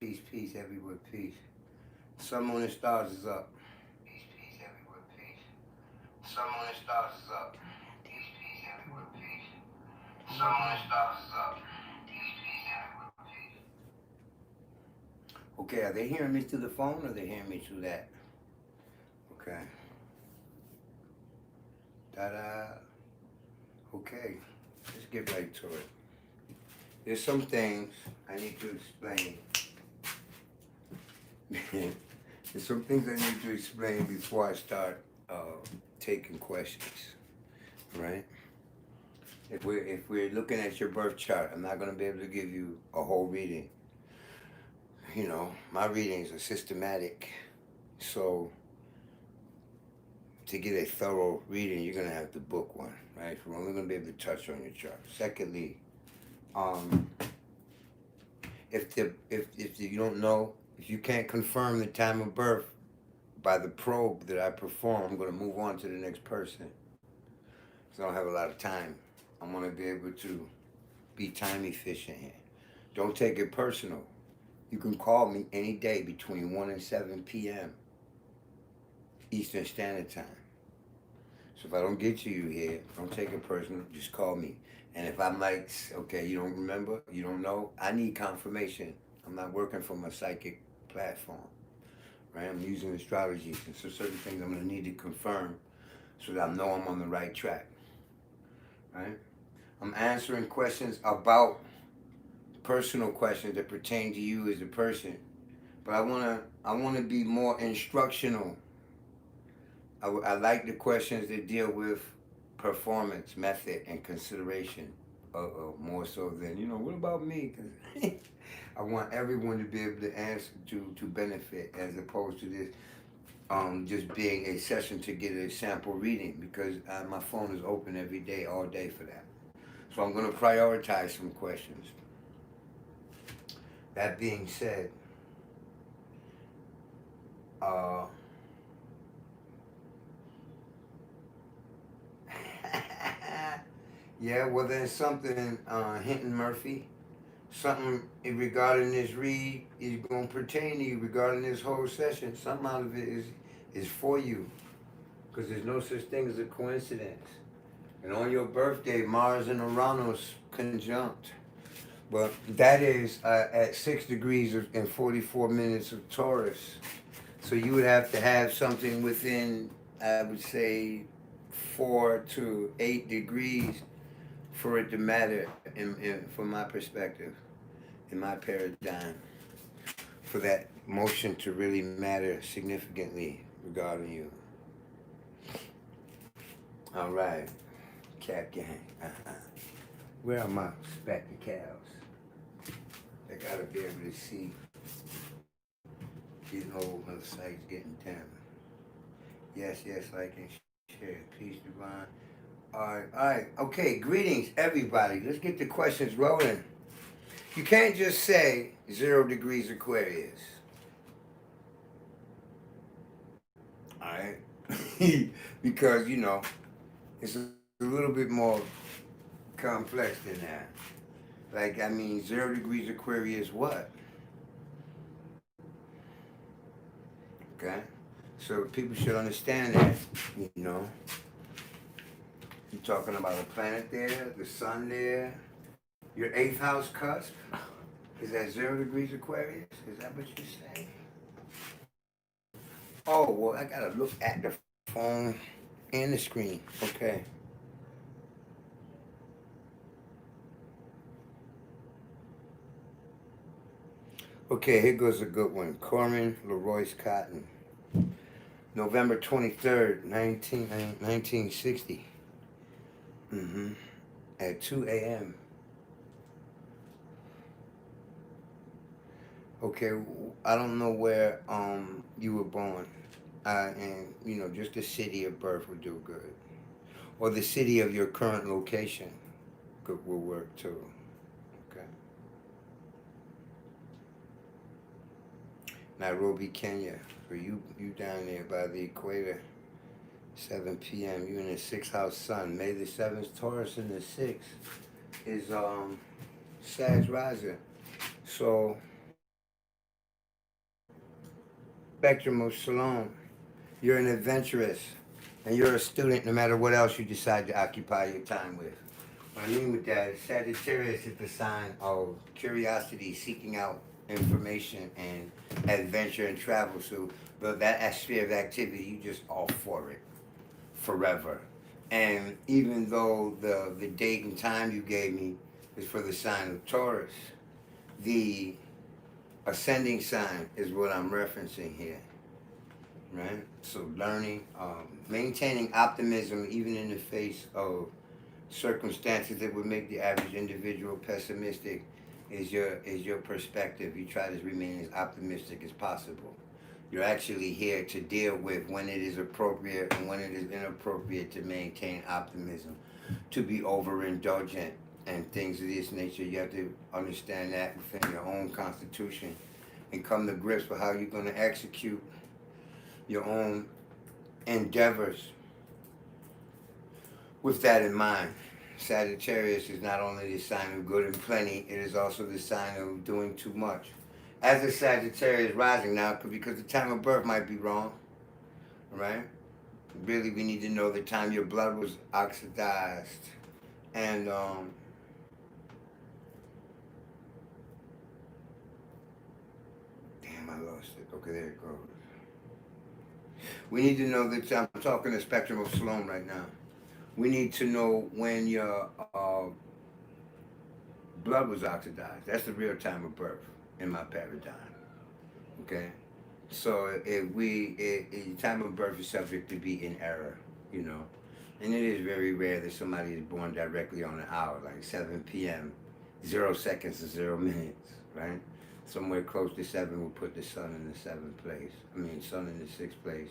Peace, peace, everywhere, peace. Sun, moon, and stars is up. Peace, peace, everywhere, peace. Sun, moon, and stars is up. Peace, peace, everywhere, peace. Sun, moon, and stars is up. Peace, peace, everywhere, peace. Okay, are they hearing me through the phone or are they hearing me through that? Okay. Da-da. Okay, let's get right to it. There's some things I need to explain. There's some things I need to explain before I start taking questions, right? If we're looking at your birth chart, I'm not going to be able to give you a whole reading. You know, my readings are systematic, so to get a thorough reading, you're going to have to book one, right? We're only going to be able to touch on your chart. Secondly, if you don't know, if you can't confirm the time of birth by the probe that I perform, I'm going to move on to the next person. So I don't have a lot of time. I'm going to be able to be time efficient here. Don't take it personal. You can call me any day between 1 and 7 p.m. Eastern Standard Time. So if I don't get to you here, don't take it personal. Just call me. And if I'm like, okay, you don't remember, you don't know, I need confirmation. I'm not working from a psychic platform, right? I'm using astrology. And so certain things I'm going to need to confirm so that I know I'm on the right track, right? I'm answering questions about personal questions that pertain to you as a person. But I want to be more instructional. I like the questions that deal with performance, method, and consideration, more so than, what about me? Because I want everyone to be able to answer to benefit, as opposed to this just being a session to get a sample reading, because my phone is open every day, all day for that. So I'm going to prioritize some questions. That being said, yeah, well, there's something, Hinton Murphy, something regarding this read is going to pertain to you regarding this whole session. Something out of it is for you, because there's no such thing as a coincidence. And on your birthday, Mars and Uranus conjunct. But that is at 6 degrees and 44 minutes of Taurus. So you would have to have something within, I would say, 4 to 8 degrees for it to matter, from my perspective, in my paradigm, for that motion to really matter significantly regarding you. All right, Cat Gang. Where are my spectacles? I gotta be able to see. Getting old, my sight's getting dim. Yes, like and share. Peace, divine. All right. Okay, greetings, everybody. Let's get the questions rolling. You can't just say 0 degrees Aquarius. All right? Because, it's a little bit more complex than that. 0 degrees Aquarius what? Okay? So people should understand that, You're talking about a planet there, the sun there, your 8th house cusp. Is that 0 degrees Aquarius? Is that what you're saying? Oh, well, I gotta look at the phone and the screen. Okay. Okay, here goes a good one. Corin Leroyce Cotton. November 23rd, 1960. At 2 a.m. Okay, I don't know where you were born. And, just the city of birth would do good. Or the city of your current location will work too. Okay. Nairobi, Kenya. For you down there by the equator. 7 p.m. You in the 6th house sun. May the 7th, Taurus in the 6th is Sag rising. So spectrum of Shalom. You're an adventurous, and you're a student no matter what else you decide to occupy your time with. What I mean with that is Sagittarius is the sign of curiosity, seeking out information and adventure and travel. So that sphere of activity, you just all for it forever. And even though the date and time you gave me is for the sign of Taurus, the ascending sign is what I'm referencing here, right? So learning, maintaining optimism even in the face of circumstances that would make the average individual pessimistic is your perspective. You try to remain as optimistic as possible. You're actually here to deal with when it is appropriate and when it is inappropriate to maintain optimism, to be overindulgent and things of this nature. You have to understand that within your own constitution and come to grips with how you're going to execute your own endeavors with that in mind. Sagittarius is not only the sign of good and plenty, it is also the sign of doing too much. As a Sagittarius rising now, because the time of birth might be wrong, right? Really, we need to know the time your blood was oxidized. And, damn, I lost it. Okay, there it goes. We need to know that I'm talking the spectrum of Shalom right now. We need to know when your blood was oxidized. That's the real time of birth in my paradigm. Okay? So the time of birth is subject to be in error, you know. And it is very rare that somebody is born directly on an hour, like 7 p.m., 0 seconds to 0 minutes, right? Somewhere close to 7 will put the sun in the 7th place. Sun in the 6th place.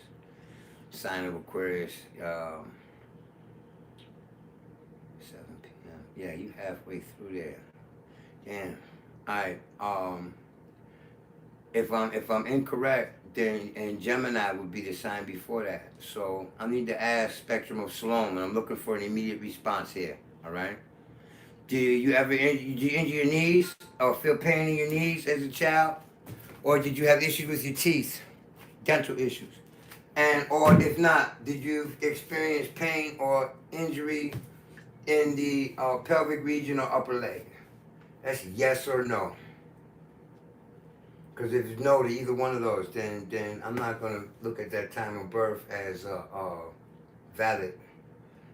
Sign of Aquarius, 7 p.m. Yeah, you halfway through there. Damn. All right. If I'm incorrect, then and Gemini would be the sign before that. So I need to ask spectrum of Shalom, and I'm looking for an immediate response here. All right. Do you ever injure your knees or feel pain in your knees as a child, or did you have issues with your teeth, dental issues? And or if not, did you experience pain or injury in the pelvic region or upper leg? That's yes or no. Because if it's no to either one of those, then I'm not going to look at that time of birth as valid.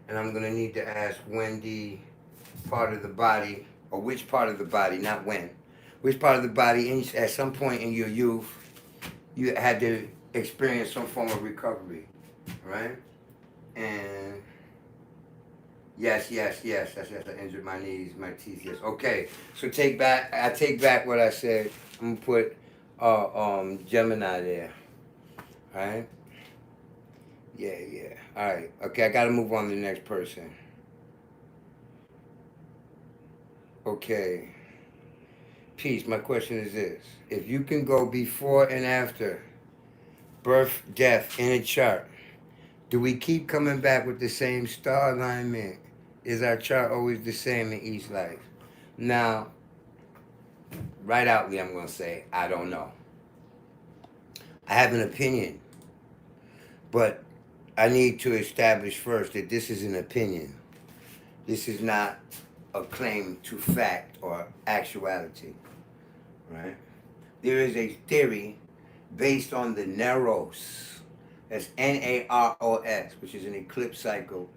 And I'm going to need to ask when the part of the body, or which part of the body, not when, which part of the body at some point in your youth you had to experience some form of recovery, right? And yes, I injured my knees, my teeth, yes. Okay, so I take back what I said. I'm going to put Gemini there, all right? Yeah, all right. Okay, I got to move on to the next person. Okay. Peace, my question is this. If you can go before and after birth, death in a chart, do we keep coming back with the same star alignment? Is our chart always the same in each life? Now, right outly, I'm going to say, I don't know. I have an opinion, but I need to establish first that this is an opinion. This is not a claim to fact or actuality, right? There is a theory based on the Naros, that's Naros, which is an eclipse cycle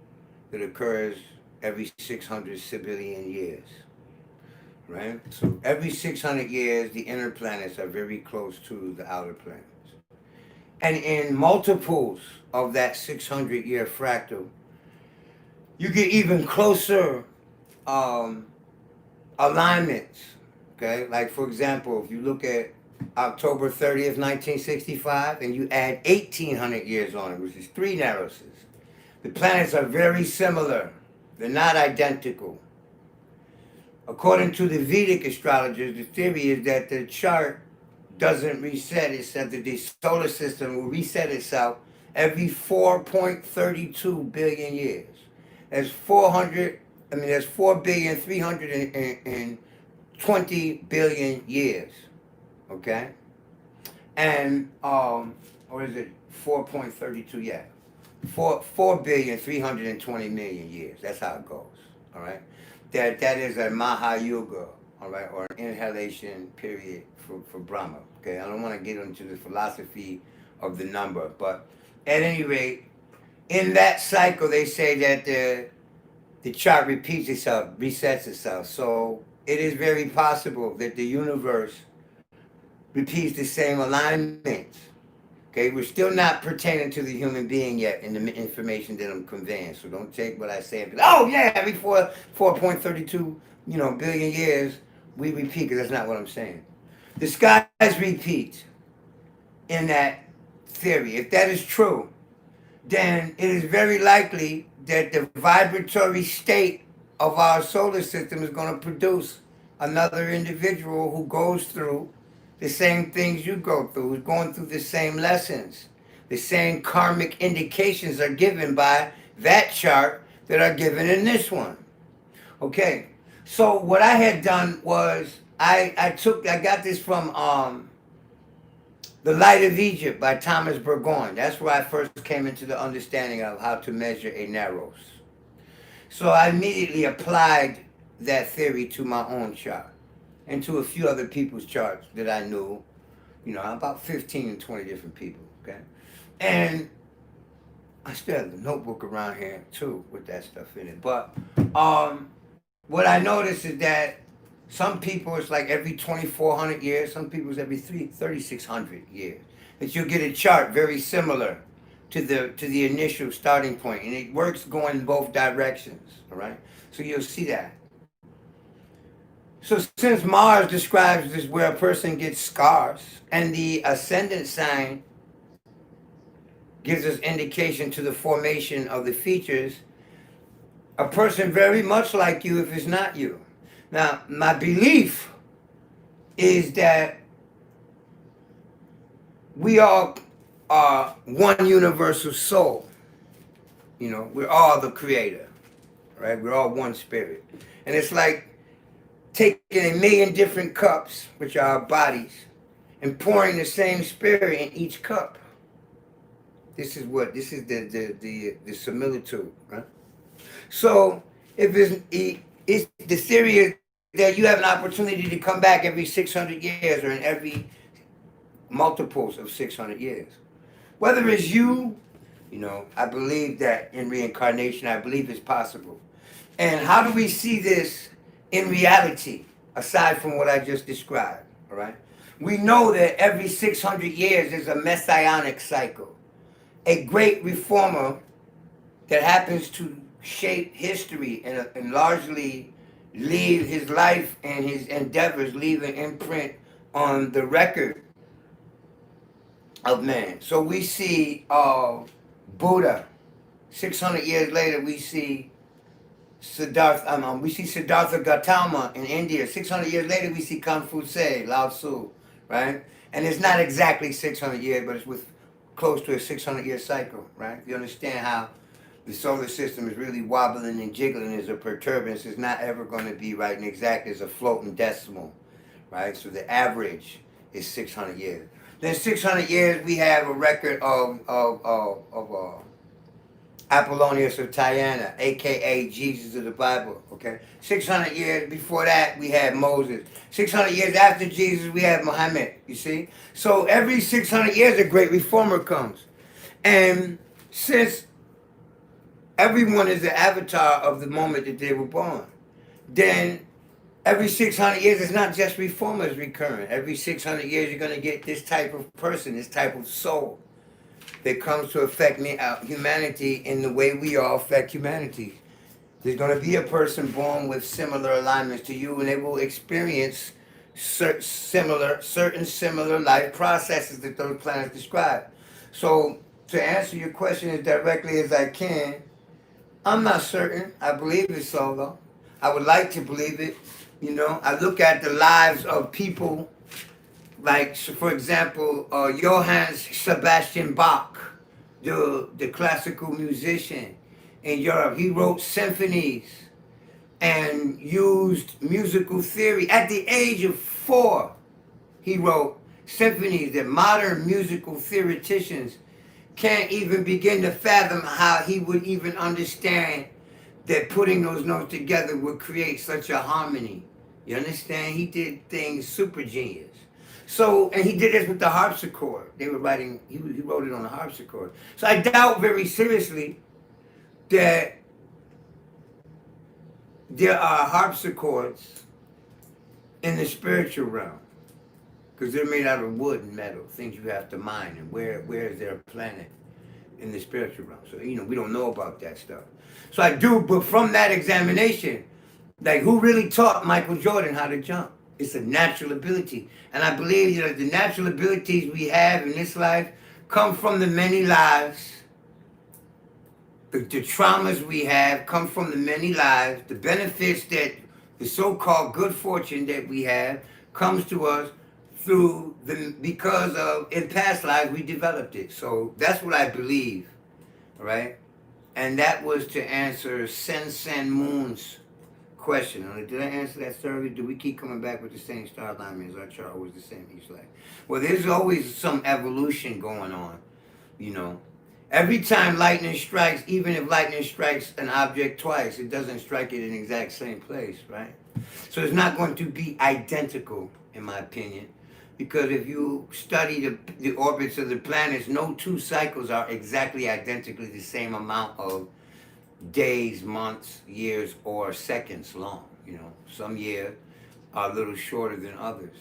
that occurs every 600 sibillion years, right? So every 600 years, the inner planets are very close to the outer planets. And in multiples of that 600-year fractal, you get even closer alignments, okay? Like, for example, if you look at October 30th, 1965, and you add 1,800 years on it, which is 3 Naroses, the planets are very similar. They're not identical. According to the Vedic astrologers, the theory is that the chart doesn't reset. It said that the solar system will reset itself every 4.32 billion years. That's 4,320 billion years. Okay? and or is it 4.32? Yeah, 4,320,000,000 years. That's how it goes. All right, that is a Mahayuga. All right, or an inhalation period for Brahma. Okay, I don't want to get into the philosophy of the number, but at any rate, in that cycle, they say that the chart repeats itself, resets itself. So it is very possible that the universe repeats the same alignments. Okay, we're still not pertaining to the human being yet in the information that I'm conveying. So don't take what I say and be like, oh yeah, every 4.32 billion years we repeat, because that's not what I'm saying. The skies repeat in that theory. If that is true, then it is very likely that the vibratory state of our solar system is going to produce another individual who goes through the same things you go through, who's going through the same lessons. The same karmic indications are given by that chart that are given in this one. Okay, so what I had done was I got this from The Light of Egypt by Thomas Burgoyne. That's where I first came into the understanding of how to measure a Naros. So I immediately applied that theory to my own chart and to a few other people's charts that I knew, about 15 and 20 different people, okay? And I still have the notebook around here too with that stuff in it. But what I noticed is that some people it's like every 2,400 years, some people it's every 3,600 years that you'll get a chart very similar to the initial starting point, and it works going in both directions. All right, so you'll see that. So since Mars describes this where a person gets scars, and the ascendant sign gives us indication to the formation of the features, a person very much like you if it's not you. Now, my belief is that we all are one universal soul. We're all the creator, right? We're all one spirit. And it's like taking a million different cups, which are our bodies, and pouring the same spirit in each cup. This is the similitude, right? So if it's the theory is that you have an opportunity to come back every 600 years or in every multiples of 600 years. Whether it's you, I believe that in reincarnation, I believe it's possible. And how do we see this in reality, aside from what I just described, all right? We know that every 600 years is a messianic cycle, a great reformer that happens to shape history and largely leave his life and his endeavors, leave an imprint on the record of man. So we see Buddha. 600 years later, we see Siddhartha Gautama in India. 600 years later, we see Confucius, Lao Tzu, right? And it's not exactly 600 years, but it's with close to a 600-year cycle, right? You understand how the solar system is really wobbling and jiggling as a perturbance. It's not ever going to be right and exact as a floating decimal, right? So the average is 600 years. Then 600 years, we have a record of Apollonius of Tyana, a.k.a. Jesus of the Bible, okay? 600 years before that, we had Moses. 600 years after Jesus, we had Muhammad, you see? So every 600 years, a great reformer comes. And since everyone is the avatar of the moment that they were born, then every 600 years, it's not just reformers recurring. Every 600 years, you're going to get this type of person, this type of soul that comes to affect humanity in the way we all affect humanity. There's going to be a person born with similar alignments to you, and they will experience certain similar life processes that those planets describe. So to answer your question as directly as I can, I'm not certain. I believe it so, though. I would like to believe it. I look at the lives of people like, for example, Johann Sebastian Bach, the classical musician in Europe. He wrote symphonies and used musical theory. At the age of 4, he wrote symphonies that modern musical theoreticians can't even begin to fathom how he would even understand that putting those notes together would create such a harmony. You understand? He did things super genius. So, and he did this with the harpsichord. They were writing, he wrote it on the harpsichord. So I doubt very seriously that there are harpsichords in the spiritual realm, because they're made out of wood and metal, things you have to mine. And where is there a planet in the spiritual realm? So, we don't know about that stuff. So I do, but from that examination, like, who really taught Michael Jordan how to jump? It's a natural ability. And I believe, the natural abilities we have in this life come from the many lives. The traumas we have come from the many lives. The benefits that the so-called good fortune that we have comes to us because of, in past lives, we developed it. So that's what I believe, right? And that was to answer Sen Moon's question. Did I answer that thoroughly? Do we keep coming back with the same star alignment? Is our chart always the same each life? Well, there's always some evolution going on, Every time lightning strikes, even if lightning strikes an object twice, it doesn't strike it in the exact same place, right? So it's not going to be identical, in my opinion, because if you study the orbits of the planets, no two cycles are exactly identically the same amount of days, months, years, or seconds long. Some years are a little shorter than others.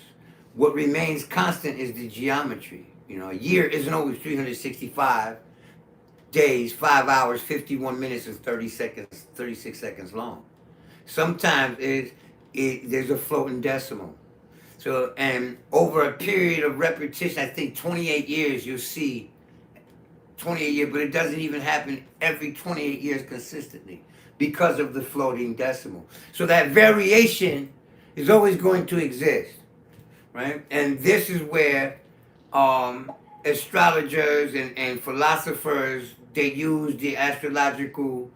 What remains constant is the geometry. A year isn't always 365 days, 5 hours, 51 minutes, and 36 seconds long. Sometimes there's a floating decimal. So, and over a period of repetition, I think 28 years, you'll see 28 years, but it doesn't even happen every 28 years consistently because of the floating decimal. So that variation is always going to exist, right? And this is where astrologers and philosophers, they use the astrological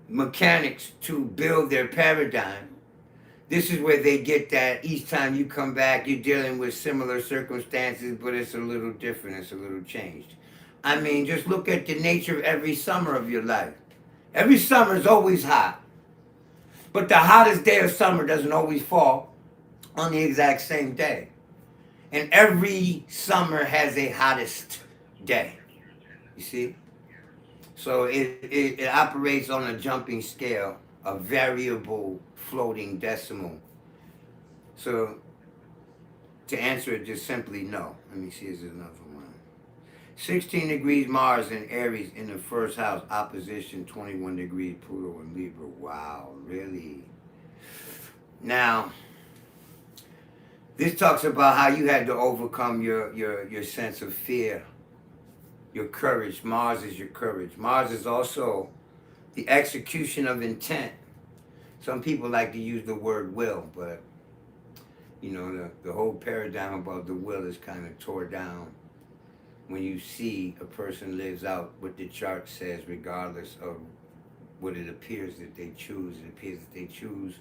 mechanics to build their paradigm. This is where they get that each time you come back, you're dealing with similar circumstances, but it's a little different, it's a little changed. I mean, just look at the nature of every summer of your life. Every summer is always hot, but the hottest day of summer doesn't always fall on the exact same day. And every summer has a hottest day, you see? So it operates on a jumping scale, a variable floating decimal. So to answer it just simply, no. Let me see, is there another one? 16 degrees Mars in Aries in the first house, opposition 21 degrees Pluto in Libra. Wow, really? Now, this talks about how you had to overcome your sense of fear, your courage. Mars is your courage. Mars is also the execution of intent. Some people like to use the word will, but the whole paradigm about the will is kind of tore down when you see a person lives out what the chart says, regardless of what it appears that they choose. It appears that they choose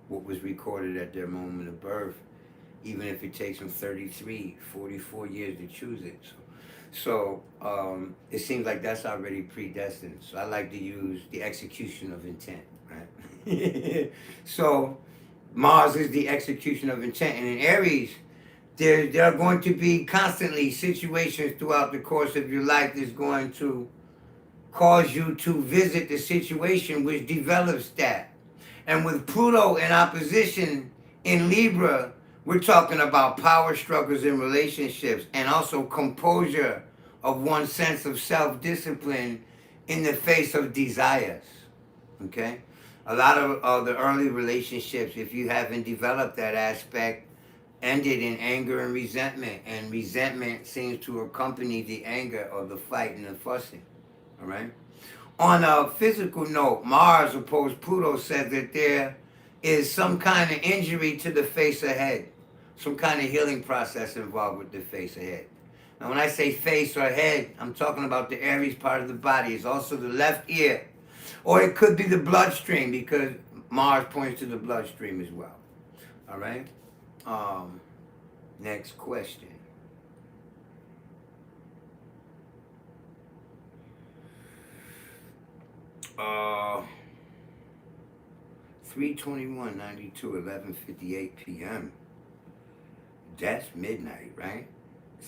what was recorded at their moment of birth, even if it takes them 33, 44 years to choose it. So it seems like that's already predestined. So I like to use the execution of intent, right? So Mars is the execution of intent. And in Aries, there are going to be constantly situations throughout the course of your life that's going to cause you to visit the situation which develops that. And with Pluto in opposition in Libra, we're talking about power struggles in relationships and also composure of one's sense of self-discipline in the face of desires, okay? A lot of the early relationships, if you haven't developed that aspect, ended in anger and resentment seems to accompany the anger or the fight and the fussing, all right? On a physical note, Mars opposed Pluto said that there is some kind of injury to the face or head, some kind of healing process involved with the face or head. Now, when I say face or head, I'm talking about the Aries part of the body. It's also the left ear, or it could be the bloodstream, because Mars points to the bloodstream as well. All right? Next question. Uh, 3/21/92, 11:58 p.m. That's midnight, right?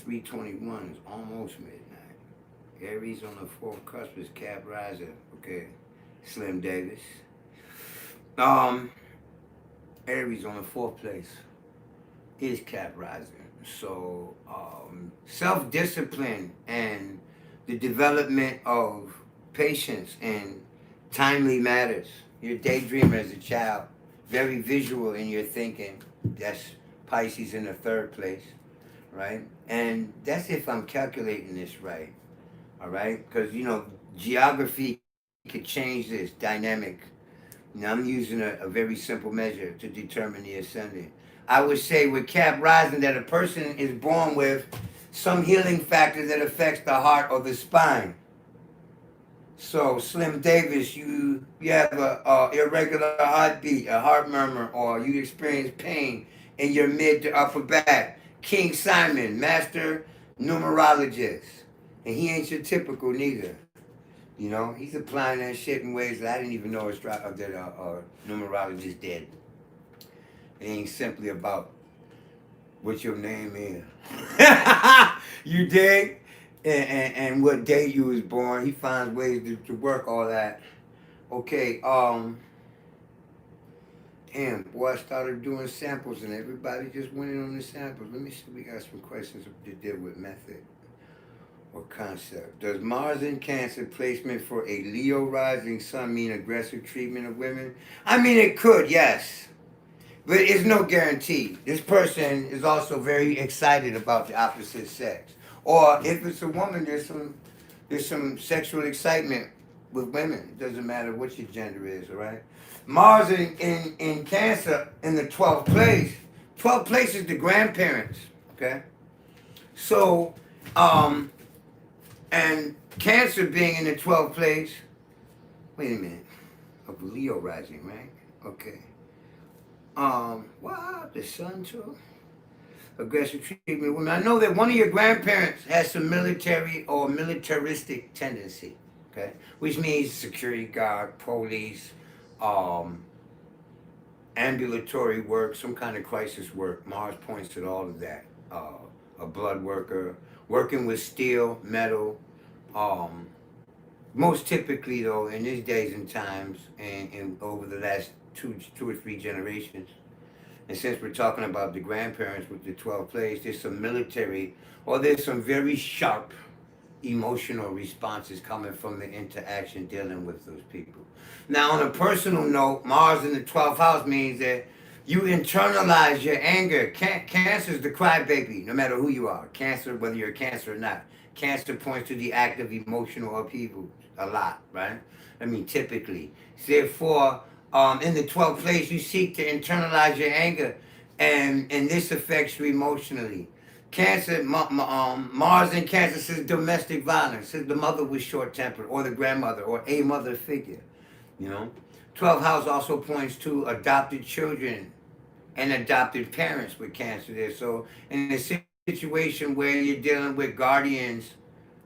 3/21 is almost midnight. Aries on the fourth cusp is Cap Riser. Okay. Slim Davis. Um, Aries on the fourth place is Cap Rising. So, self-discipline and the development of patience and timely matters. You're a daydreamer as a child, very visual in your thinking. That's Pisces in the third place, right? And that's if I'm calculating this right, all right? Because, geography could change this dynamic. I'm using a very simple measure to determine the ascendant. I would say with Cap Rising that a person is born with some healing factor that affects the heart or the spine. So Slim Davis, you have a irregular heartbeat, a heart murmur, or you experience pain in your mid to upper back. King Simon, master numerologist, and he ain't your typical neither. He's applying that shit in ways that I didn't even know that numerologist did. It ain't simply about what your name is. You dig? And what day you was born. He finds ways to work all that. Okay, damn, boy, I started doing samples and everybody just went in on the samples. Let me see, we got some questions to deal with method or concept. Does Mars in Cancer placement for a Leo rising sun mean aggressive treatment of women? I mean, it could, yes. But it's no guarantee. This person is also very excited about the opposite sex. Or if it's a woman, there's some sexual excitement with women. It doesn't matter what your gender is, all right? Mars in Cancer in the 12th place. 12th place is the grandparents, okay? So, and Cancer being in the 12th place, wait a minute, of Leo rising, right? Okay. Wow, the sun too. Aggressive treatment of women. I know that one of your grandparents has some military or militaristic tendency, okay? Which means security guard, police, ambulatory work, some kind of crisis work. Mars points at all of that. A blood worker, working with steel, metal. Most typically, though, in these days and times, and over the last two or three generations, and since we're talking about the grandparents with the 12th place, there's some military, or there's some very sharp emotional responses coming from the interaction dealing with those people. Now, on a personal note, Mars in the 12th house means that you internalize your anger. Cancer is the crybaby, no matter who you are. Cancer, whether you're a Cancer or not. Cancer points to the act of emotional upheaval a lot, right? I mean, typically. Therefore, in the 12th place, you seek to internalize your anger, and this affects you emotionally. Cancer, Mars in Cancer says domestic violence, says the mother was short-tempered, or the grandmother, or a mother figure, 12th house also points to adopted children and adopted parents with Cancer there. So in a situation where you're dealing with guardians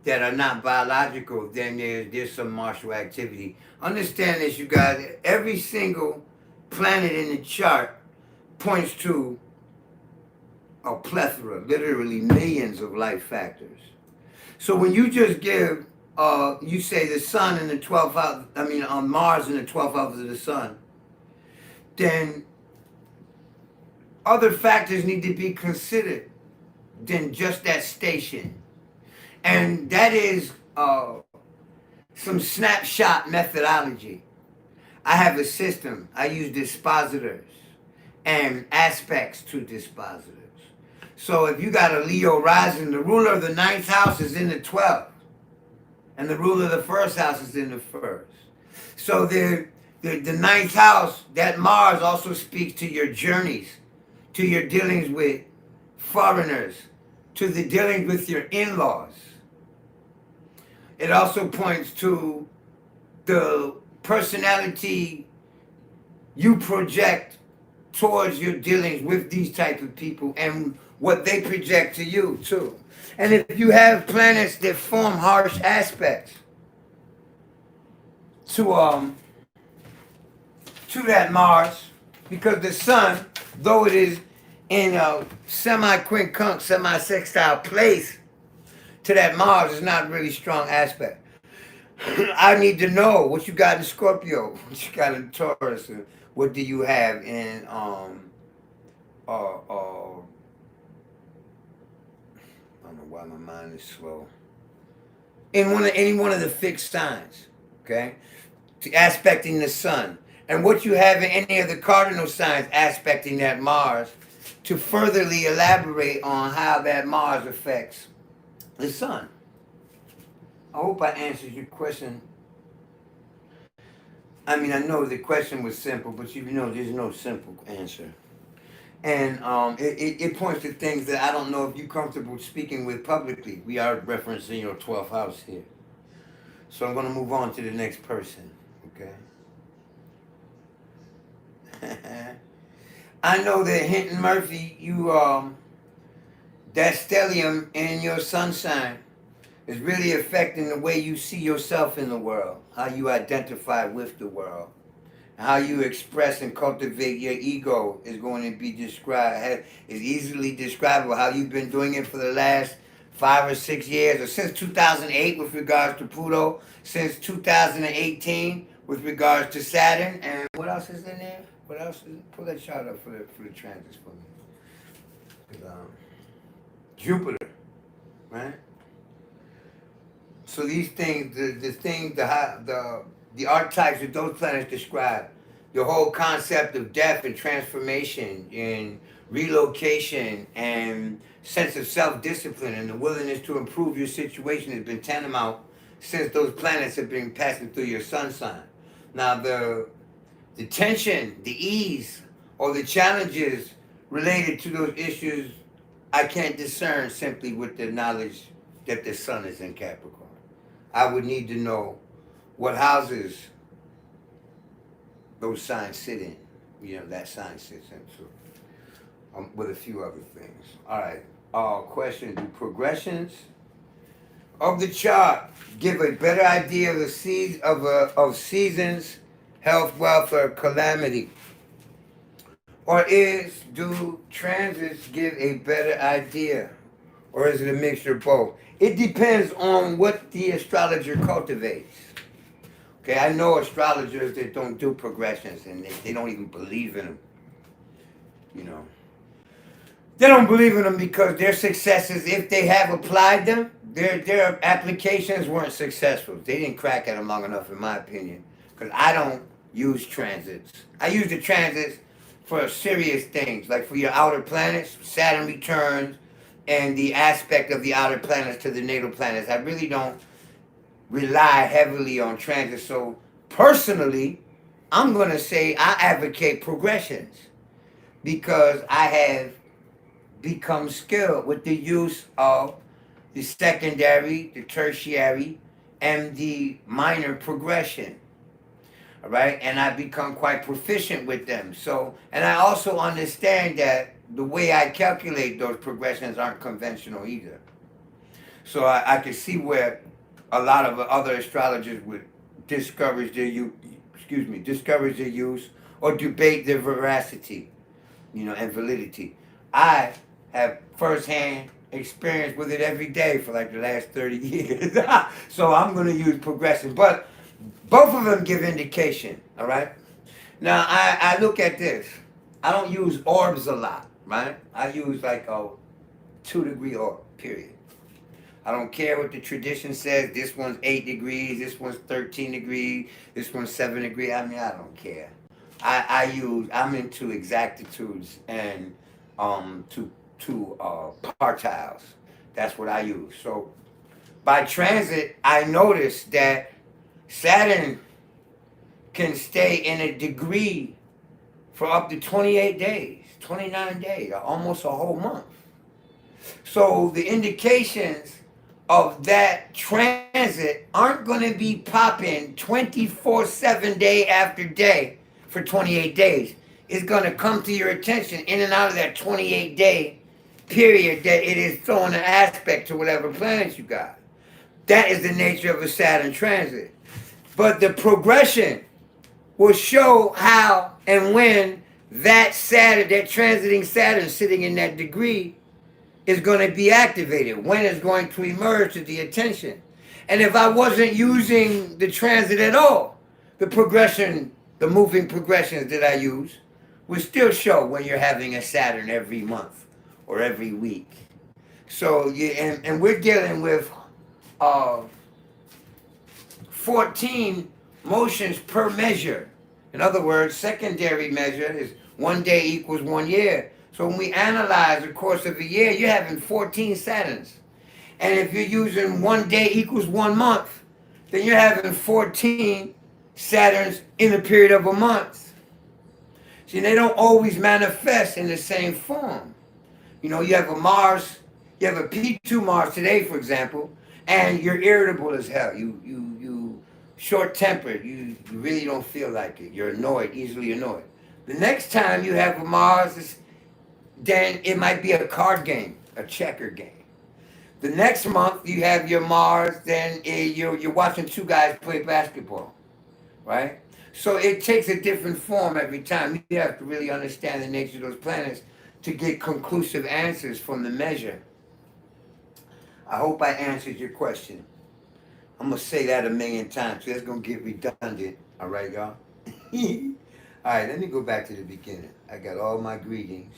that are not biological, then there's some martial activity. Understand this, you guys. Every single planet in the chart points to a plethora, literally millions of life factors. So when you just give, you say the sun in the 12th house, on Mars in the 12th house of the sun, then other factors need to be considered than just that station. And that is some snapshot methodology. I have a system. I use dispositors and aspects to dispositors. So if you got a Leo rising, the ruler of the 9th house is in the 12th. And the ruler of the 1st house is in the 1st. So the 9th house, that Mars also speaks to your journeys, to your dealings with foreigners, to the dealings with your in-laws. It also points to the personality you project towards your dealings with these type of people, and what they project to you too. And if you have planets that form harsh aspects to that Mars, because the sun, though it is in a semi-quincunx, semi-sextile place to that Mars, is not really strong aspect. I need to know what you got in Scorpio, what you got in Taurus, and what do you have in I don't know why my mind is slow. In any one of the fixed signs, okay, aspecting the sun, and what you have in any of the cardinal signs aspecting that Mars, to furtherly elaborate on how that Mars affects the sun. I hope I answered your question. I mean, I know the question was simple, but you know, there's no simple answer. And it points to things that I don't know if you're comfortable speaking with publicly. We are referencing your 12th house here. So I'm going to move on to the next person, okay? I know that Hinton Murphy, you, that stellium in your sun sign is really affecting the way you see yourself in the world, how you identify with the world. How you express and cultivate your ego is going to be described, is easily describable. How you've been doing it for the last 5 or 6 years, or since 2008 with regards to Pluto, since 2018 with regards to Saturn, and what else is in there? What else is? Pull that chart up for the transits for me. Jupiter, right? So these things, the archetypes that those planets describe, the whole concept of death and transformation and relocation and sense of self-discipline and the willingness to improve your situation has been tantamount since those planets have been passing through your sun sign. Now the tension, the ease, or the challenges related to those issues, I can't discern simply with the knowledge that the sun is in Capricorn. I would need to know what houses those signs sit in. You know, that sign sits in. So, with a few other things. All right. Question: do progressions of the chart give a better idea of the of seasons, health, wealth, or calamity? Or do transits give a better idea? Or is it a mixture of both? It depends on what the astrologer cultivates. Okay, I know astrologers that don't do progressions and they don't even believe in them. You know, they don't believe in them because their successes, if they have applied them, their applications weren't successful. They didn't crack at them long enough, in my opinion. Because I don't use transits. I use the transits for serious things, like for your outer planets, Saturn returns, and the aspect of the outer planets to the natal planets. I really don't rely heavily on transits. So personally, I'm going to say I advocate progressions because I have become skilled with the use of the secondary, the tertiary, and the minor progression. All right, and I've become quite proficient with them. So, and I also understand that the way I calculate those progressions aren't conventional either. So I can see where a lot of other astrologers would discourage their use or debate their veracity, you know, and validity. I have firsthand experience with it every day for like the last 30 years. So I'm going to use progression, but both of them give indication, all right? Now, I look at this. I don't use orbs a lot, right? I use like a 2-degree orb, period. I don't care what the tradition says. This one's 8 degrees, this one's 13 degrees, this one's 7 degrees. I mean, I don't care. I'm into exactitudes and to partiles. That's what I use. So by transit, I noticed that Saturn can stay in a degree for up to 28 days, 29 days, almost a whole month. So the indications of that transit aren't going to be popping 24/7 day after day for 28 days. It's going to come to your attention in and out of that 28-day period that it is throwing an aspect to whatever planet you got. That is the nature of a Saturn transit. But the progression will show how and when that Saturn, that transiting Saturn sitting in that degree, is going to be activated, when it's going to emerge to the attention. And if I wasn't using the transit at all, the progression, the moving progressions that I use, would still show when you're having a Saturn every month or every week. So, and we're dealing with 14 motions per measure. In other words, secondary measure is 1 day equals 1 year. So when we analyze the course of a year, you're having 14 Saturns. And if you're using 1 day equals 1 month, then you're having 14 Saturns in the period of a month. See, they don't always manifest in the same form. You know, you have a Mars, you have a P2 Mars today, for example, and you're irritable as hell. You short-tempered. You really don't feel like it. You're annoyed, easily annoyed. The next time you have a Mars, then it might be a card game, a checker game. The next month you have your Mars, then you're watching two guys play basketball, right? So it takes a different form every time. You have to really understand the nature of those planets to get conclusive answers from the measure. I hope I answered your question. I'm going to say that a million times, so that's going to get redundant. All right, y'all? All right, let me go back to the beginning. I got all my greetings.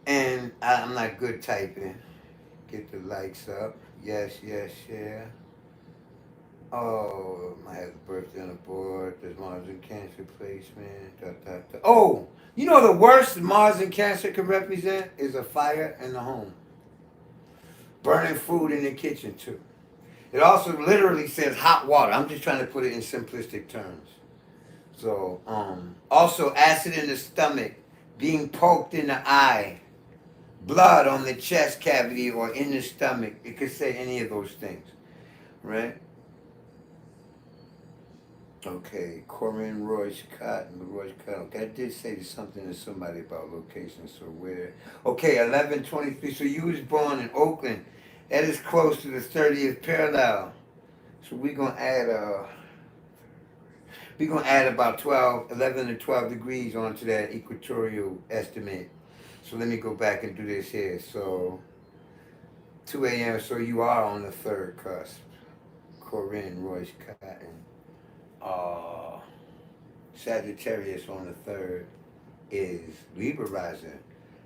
And I'm not good typing. Get the likes up. Yes, yes, share. Oh, I have a birthday on the board. There's Mars and Cancer placement. Da, da, da. Oh, you know the worst Mars and Cancer can represent is a fire in the home. Burning food in the kitchen, too. It also literally says hot water. I'm just trying to put it in simplistic terms. So, also acid in the stomach, being poked in the eye, blood on the chest cavity or in the stomach. It could say any of those things, right? Okay, Corinne Royce Cotton. Okay, I did say something to somebody about location, so where? Okay, 1123. So you was born in Oakland. That is close to the 30th parallel. So we're gonna add about 11 to 12 degrees onto that equatorial estimate. So let me go back and do this here. So 2 a.m. So you are on the third cusp. Corinne Royce Cotton. Sagittarius on the third is Libra rising.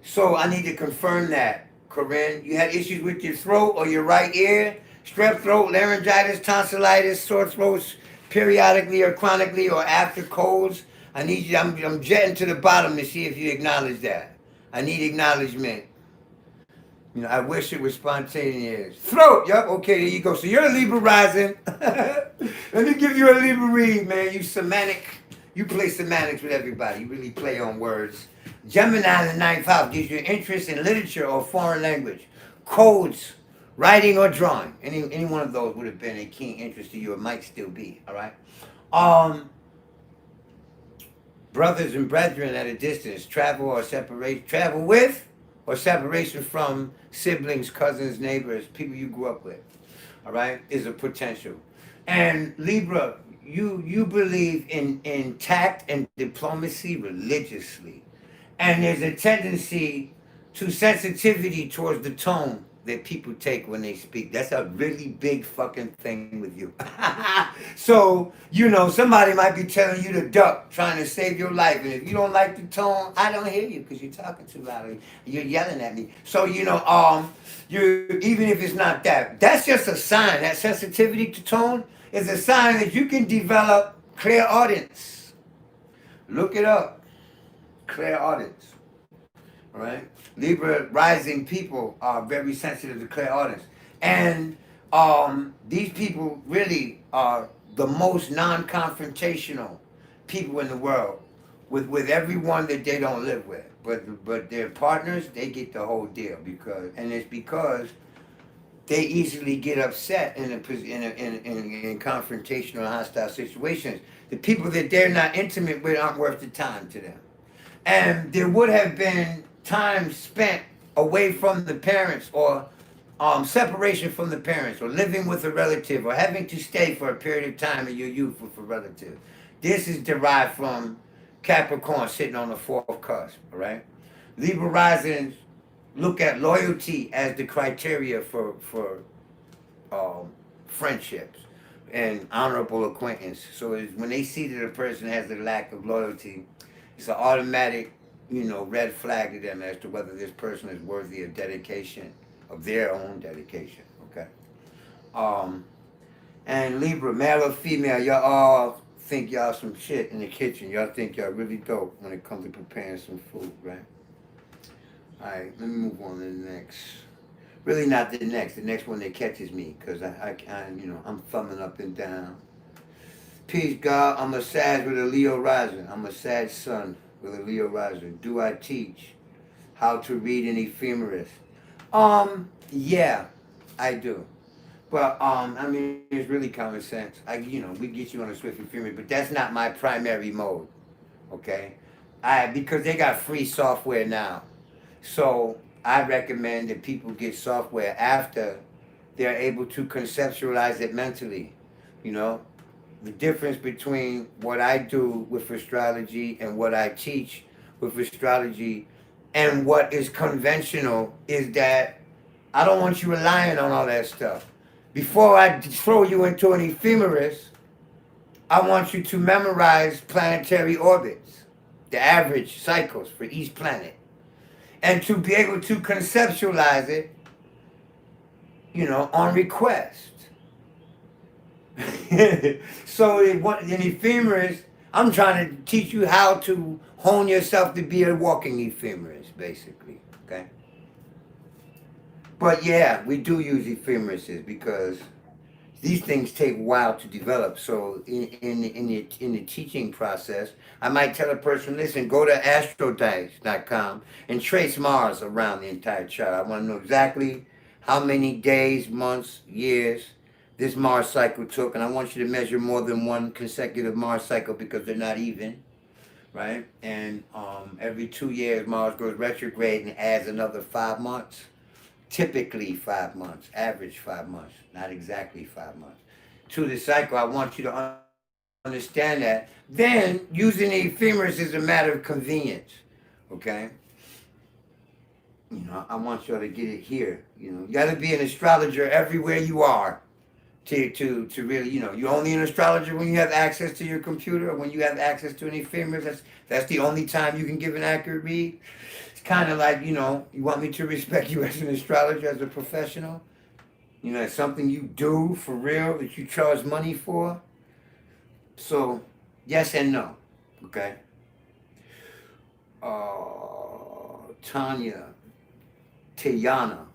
So I need to confirm that, Corinne. You had issues with your throat or your right ear, strep throat, laryngitis, tonsillitis, sore throats, periodically or chronically or after colds. I need you. I'm jetting to the bottom to see if you acknowledge that. I need acknowledgement. You know, I wish it was spontaneous. Throat, yup, okay, there you go. So you're a Libra rising. Let me give you a Libra read, man. You play semantics with everybody. You really play on words. Gemini in the ninth house gives you an interest in literature or foreign language, codes, writing or drawing. Any one of those would have been a keen interest to you, or might still be, all right? Brothers and brethren at a distance, travel or separate, travel with or separation from siblings, cousins, neighbors, people you grew up with, all right, is a potential. And Libra, you believe in tact and diplomacy religiously. And there's a tendency to sensitivity towards the tone that people take when they speak. That's a really big fucking thing with you. So, you know, somebody might be telling you to duck, trying to save your life. And if you don't like the tone, I don't hear you because you're talking too loudly. You're yelling at me. So, you know, even if it's not that, that's just a sign. That sensitivity to tone is a sign that you can develop clairaudience. Look it up. Clairaudience. All right? Libra rising people are very sensitive to clairaudience. And these people really are the most non-confrontational people in the world with everyone that they don't live with. But their partners, they get the whole deal because they easily get upset in confrontational, hostile situations. The people that they're not intimate with aren't worth the time to them. And there would have been time spent away from the parents, or separation from the parents, or living with a relative, or having to stay for a period of time in your youth with a relative. This is derived from Capricorn sitting on the fourth cusp, all right? Libra risings look at loyalty as the criteria for friendships and honorable acquaintance. So when they see that a person has a lack of loyalty, it's an automatic, red flag to them as to whether this person is worthy of dedication, of their own dedication. Okay. And Libra, male or female, y'all all think y'all some shit in the kitchen. Y'all think y'all really dope when it comes to preparing some food, right? All right, let me move on to the next. Really not the next. The next one that catches me, because I'm thumbing up and down. Peace, God. I'm a Sag with a Leo rising. I'm a Sag sun with a Leo rising. Do I teach how to read an ephemeris? Yeah, I do. But it's really common sense. We get you on a Swift ephemeris, but that's not my primary mode. Okay, because they got free software now, so I recommend that people get software after they're able to conceptualize it mentally. You know, the difference between what I do with astrology and what I teach with astrology and what is conventional is that I don't want you relying on all that stuff. Before I throw you into an ephemeris, I want you to memorize planetary orbits, the average cycles for each planet, and to be able to conceptualize it, on request. So in ephemeris, I'm trying to teach you how to hone yourself to be a walking ephemeris, basically. Okay. But yeah, we do use ephemerises because these things take a while to develop. So in the teaching process, I might tell a person, listen, go to astrodice.com and trace Mars around the entire chart. I want to know exactly how many days, months, years this Mars cycle took, and I want you to measure more than one consecutive Mars cycle because they're not even, right? And every 2 years, Mars goes retrograde and adds another 5 months. Typically 5 months, average 5 months, not exactly 5 months. To the cycle, I want you to understand that. Then, using the ephemeris is a matter of convenience, okay? I want y'all to get it here. You got to be an astrologer everywhere you are to really, you're only an astrologer when you have access to your computer or when you have access to an ephemeris. That's the only time you can give an accurate read. It's kind of like, you want me to respect you as an astrologer, as a professional. It's something you do for real that you charge money for. So, yes and no, okay? Tayana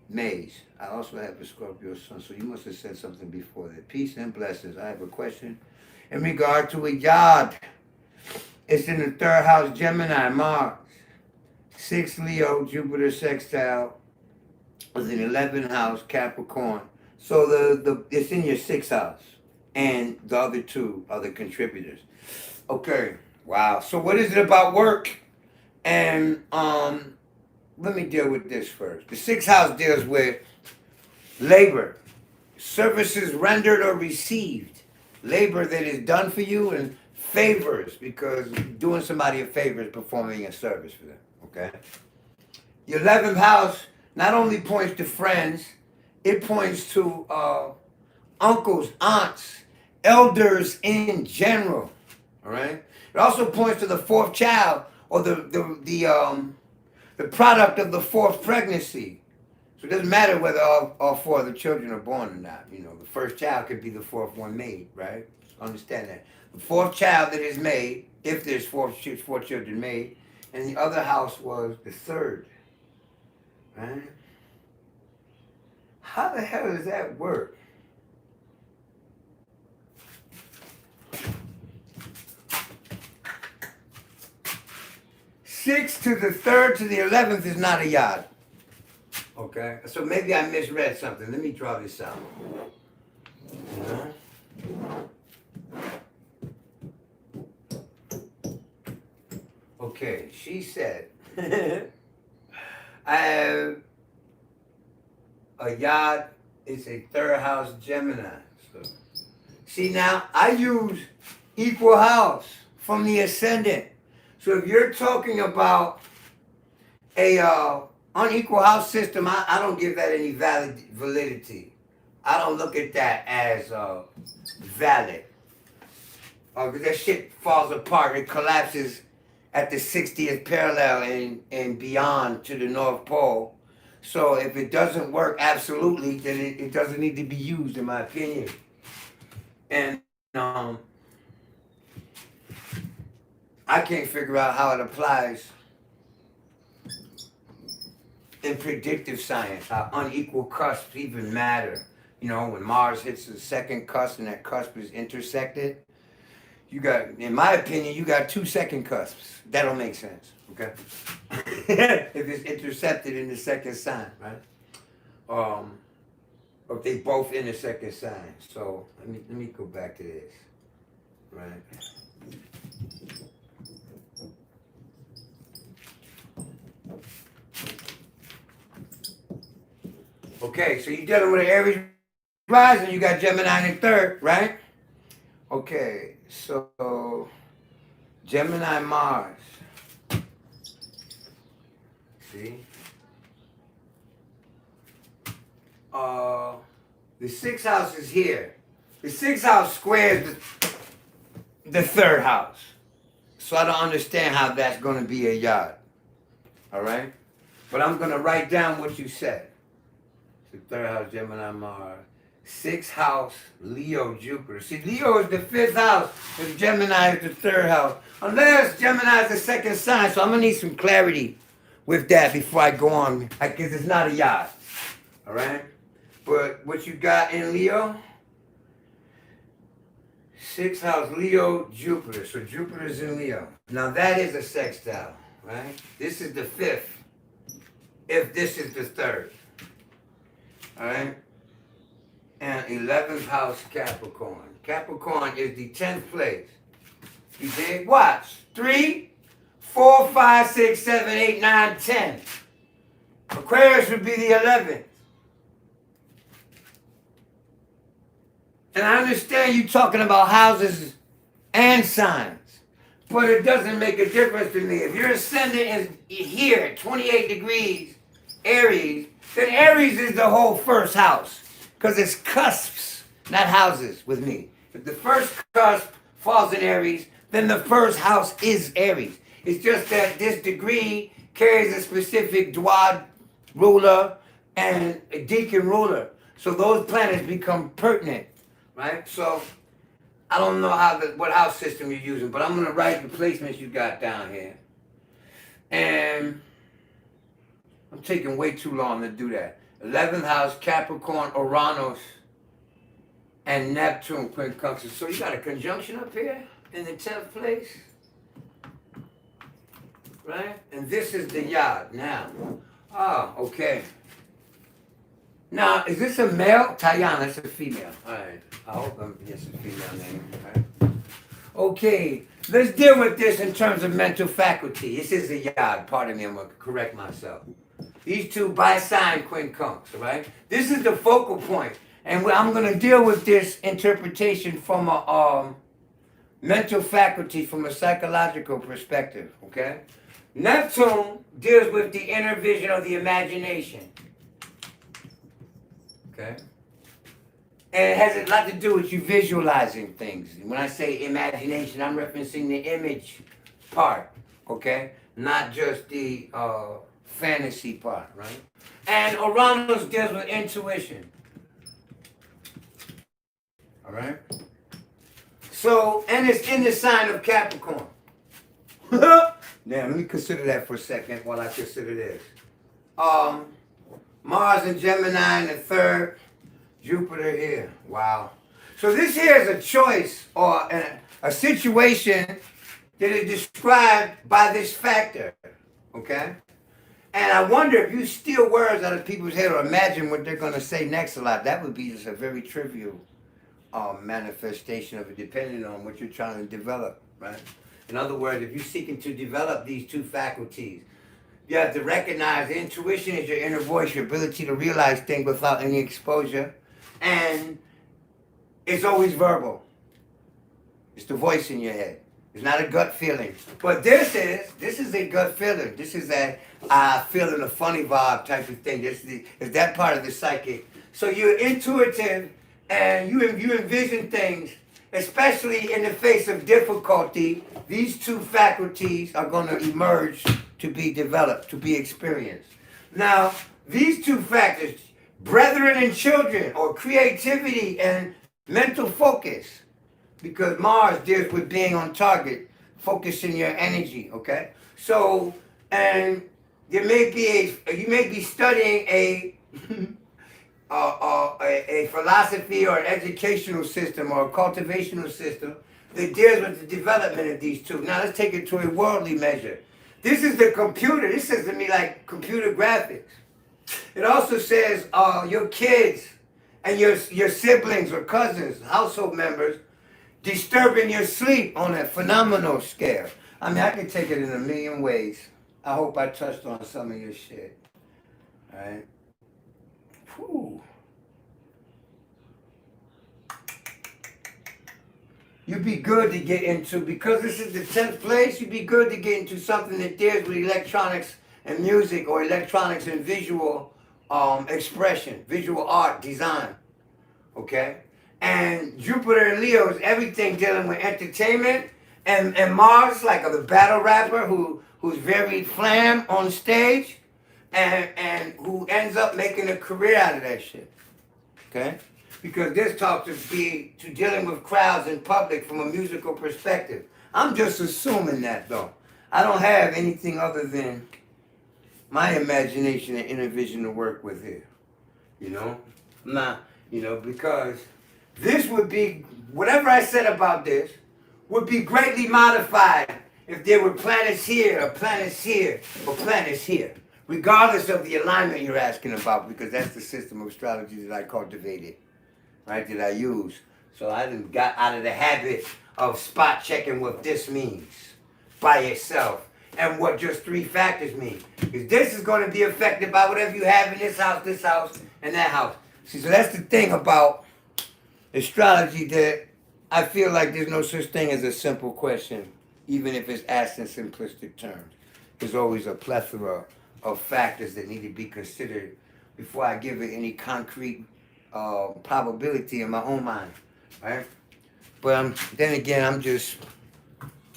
Mays. I also have a Scorpio sun, so you must have said something before that. Peace and blessings. I have a question in regard to a yard. It's in the 3rd house, Gemini, Mars. 6 Leo, Jupiter sextile was in 11th house, Capricorn. So it's in your 6th house, and the other 2 are the contributors. Okay, wow. So what is it about work? And let me deal with this first. The 6th house deals with labor, services rendered or received, labor that is done for you, and favors, because doing somebody a favor is performing a service for them. Okay. The 11th house not only points to friends, it points to uncles, aunts, elders in general. All right. It also points to the 4th child, or the product of the 4th pregnancy. So it doesn't matter whether all 4 of the children are born or not. The first child could be the 4th one made, right? Understand that. The 4th child that is made, if there's 4 children made, and the other house was the 3rd, right? How the hell does that work? Six to the 3rd to the 11th is not a yard. Okay, so maybe I misread something. Let me draw this out. Okay, she said I have a yard. It's a third house Gemini. So, see now, I use equal house from the ascendant. So if you're talking about a unequal house system, I don't give that any validity. I don't look at that as valid. Because that shit falls apart. It collapses at the 60th parallel and beyond to the North Pole. So if it doesn't work absolutely, then it doesn't need to be used, in my opinion. And I can't figure out how it applies in predictive science, how unequal cusps even matter. You know, when Mars hits the second cusp and that cusp is intersected, you got, in my opinion, you got 2 second cusps. That don't make sense, okay? If it's intercepted in the second sign, right? Or if they both in the second sign. So let me go back to this, right? Okay, so you're dealing with an Aries rising, you got Gemini in the third, right? Okay, so Gemini Mars. See? The 6th house is here. The 6th house squares the 3rd house. So I don't understand how that's going to be a yard. All right? But I'm going to write down what you said. The 3rd house, Gemini Mars. 6th house, Leo, Jupiter. See, Leo is the 5th house, and Gemini is the 3rd house. Unless Gemini is the 2nd sign, so I'm going to need some clarity with that before I go on, because it's not a yacht. All right? But what you got in Leo? 6th house, Leo, Jupiter. So Jupiter's in Leo. Now that is a sextile, right? This is the 5th, if this is the 3rd. All right? And 11th house, Capricorn. Capricorn is the 10th place. You dig? Watch. 3, 4, 5, 6, 7, 8, 9, 10. Aquarius would be the 11th. And I understand you talking about houses and signs, but it doesn't make a difference to me. If your ascendant is here at 28 degrees, Aries, then Aries is the whole 1st house, because it's cusps, not houses with me. If the 1st cusp falls in Aries, then the 1st house is Aries. It's just that this degree carries a specific Dwad ruler and a Deacon ruler. So those planets become pertinent, right? So I don't know what house system you're using, but I'm going to write the placements you got down here. And I'm taking way too long to do that. 11th house, Capricorn, Uranus, and Neptune, quincunxus. So you got a conjunction up here in the 10th place. Right? And this is the yard now. Oh, okay. Now, is this a male? Tayana, it's a female. All right. I hope it's a female name. All right. Okay. Let's deal with this in terms of mental faculty. This is a yard. Pardon me, I'm going to correct myself. These two by sign quincunx, all right? This is the focal point. And I'm going to deal with this interpretation from a mental faculty, from a psychological perspective, okay? Neptune deals with the inner vision of the imagination, okay? And it has a lot to do with you visualizing things. When I say imagination, I'm referencing the image part, okay? Not just the fantasy part, right? And Uranus deals with intuition. All right? So, and it's in the sign of Capricorn. Now, let me consider that for a second while I consider this. Mars and Gemini in the 3rd, Jupiter here. Wow. So this here is a choice or a situation that is described by this factor, okay? And I wonder if you steal words out of people's head or imagine what they're going to say next a lot, that would be just a very trivial manifestation of it, depending on what you're trying to develop, right? In other words, if you're seeking to develop these two faculties, You have to recognize intuition is your inner voice, your ability to realize things without any exposure. And it's always verbal. It's the voice in your head. It's not a gut feeling. But this is a gut feeling. This is a feeling a funny vibe type of thing. This is that part of the psychic. So you're intuitive and you envision things, especially in the face of difficulty. These two faculties are going to emerge to be developed, to be experienced. Now, these two factors, brethren and children, or creativity and mental focus, because Mars deals with being on target, focusing your energy, okay? So, and there may be you may be studying a philosophy or an educational system or a cultivational system that deals with the development of these two. Now let's take it to a worldly measure. This is the computer. This says to me like computer graphics. It also says your kids and your siblings or cousins, household members, disturbing your sleep on a phenomenal scale. I mean, I can take it in a million ways. I hope I touched on some of your shit. All right? Whew. You'd be good to get into, because this is the 10th place, you'd be good to get into something that deals with electronics and music, or electronics and visual expression, visual art, design. Okay? And Jupiter and Leo is everything dealing with entertainment. And Mars, like the battle rapper who's very flam on stage and who ends up making a career out of that shit. Okay? Because this talks to dealing with crowds in public from a musical perspective. I'm just assuming that though. I don't have anything other than my imagination and inner vision to work with here. You know? I'm not, because this would be, whatever I said about this, would be greatly modified if there were planets here, or planets here, or planets here. Regardless of the alignment you're asking about, because that's the system of astrology that I cultivated, right, that I use. So I done got out of the habit of spot checking what this means by itself and what just three factors mean. Because this is going to be affected by whatever you have in this house, and that house. See, so that's the thing about astrology, that I feel like there's no such thing as a simple question, even if it's asked in simplistic terms. There's always a plethora of factors that need to be considered before I give it any concrete probability in my own mind, right? But then again, I'm just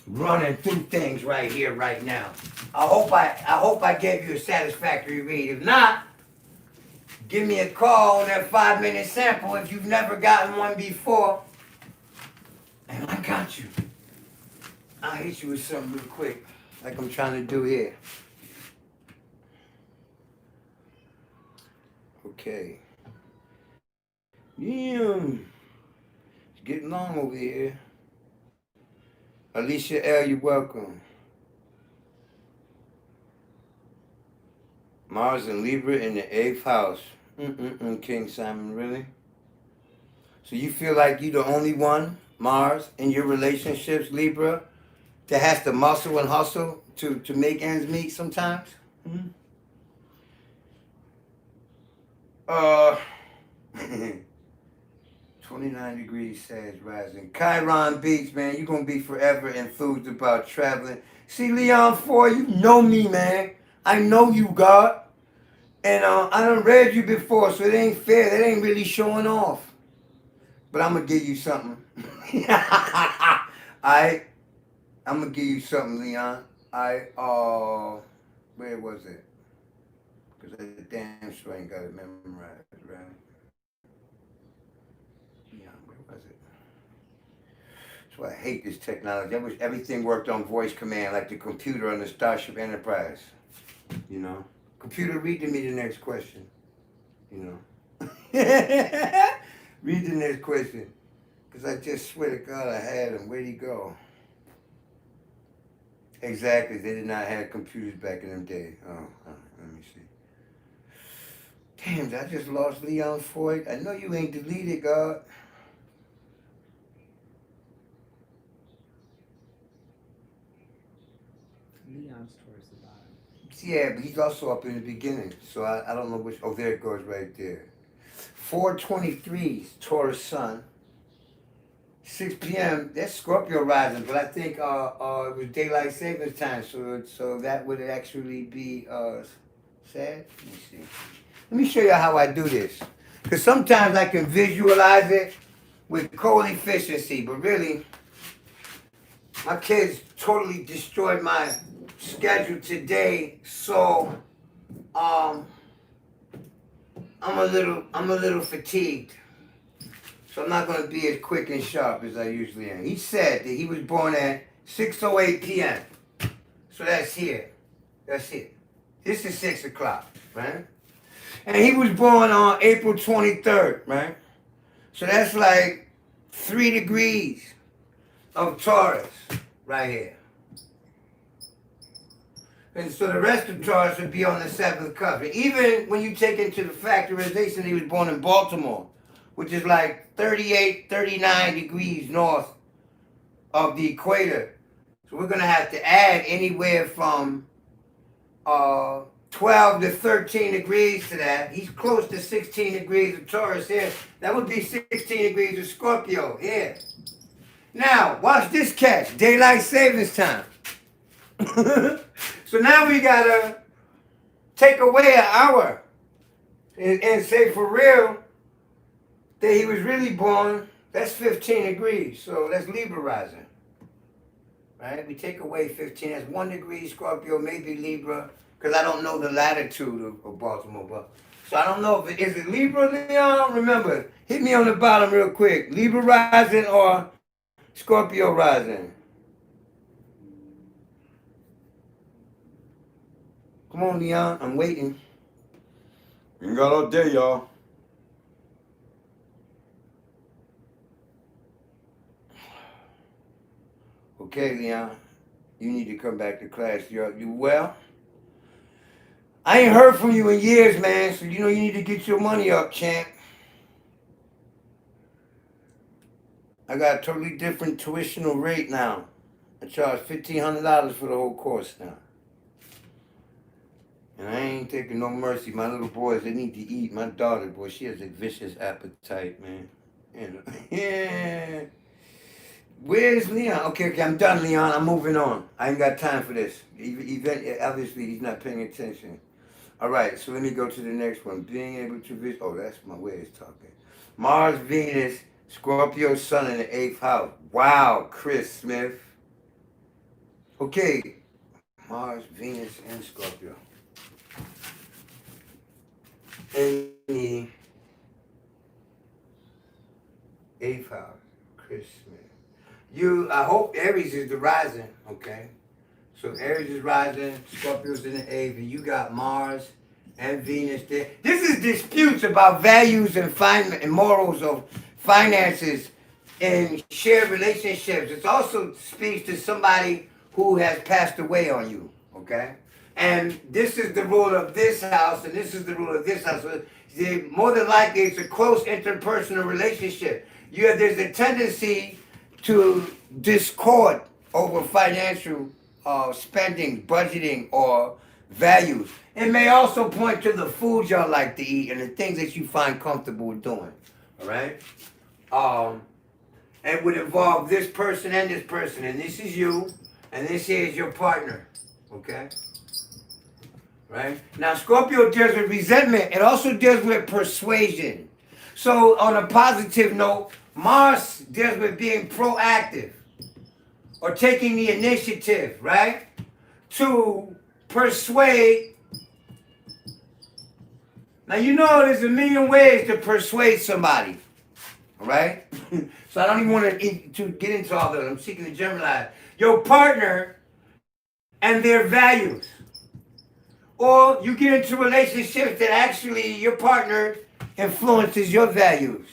running through things right here, right now. I hope I gave you a satisfactory read. If not, give me a call on that 5-minute sample if you've never gotten one before, and I got you. I'll hit you with something real quick, like I'm trying to do here. Okay. Yeah. It's getting long over here. Alicia L., you're welcome. Mars and Libra in the 8th house. King Simon, really? So you feel like you're the only one, Mars, in your relationships, Libra, that has to muscle and hustle to make ends meet sometimes? 29 degrees Sag rising. Chiron Beach, man, you're going to be forever enthused about traveling. See, Leon 4, you know me, man. I know you, God. And I done read you before, so it ain't fair. That ain't really showing off. But I'm going to give you something. Alright? I'm going to give you something, Leon. Where was it? Because I damn sure ain't got it memorized, right? Yeah, where was it? That's why I hate this technology. I wish everything worked on voice command like the computer on the Starship Enterprise. You know? Computer, read to me the next question. You know? Read the next question. Because I just swear to God I had him. Where'd he go? Exactly. They did not have computers back in them days. Oh, let me see. Damn, I just lost Leon Floyd. I know you ain't deleted, God. Leon's towards the bottom. Yeah, but he's also up in the beginning. So I don't know which. Oh, there it goes right there. 4:23, Taurus Sun. 6 p.m. That's Scorpio rising, but I think it was daylight savings time, so that would actually be sad. Let me see. Let me show you how I do this, because sometimes I can visualize it with cold efficiency, but really, my kids totally destroyed my schedule today, so I'm a little fatigued. So I'm not going to be as quick and sharp as I usually am. He said that he was born at 6:08 p.m. So that's here. That's it. This is 6 o'clock, right? And he was born on April 23rd, right? So that's like 3 degrees of Taurus right here. And so the rest of Taurus would be on the 7th cusp. Even when you take into the factorization, he was born in Baltimore, which is like 38, 39 degrees north of the equator. So we're going to have to add anywhere from 12 to 13 degrees to that. He's close to 16 degrees of Taurus here. That would be 16 degrees of Scorpio here. Now, watch this catch. Daylight savings time. So now we got to take away an hour and say for real, that he was really born, that's 15 degrees. So that's Libra rising. Right? We take away 15. That's 1 degree Scorpio, maybe Libra, because I don't know the latitude of Baltimore. But so I don't know if is it Libra, Leon? Remember, hit me on the bottom real quick. Libra rising or Scorpio rising? Come on, Leon. I'm waiting. Ain't got all day, y'all. Okay, Leon, you need to come back to class. You well? I ain't heard from you in years, man, so you need to get your money up, champ. I got a totally different tuitional rate now. I charge $1,500 for the whole course now. And I ain't taking no mercy. My little boys, they need to eat. My daughter, boy, she has a vicious appetite, man. Yeah. Where's Leon? Okay, I'm done, Leon. I'm moving on. I ain't got time for this. Obviously, he's not paying attention. All right, so let me go to the next one. Being able to visit. Oh, that's my way of talking. Mars, Venus, Scorpio, Sun in the 8th house. Wow, Chris Smith. Okay, Mars, Venus, and Scorpio. In the 8th house, Chris Smith. I hope Aries is the rising, okay? So Aries is rising, Scorpio's in the 8th, and you got Mars and Venus there. This is disputes about values and morals of finances and shared relationships. It also speaks to somebody who has passed away on you, okay? And this is the rule of this house, and this is the rule of this house. So more than likely, it's a close interpersonal relationship. There's a tendency to discord over financial spending, budgeting, or values. It may also point to the foods y'all like to eat and the things that you find comfortable doing. All right? And would involve this person, and this is you, and this here is your partner. Okay? Right? Now, Scorpio deals with resentment. It also deals with persuasion. So, on a positive note, Mars deals with being proactive or taking the initiative, right? To persuade. Now, there's a million ways to persuade somebody, all right? So I don't even want to get into all of them. I'm seeking to generalize. Your partner and their values. Or you get into relationships that actually your partner influences your values.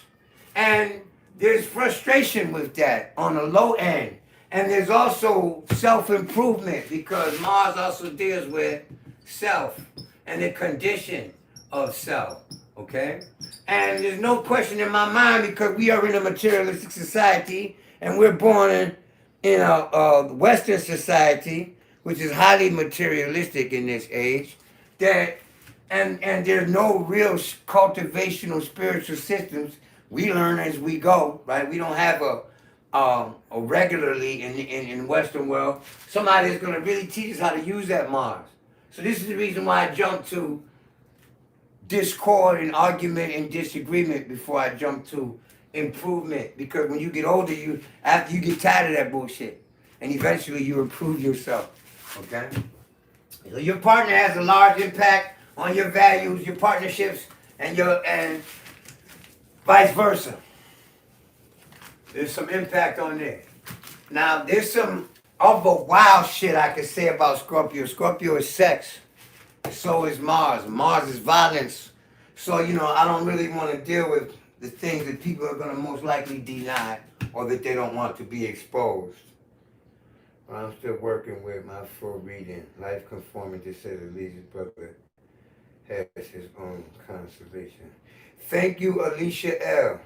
And there's frustration with that on the low end. And there's also self-improvement because Mars also deals with self and the condition of self, okay? And there's no question in my mind because we are in a materialistic society and we're born in a Western society which is highly materialistic in this age, that and there's no real cultivational spiritual systems. We learn as we go, right? We don't have a regularly in Western world somebody that's going to really teach us how to use that Mars. So this is the reason why I jumped to discord and argument and disagreement before I jump to improvement. Because when you get older, after you get tired of that bullshit, and eventually you improve yourself. Okay? So your partner has a large impact on your values, your partnerships, and vice versa. There's some impact on there. Now, there's some other wild shit I could say about Scorpio. Scorpio is sex. So is Mars. Mars is violence. So, I don't really want to deal with the things that people are going to most likely deny or that they don't want to be exposed. But I'm still working with my full reading. Life conforming to say the least, brother has his own constellation. Thank you, Alicia L.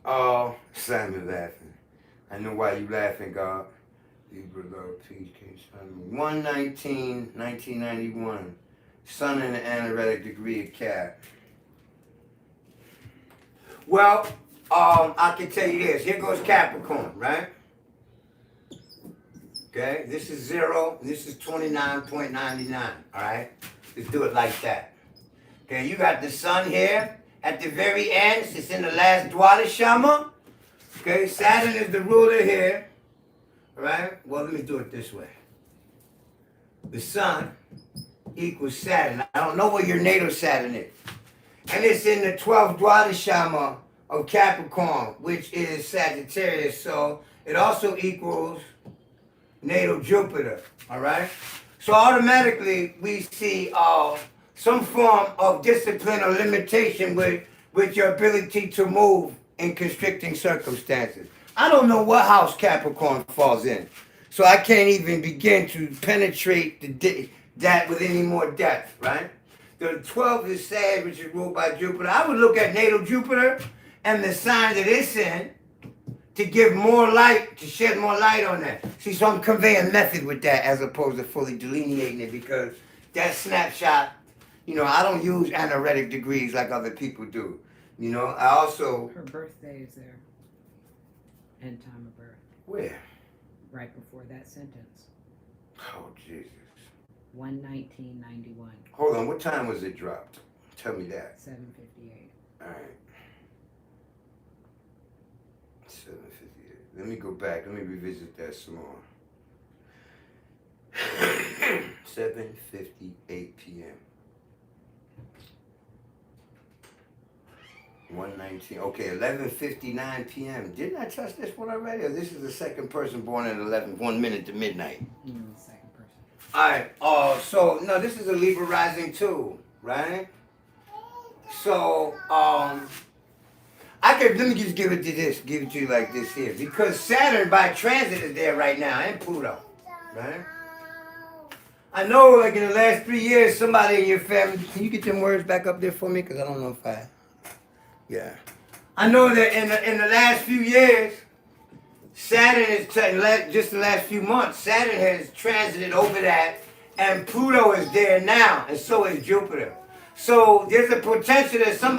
Oh, Simon laughing. I know why you laughing, God. Libra love, peace, King Simon. 1/19/1991. Sun in the anaretic degree of Cap. Well, I can tell you this. Here goes Capricorn, right? Okay, this is 0. This is 29.99. All right, let's do it like that. Okay, you got the sun here at the very end. It's in the last Dwadashama. Okay, Saturn is the ruler here. All right. Well, let me do it this way. The sun equals Saturn. I don't know where your natal Saturn is, and it's in the 12th Dwadashama of Capricorn, which is Sagittarius. So it also equals natal Jupiter, all right? So automatically we see some form of discipline or limitation with your ability to move in constricting circumstances. I don't know what house Capricorn falls in, so I can't even begin to penetrate that with any more depth, right? The 12th is Sag, which is ruled by Jupiter. I would look at natal Jupiter and the sign that it's in to give more light, to shed more light on that. See, so I'm conveying method with that as opposed to fully delineating it, because that snapshot, I don't use anaretic degrees like other people do. I also... Her birthday is there. And time of birth. Where? Right before that sentence. Oh, Jesus. 1/19/91. Hold on, what time was it dropped? Tell me that. 7:58. All right. 7:58. Let me go back. Let me revisit that some more. 7:58 p.m. 1:19. Okay, 11:59 p.m. Didn't I touch this one already? Or this is the second person born at 1 minute to midnight? Second person. All right. So no, this is a Libra rising too, right? So let me just give it to you like this here, because Saturn by transit is there right now, and Pluto, right? I know, like in the last 3 years, somebody in your family. Can you get them words back up there for me? Because I don't know if I. Yeah. I know that in the last few years, Saturn is just the last few months. Saturn has transited over that, and Pluto is there now, and so is Jupiter. So there's a potential that some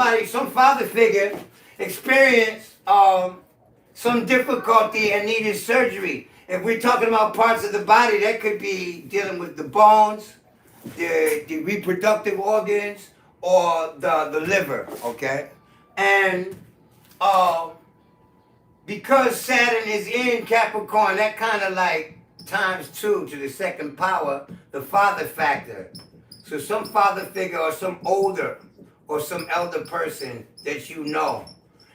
father figure, experienced some difficulty and needed surgery. If we're talking about parts of the body, that could be dealing with the bones, the reproductive organs, or the liver, okay? And because Saturn is in Capricorn, that kind of like times 2 to the second power, the father factor. So some father figure or some older or some elder person that you know.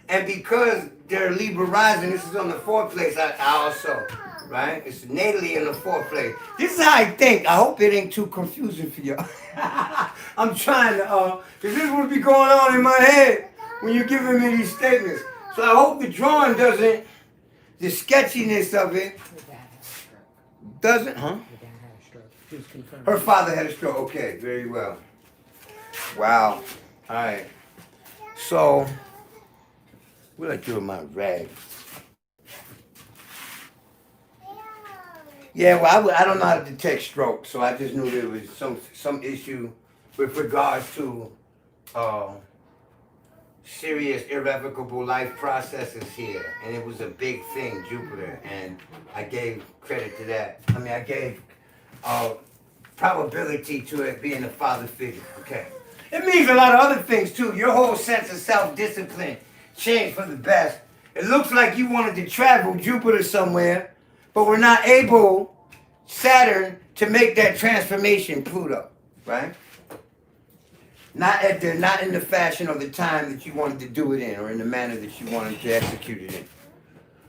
And because they're Libra rising, this is on the 4th place, I also, right? It's natally in the 4th place. This is how I think. I hope it ain't too confusing for y'all. I'm trying to, because this would be going on in my head when you're giving me these statements. So I hope the drawing doesn't, the sketchiness of it doesn't, huh? Your dad had a stroke. She was confirmed. Her father had a stroke. Okay, very well. Wow. All right. So, what did I do with my rag? Yeah, well, I don't know how to detect stroke, so I just knew there was some issue with regards to uh, serious irrevocable life processes here, and it was a big thing, Jupiter, and I gave credit to that. I mean, I gave uh, probability to it being a father figure. Okay, it means a lot of other things too. Your whole sense of self-discipline changed for the best. It looks like you wanted to travel Jupiter somewhere, but we're not able, Saturn, to make that transformation, Pluto, right? Not in the fashion or the time that you wanted to do it in, or in the manner that you wanted to execute it in.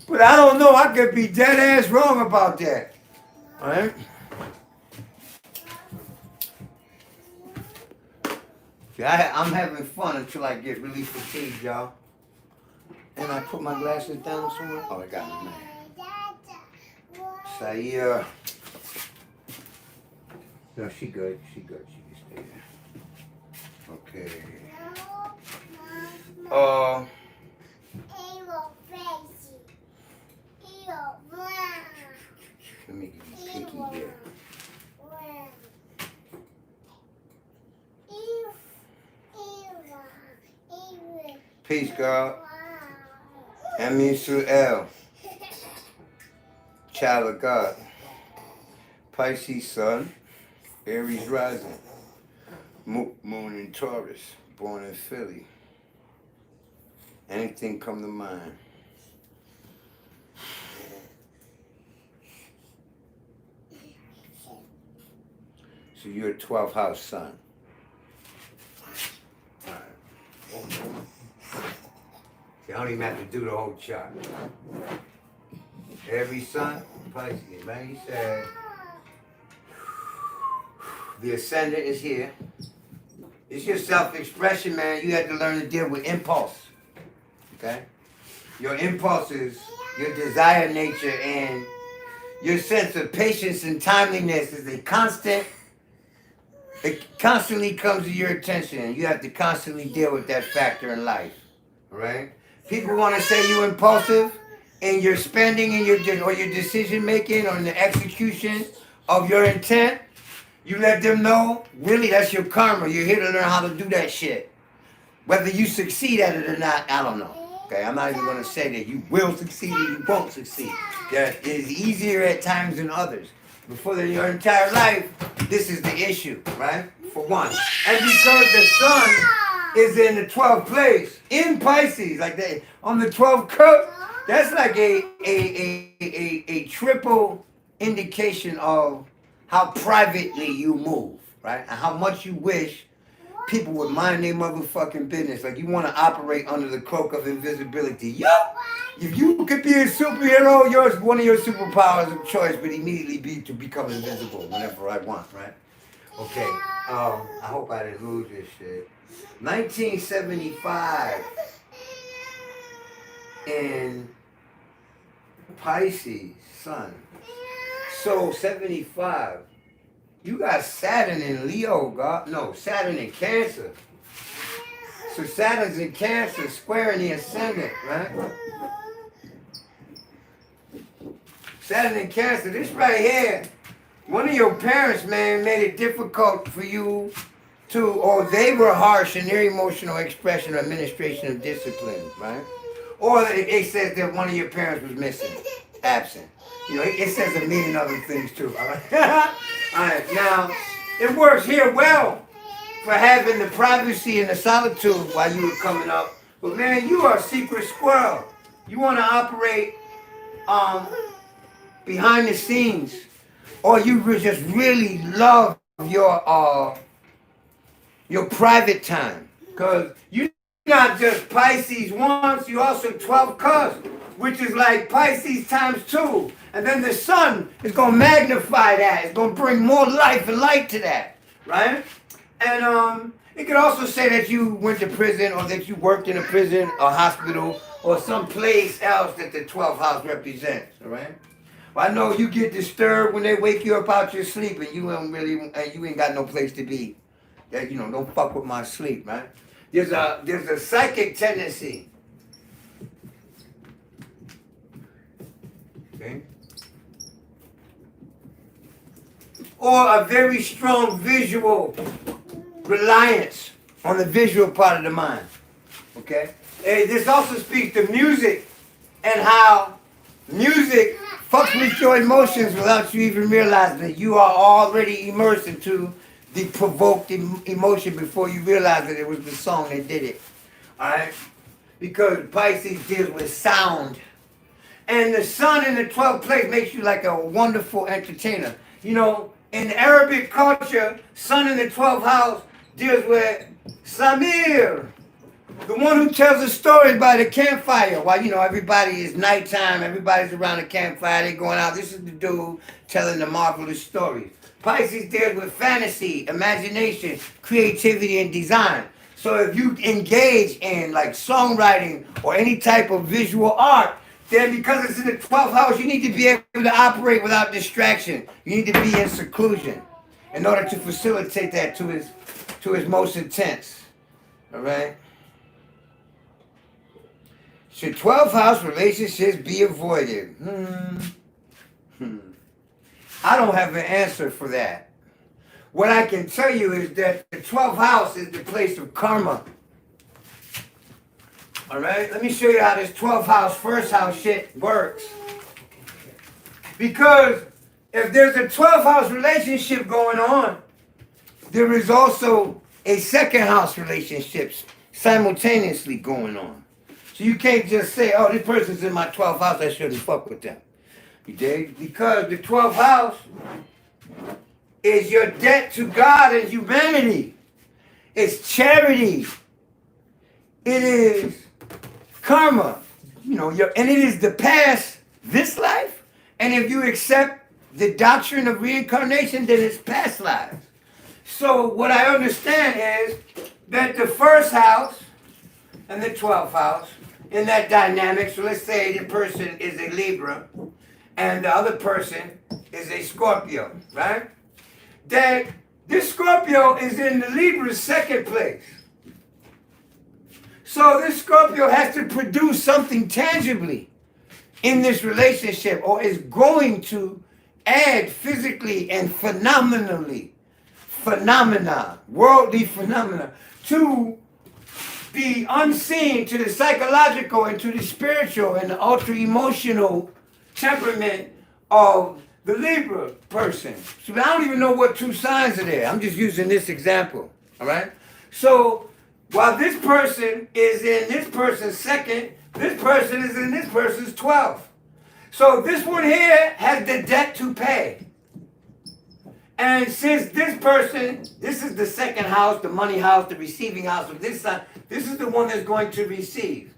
But I don't know. I could be dead ass wrong about that. All right. See, I'm having fun until I get really fatigued, y'all. And I put my glasses down somewhere. Oh, I got them, man. Saia. No, she good. She good. She can stay there. Okay. Let me get picky here. Peace, God. Amin Su'el. Child of God. Pisces Sun. Aries rising. Moon in Taurus. Born in Philly. Anything come to mind? So you're a 12th house sun. All right. See, I don't even have to do the whole chart. Every sun, Pisces, man, he said, the ascendant is here. It's your self-expression, man. You have to learn to deal with impulse. Okay? Your impulses, your desire nature, and your sense of patience and timeliness is a constant. It constantly comes to your attention, and you have to constantly deal with that factor in life. All right? People want to say you're impulsive in your spending and your decision making or in the execution of your intent. You let them know, really, that's your karma. You're here to learn how to do that shit. Whether you succeed at it or not, I don't know. Okay, I'm not even going to say that you will succeed or you won't succeed. It is easier at times than others. But for your entire life, this is the issue, right? For one. And because the sun is in the 12th place, in Pisces, like that, on the 12th curve, that's like a triple indication of how privately you move, right? And how much you wish people would mind their motherfucking business. Like you want to operate under the cloak of invisibility. Yup! If you could be a superhero, one of your superpowers of choice would immediately be to become invisible whenever I want, right? Okay, I hope I didn't lose this shit. 1975 in Pisces, sun. So 75. You got Saturn in Leo, God. No, Saturn in Cancer. So Saturn's in Cancer, squaring the ascendant, right? Saturn in Cancer, this right here. One of your parents, man, made it difficult for you to, or they were harsh in their emotional expression or administration of discipline, right? Or it says that one of your parents was missing, absent. You know, it says a million other things too. All right, now, it works here well for having the privacy and the solitude while you were coming up. But man, you are a secret squirrel. You want to operate behind the scenes, or you just really love your private time. Because you're not just Pisces once, you also 12 cuz, which is like Pisces times 2. And then the sun is going to magnify that. It's going to bring more life and light to that, right? And it could also say that you went to prison or that you worked in a prison or hospital or some place else that the 12th house represents, all right? Well, I know you get disturbed when they wake you up out your sleep and you ain't got no place to be. That, you know, don't fuck with my sleep, right? There's a psychic tendency. Okay? or a very strong visual reliance on the visual part of the mind. Okay? This also speaks to music and how music fucks with your emotions without you even realizing that you are already immersed into the provoked emotion before you realize that it was the song that did it. Alright? Because Pisces deals with sound. And the sun in the 12th place makes you like a wonderful entertainer. You know, in Arabic culture, sun in the 12th house deals with Samir, the one who tells the stories by the campfire. While, you know, everybody is nighttime, everybody's around the campfire, they're going out. This is the dude telling the marvelous stories. Pisces deals with fantasy, imagination, creativity, and design. So if you engage in like songwriting or any type of visual art, then because it's in the 12th house, you need to be able to operate without distraction. You need to be in seclusion in order to facilitate that to its most intense. All right? Should 12th house relationships be avoided? I don't have an answer for that. What I can tell you is that the 12th house is the place of karma. All right, let me show you how this 12th house, first house shit works. Because if there's a 12th house relationship going on, there is also a second house relationship simultaneously going on. So you can't just say, oh, this person's in my 12th house, I shouldn't fuck with them. You dig? Because the 12th house is your debt to God and humanity. It's charity. It is karma, you know, and it is the past, this life. And if you accept the doctrine of reincarnation, then it's past lives. So what I understand is that the first house and the 12th house in that dynamic, so let's say the person is a Libra and the other person is a Scorpio, right? That this Scorpio is in the Libra's second place. So this Scorpio has to produce something tangibly in this relationship, or is going to add physically and worldly phenomena, to the unseen, to the psychological, and to the spiritual and the ultra-emotional temperament of the Libra person. So I don't even know what two signs are there. I'm just using this example, all right? So while this person is in this person's second, this person is in this person's 12th. So this one here has the debt to pay. And since this person, this is the second house, the money house, the receiving house of this side, this is the one that's going to receive.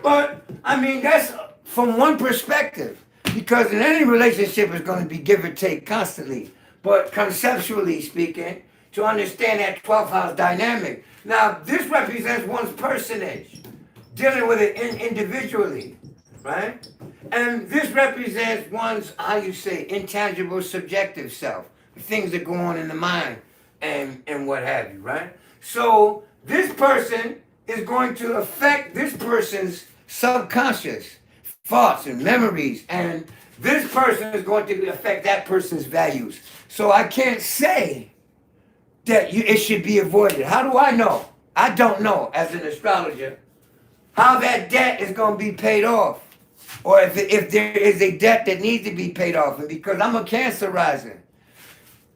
But, I mean, that's from one perspective. Because in any relationship, it's going to be give or take constantly. But conceptually speaking, to understand that 12th house dynamic. Now, this represents one's personage, dealing with it individually, right? And this represents one's, how you say, intangible subjective self, the things that go on in the mind and what have you, right? So this person is going to affect this person's subconscious thoughts and memories, and this person is going to affect that person's values. So I can't say that it should be avoided. How do I know? I don't know, as an astrologer, how that debt is going to be paid off, or if there is a debt that needs to be paid off. And because I'm a Cancer rising,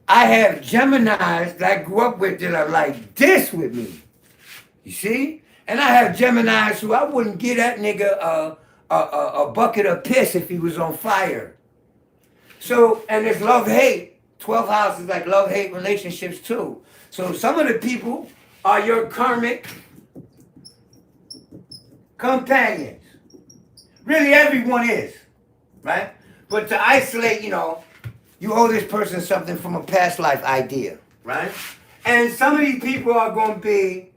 I have Geminis that I grew up with that are like this with me. You see? And I have Geminis who I wouldn't give that nigga a bucket of piss if he was on fire. So, and it's love-hate. 12th house is like love-hate relationships too. So some of the people are your karmic companions. Really, everyone is, right? But to isolate, you know, you owe this person something from a past life idea, right? And some of these people are going to be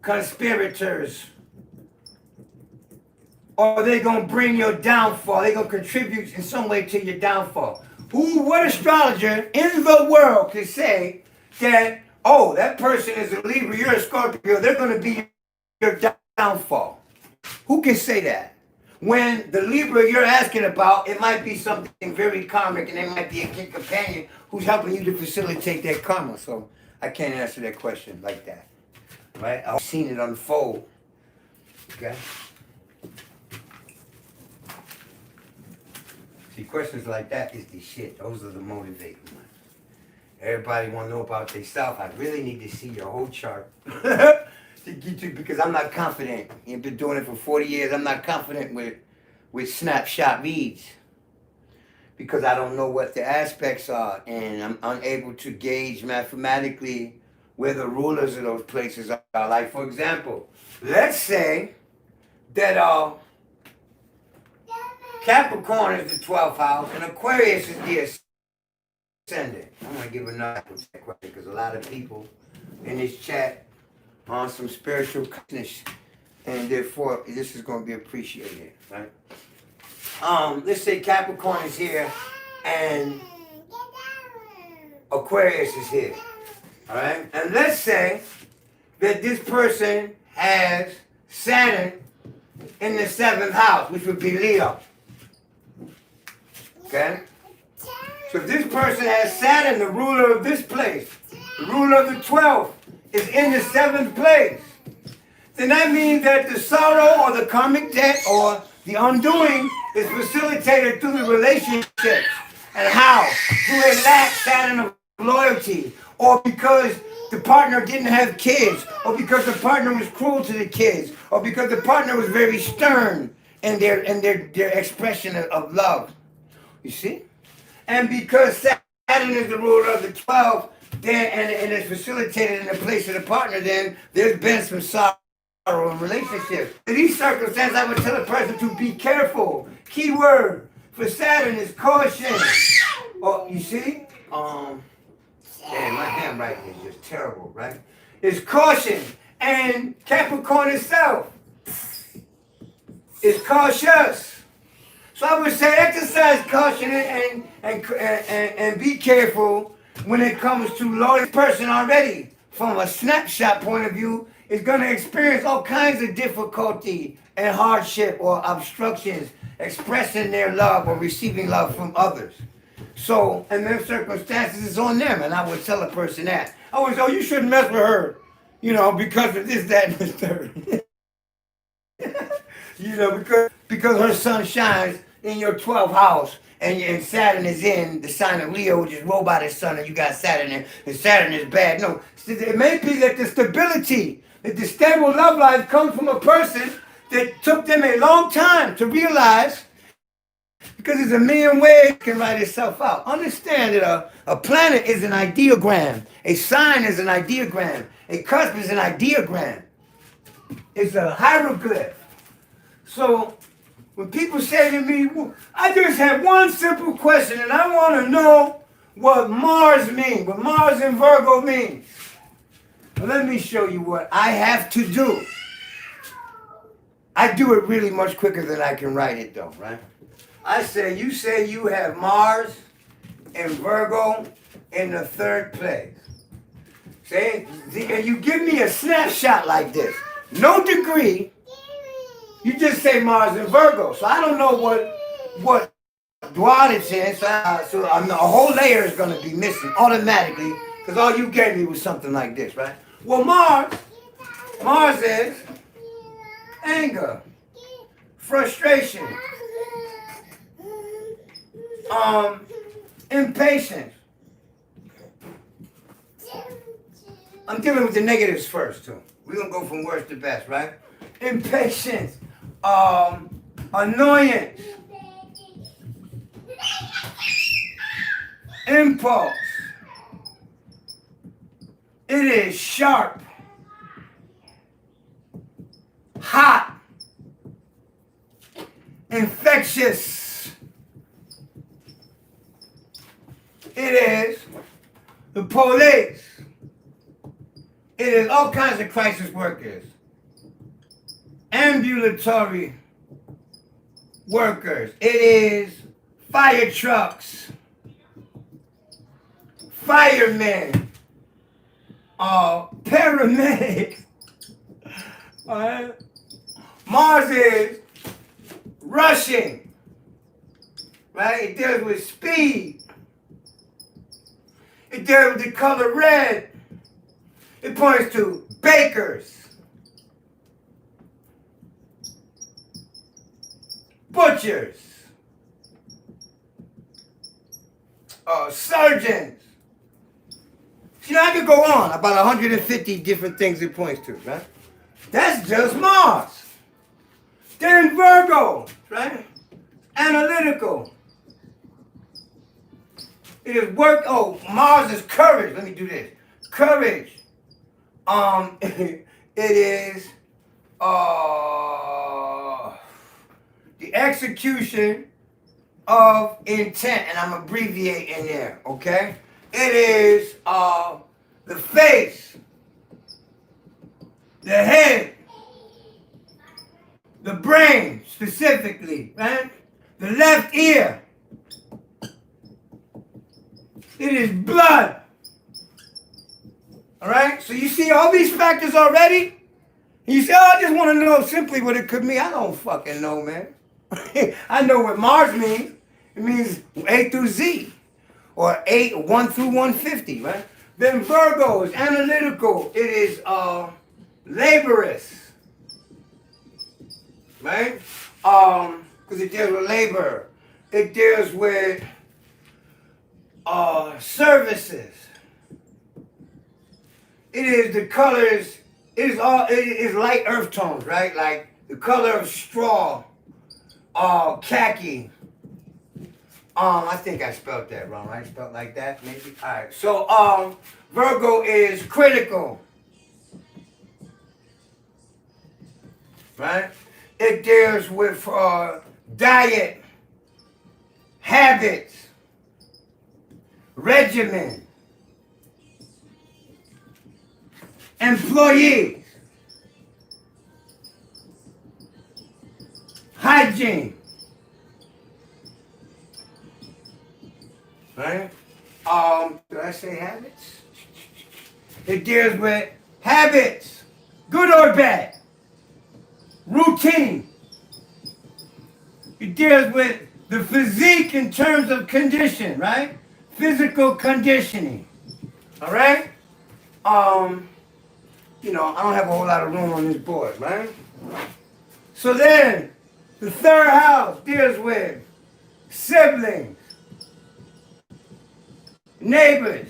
conspirators, or they're going to bring your downfall. They're going to contribute in some way to your downfall. What astrologer in the world can say that, oh, that person is a Libra, you're a Scorpio, they're going to be your downfall? Who can say that? When the Libra you're asking about, it might be something very karmic, and they might be a companion who's helping you to facilitate that karma. So I can't answer that question like that, right? I've seen it unfold. Okay. See, questions like that is the shit. Those are the motivating ones. Everybody want to know about themselves. I really need to see your whole chart to get you, because I'm not confident. I've been doing it for 40 years. I'm not confident with snapshot reads because I don't know what the aspects are, and I'm unable to gauge mathematically where the rulers of those places are. Like, for example, let's say that Capricorn is the 12th house and Aquarius is the ascendant. I'm going to give another question because a lot of people in this chat on some spiritual consciousness, and therefore this is going to be appreciated, right? Let's say Capricorn is here and Aquarius is here, all right? And let's say that this person has Saturn in the 7th house, which would be Leo. Okay? So if this person has Saturn, the ruler of this place, the ruler of the 12th, is in the 7th place, then that means that the sorrow or the karmic debt or the undoing is facilitated through the relationships. And how? Through a lack Saturn of loyalty, or because the partner didn't have kids, or because the partner was cruel to the kids, or because the partner was very stern in their expression of love. You see? And because Saturn is the ruler of the 12, then and it's facilitated in the place of the partner, then there's been some sorrow in relationships. In these circumstances, I would tell a person to be careful. Key word for Saturn is caution. Oh, you see? Yeah, my handwriting is just terrible, right? It's caution. And Capricorn itself is cautious. So I would say exercise caution and be careful when it comes to loyal person already. From a snapshot point of view, is going to experience all kinds of difficulty and hardship or obstructions expressing their love or receiving love from others. So, in them circumstances, it's on them, and I would tell a person that. I would say, oh, you shouldn't mess with her, because of this, that, and the third. Because her sun shines in your 12th house, and Saturn is in the sign of Leo, which is ruled by the sun, and you got Saturn in, and Saturn is bad. No, it may be that the stability, that the stable love life comes from a person that took them a long time to realize, because there's a million ways it can write itself out. Understand that a planet is an ideogram, a sign is an ideogram, a cusp is an ideogram. It's a hieroglyph. So, when people say to me, well, I just have one simple question and I want to know what Mars means, what Mars in Virgo means. Well, let me show you what I have to do. I do it really much quicker than I can write it though, right? You say you have Mars in Virgo in the 3rd place. And you give me a snapshot like this. No degree. You just say Mars in Virgo. So I don't know what dwell it's in. So a whole layer is going to be missing automatically because all you gave me was something like this, right? Well, Mars is anger, frustration, impatience. I'm dealing with the negatives first, too. We're going to go from worst to best, right? Impatience, annoyance, impulse. It is sharp, hot, infectious. It is the police. It is all kinds of crisis workers, ambulatory workers. It is fire trucks, firemen, paramedics. Mars is rushing, right? It deals with speed. It deals with the color red. It points to bakers, butchers, surgeons. You know, I could go on about 150 different things it points to, right? That's just Mars. Then Virgo, right? Analytical. It is work. Oh, Mars is courage. Let me do this. Courage. It is the execution of intent, and I'm abbreviating there, okay? It is the face, the head, the brain specifically, right? The left ear. It is blood. All right? So you see all these factors already? And you say, oh, I just want to know simply what it could mean. I don't fucking know, man. I know what Mars means. It means A through Z. Or 1 through 150, right? Then Virgo is analytical. It is laborious. Right? Because it deals with labor. It deals with services. It is the colors, it is light earth tones, right? Like the color of straw, khaki. I think I spelled that wrong, right? Spelled like that, maybe? Alright, so Virgo is critical. Right? It deals with diet, habits, regimen, employees, hygiene, right? Did I say habits? It deals with habits, good or bad, routine. It deals with the physique in terms of condition, right? Physical conditioning, all right? You know, I don't have a whole lot of room on this board, right? So then, the third house deals with siblings, neighbors,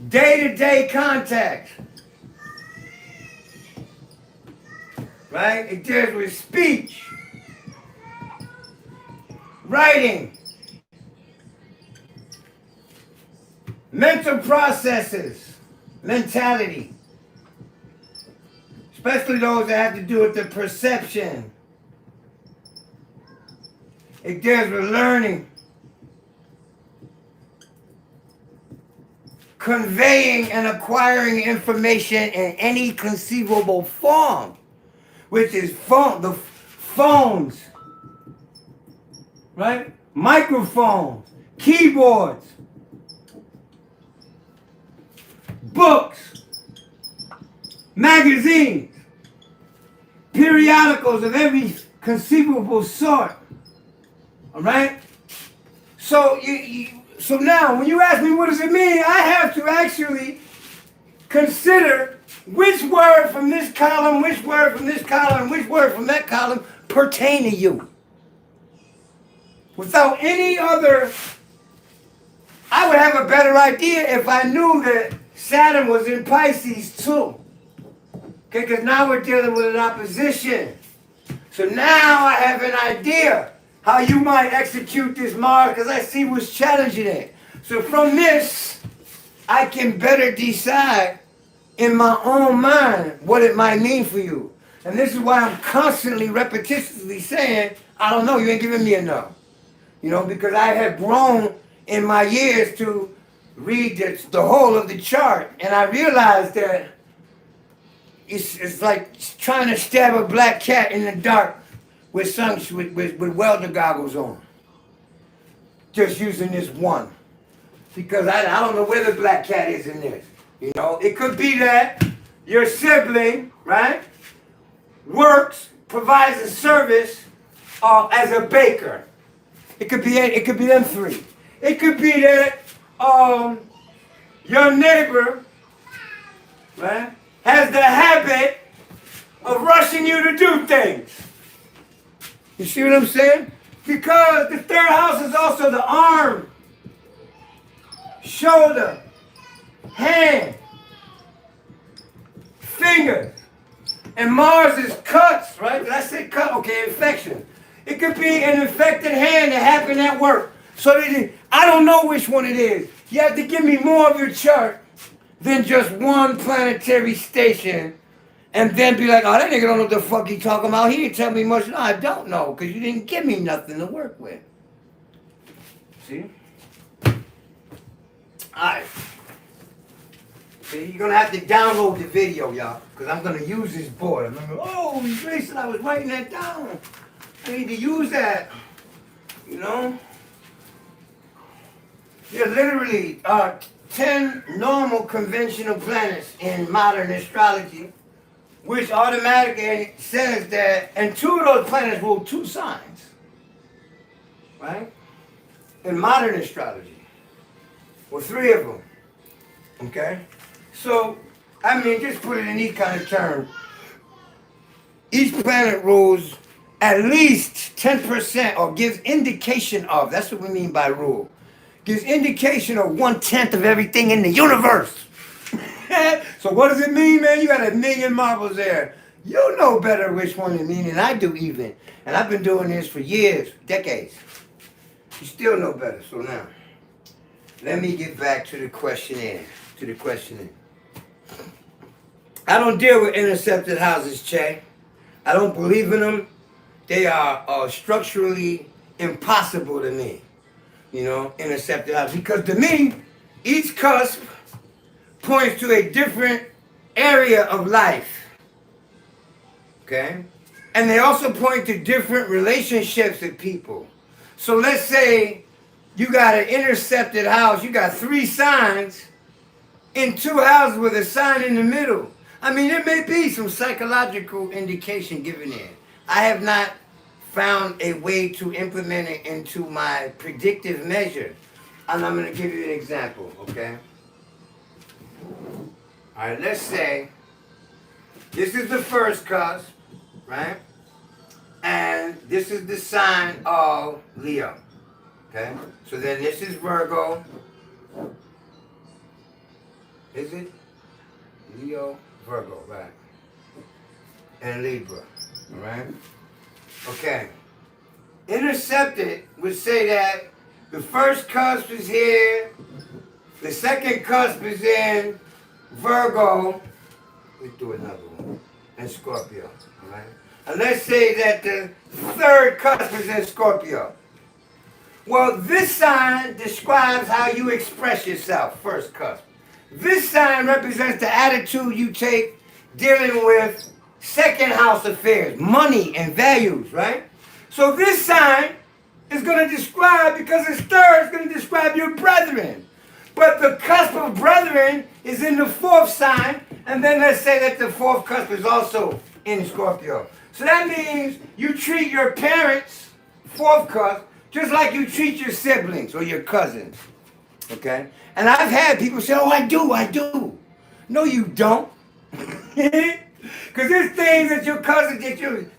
day-to-day contact, right? It deals with speech, writing, mental processes, mentality, especially those that have to do with the perception. It deals with learning, conveying and acquiring information in any conceivable form, which is the phones, right? Microphones, keyboards, books, magazines, periodicals of every conceivable sort. All right? So so now, when you ask me what does it mean, I have to actually consider which word from this column, which word from this column, which word from that column pertain to you. Without any other, I would have a better idea if I knew that Saturn was in Pisces too. Okay, because now we're dealing with an opposition. So now I have an idea how you might execute this Mars, because I see what's challenging it. So from this, I can better decide in my own mind what it might mean for you. And this is why I'm constantly, repetitively saying, I don't know, you ain't giving me enough. You know, because I have grown in my years to read the whole of the chart, and I realized that it's like trying to stab a black cat in the dark with welder goggles on. Just using this one. Because I don't know where the black cat is in this. You know, it could be that your sibling, right, works, provides a service as a baker. It could be them three. It could be that your neighbor, right, has the habit of rushing you to do things. You see what I'm saying? Because the third house is also the arm, shoulder, hand, fingers. And Mars is cuts, right? Did I say cut? Okay, infection. It could be an infected hand that happened at work. So I don't know which one it is. You have to give me more of your chart than just one planetary station and then be like, oh, that nigga don't know what the fuck he talking about. He didn't tell me much. No, I don't know, because you didn't give me nothing to work with. See? Alright. See, you're going to have to download the video, y'all, because I'm going to use this board. I'm going to oh, Jason, I was writing that down. I need to use that. You know? There are literally 10 normal conventional planets in modern astrology, which automatically says that, and 2 of those planets rule 2 signs, right? In modern astrology, well, 3 of them, okay? So, I mean, just put it in these kind of terms. Each planet rules at least 10% or gives indication of, that's what we mean by rule, gives indication of 1/10 of everything in the universe. So what does it mean, man? You got a million marbles there. You know better which one it means than I do even. And I've been doing this for years, decades. You still know better. So now, let me get back to the questionnaire. I don't deal with intercepted houses, Che. I don't believe in them. They are structurally impossible to me. You know, intercepted houses. Because to me, each cusp points to a different area of life, okay? And they also point to different relationships with people. So let's say you got an intercepted house, you got 3 signs in 2 houses with a sign in the middle. I mean, there may be some psychological indication given there. I have not found a way to implement it into my predictive measure. And I'm going to give you an example, okay? All right, let's say this is the first cusp, right? And this is the sign of Leo, okay? So then this is Virgo. Is it? Leo, Virgo, right? And Libra, all right? Okay. Intercepted would say that the first cusp is here, the second cusp is in Virgo, let's do another one, and Scorpio, all right? And let's say that the third cusp is in Scorpio. Well, this sign describes how you express yourself, first cusp. This sign represents the attitude you take dealing with second house affairs, money and values, right? So this sign is going to describe, because it's third, it's going to describe your brethren. But the cusp of brethren is in the 4th sign, and then let's say that the 4th cusp is also in Scorpio. So that means you treat your parents, 4th cusp, just like you treat your siblings or your cousins, okay? And I've had people say, oh, I do. No, you don't. Because there's things that your cousins,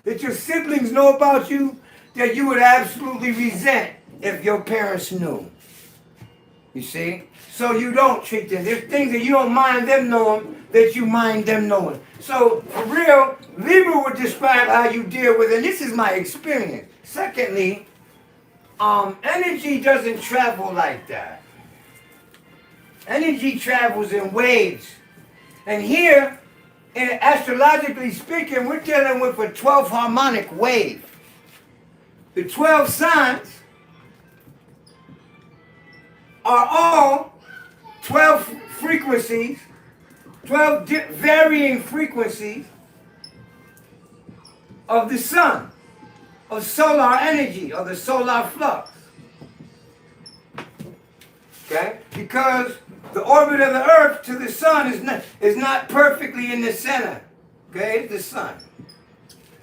that your siblings know about you that you would absolutely resent if your parents knew. You see? So you don't treat them. There's things that you don't mind them knowing that you mind them knowing. So for real, Libra would describe how you deal with it. And this is my experience. Secondly, energy doesn't travel like that. Energy travels in waves. And here, astrologically speaking, we're dealing with a 12 harmonic wave. The 12 signs are all 12 frequencies, 12 varying frequencies of the sun, of solar energy, or the solar flux. Okay? Because the orbit of the Earth to the sun is not perfectly in the center. Okay? It's the sun.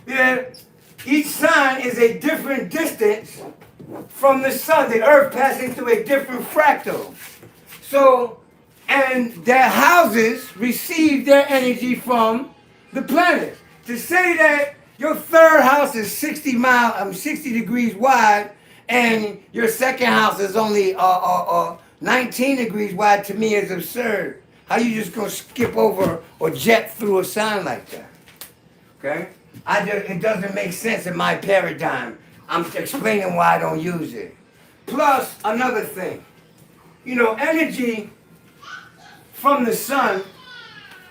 Yeah. Each sign is a different distance from the sun, the Earth passing through a different fractal. So, and their houses receive their energy from the planets. To say that your third house is 60 degrees wide, and your second house is only 19 degrees wide, to me is absurd. How you just gonna skip over or jet through a sign like that? Okay? It doesn't make sense in my paradigm. I'm explaining why I don't use it. Plus, another thing. You know, energy from the sun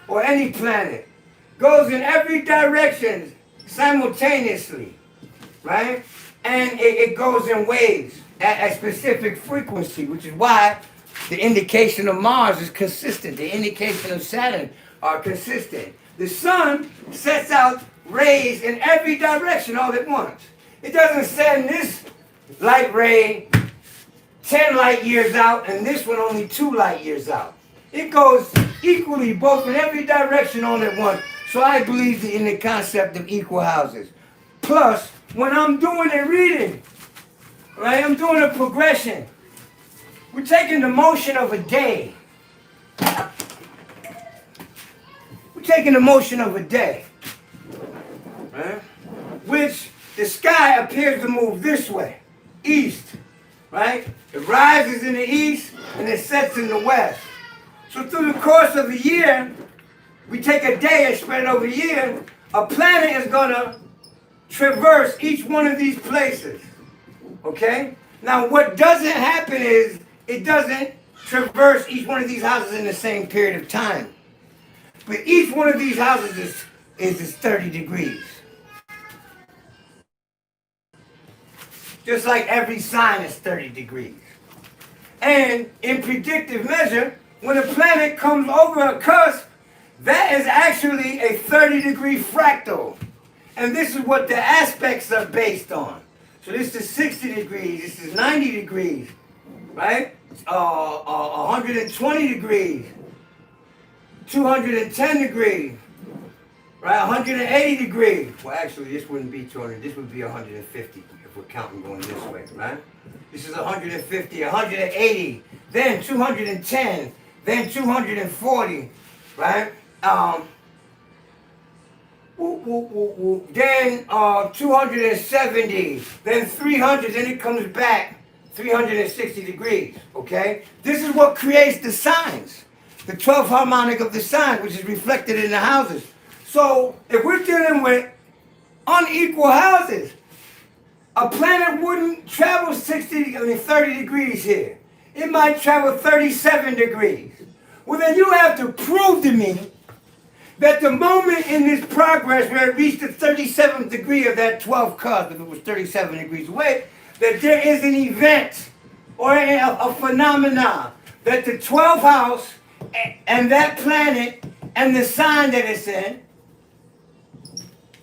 or any planet goes in every direction simultaneously, right? And it goes in waves at a specific frequency, which is why the indication of Mars is consistent. The indication of Saturn are consistent. The sun sets out rays in every direction all at once. It doesn't send this light ray 10 light years out and this one only 2 light years out. It goes equally both in every direction all at once. So I believe in the concept of equal houses. Plus, when I'm doing a reading, right, I'm doing a progression. We're taking the motion of a day. We're taking the motion of a day, right? Which the sky appears to move this way, east, right? It rises in the east and it sets in the west. So through the course of a year, we take a day and spread it over a year, a planet is going to traverse each one of these places, okay? Now what doesn't happen is it doesn't traverse each one of these houses in the same period of time. But each one of these houses is 30 degrees. Just like every sign is 30 degrees. And in predictive measure, when a planet comes over a cusp, that is actually a 30-degree fractal. And this is what the aspects are based on. So this is 60 degrees, this is 90 degrees, right? 120 degrees, 210 degrees, right? 180 degrees. Well, actually, this wouldn't be 200, this would be 150 if we're counting going this way, right? This is 150, 180, then 210, then 240, right? Then 270, then 300, then it comes back 360 degrees, okay? This is what creates the signs, the 12th harmonic of the sign, which is reflected in the houses. So if we're dealing with unequal houses, a planet wouldn't travel 30 degrees here. It might travel 37 degrees. Well, then you have to prove to me that the moment in this progress where it reached the 37th degree of that 12th cusp, if it was 37 degrees away, that there is an event or a phenomena that the 12th house and that planet and the sign that it's in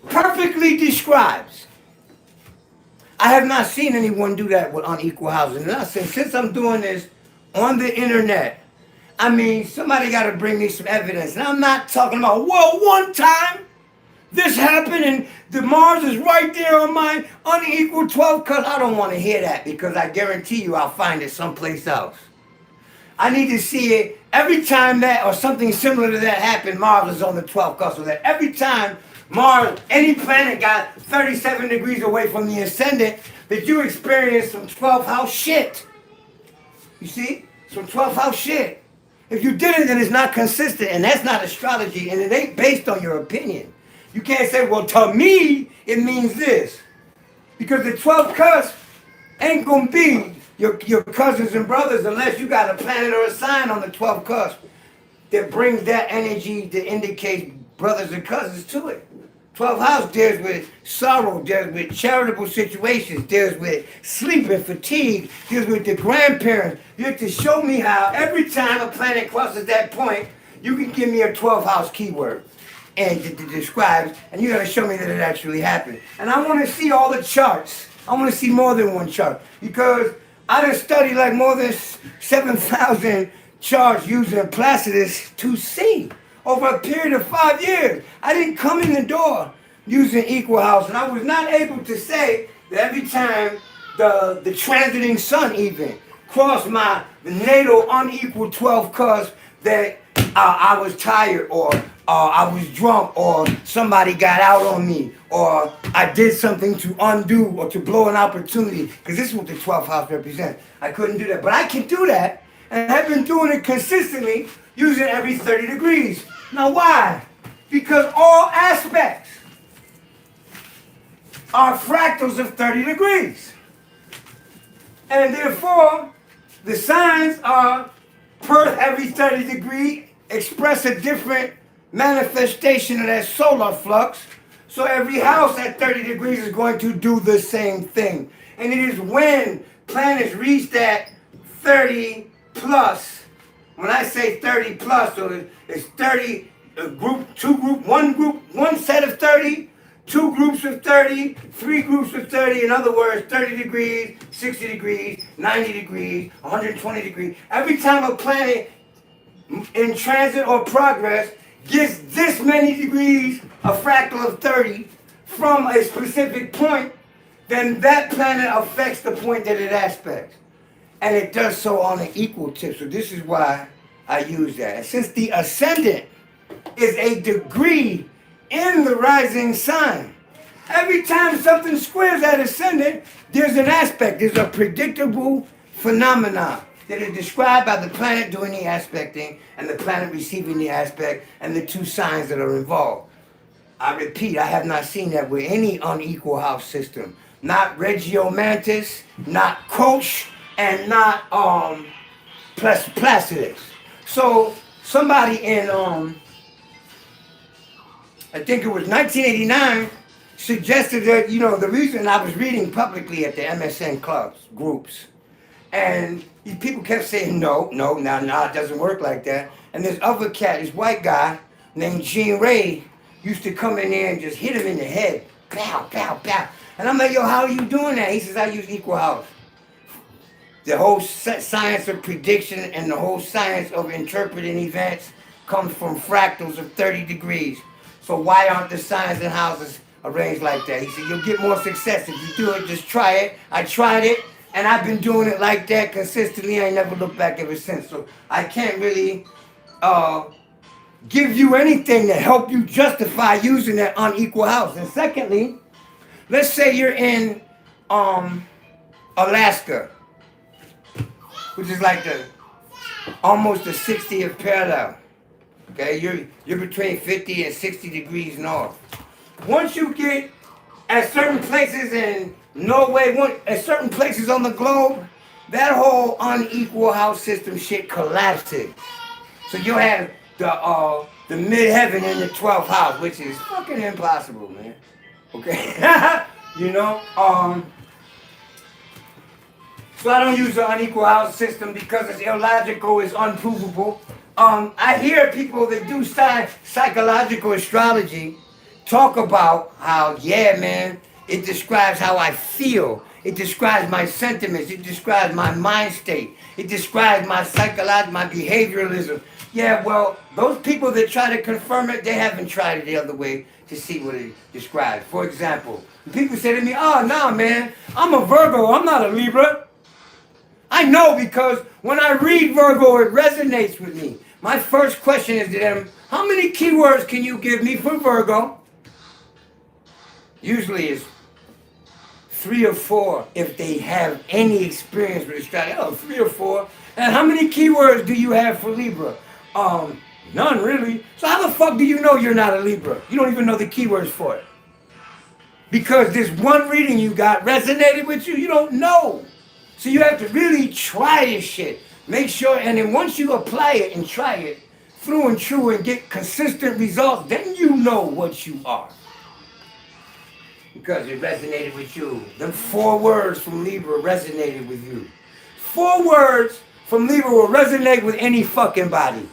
perfectly describes. I have not seen anyone do that with unequal houses. And since I'm doing this on the internet, I mean, somebody got to bring me some evidence. And I'm not talking about, well, one time this happened and the Mars is right there on my unequal 12 cusp. I don't want to hear that because I guarantee you I'll find it someplace else. I need to see it every time that or something similar to that happened. Mars is on the 12th cusp. So that every time Mars, any planet got 37 degrees away from the ascendant, that you experience some 12th house shit. You see? Some 12th house shit. If you didn't, then it's not consistent, and that's not astrology, and it ain't based on your opinion. You can't say, well, to me, it means this. Because the 12th cusp ain't going to be your cousins and brothers unless you got a planet or a sign on the 12th cusp that brings that energy to indicate brothers and cousins to it. 12th house deals with sorrow, deals with charitable situations, deals with sleep and fatigue, deals with the grandparents. You have to show me how every time a planet crosses that point, you can give me a 12th house keyword and that describes, and you got to show me that it actually happened. And I want to see all the charts. I want to see more than one chart because I done studied like more than 7,000 charts using Placidus to see. Over a period of 5 years, I didn't come in the door using equal house, and I was not able to say that every time the transiting sun even cross my natal unequal 12 cusp that I was tired, or I was drunk, or somebody got out on me, or I did something to undo or to blow an opportunity, because this is what the 12th house represents. I couldn't do that, but I can do that, and I've been doing it consistently, using every 30 degrees. Now why? Because all aspects are fractals of 30 degrees. And therefore, the signs are per every 30 degree express a different manifestation of that solar flux. So every house at 30 degrees is going to do the same thing. And it is when planets reach that 30 plus, when I say 30 plus, so it's 30, one set of 30, 2 groups of 30, 3 groups of 30, in other words, 30 degrees, 60 degrees, 90 degrees, 120 degrees. Every time a planet in transit or progress gets this many degrees, a fractal of 30, from a specific point, then that planet affects the point that it aspects. And it does so on an equal tip. So this is why I use that. And since the ascendant is a degree in the rising sign, every time something squares that ascendant, there's an aspect, there's a predictable phenomenon that is described by the planet doing the aspecting and the planet receiving the aspect and the 2 signs that are involved. I repeat, I have not seen that with any unequal house system. Not Regiomantis, not Coach, and not Placidus. So somebody in I think it was 1989, suggested that, you know, the reason I was reading publicly at the MSN clubs, groups, and people kept saying, no, it doesn't work like that. And this other cat, this white guy named Gene Ray, used to come in there and just hit him in the head. Pow, pow, pow. And I'm like, yo, how are you doing that? He says, I use equal house. The whole science of prediction and the whole science of interpreting events comes from fractals of 30 degrees. So why aren't the signs and houses arranged like that? He said, you'll get more success if you do it. Just try it. I tried it, and I've been doing it like that consistently. I ain't never looked back ever since. So I can't really give you anything to help you justify using that unequal house. And secondly, let's say you're in Alaska, which is like almost the 60th parallel. Okay, you're between 50 and 60 degrees north. Once you get at certain places in Norway, at certain places on the globe, that whole unequal house system shit collapses. So you have the midheaven in the 12th house, which is fucking impossible, man. Okay, you know. So I don't use the unequal house system because it's illogical, it's unprovable. I hear people that do psychological astrology talk about how, yeah, man, it describes how I feel. It describes my sentiments. It describes my mind state. It describes my my behavioralism. Yeah, well, those people that try to confirm it, they haven't tried it the other way to see what it describes. For example, people say to me, oh, no, man, I'm a Virgo. I'm not a Libra. I know because when I read Virgo, it resonates with me. My first question is to them, how many keywords can you give me for Virgo? Usually it's 3 or 4 if they have any experience with astrology. Oh, 3 or 4. And how many keywords do you have for Libra? None really. So how the fuck do you know you're not a Libra? You don't even know the keywords for it. Because this one reading you got resonated with you, you don't know. So you have to really try this shit. Make sure, and then once you apply it and try it through and through and get consistent results, then you know what you are. Because it resonated with you. Them 4 words from Libra resonated with you. 4 words from Libra will resonate with any fucking body.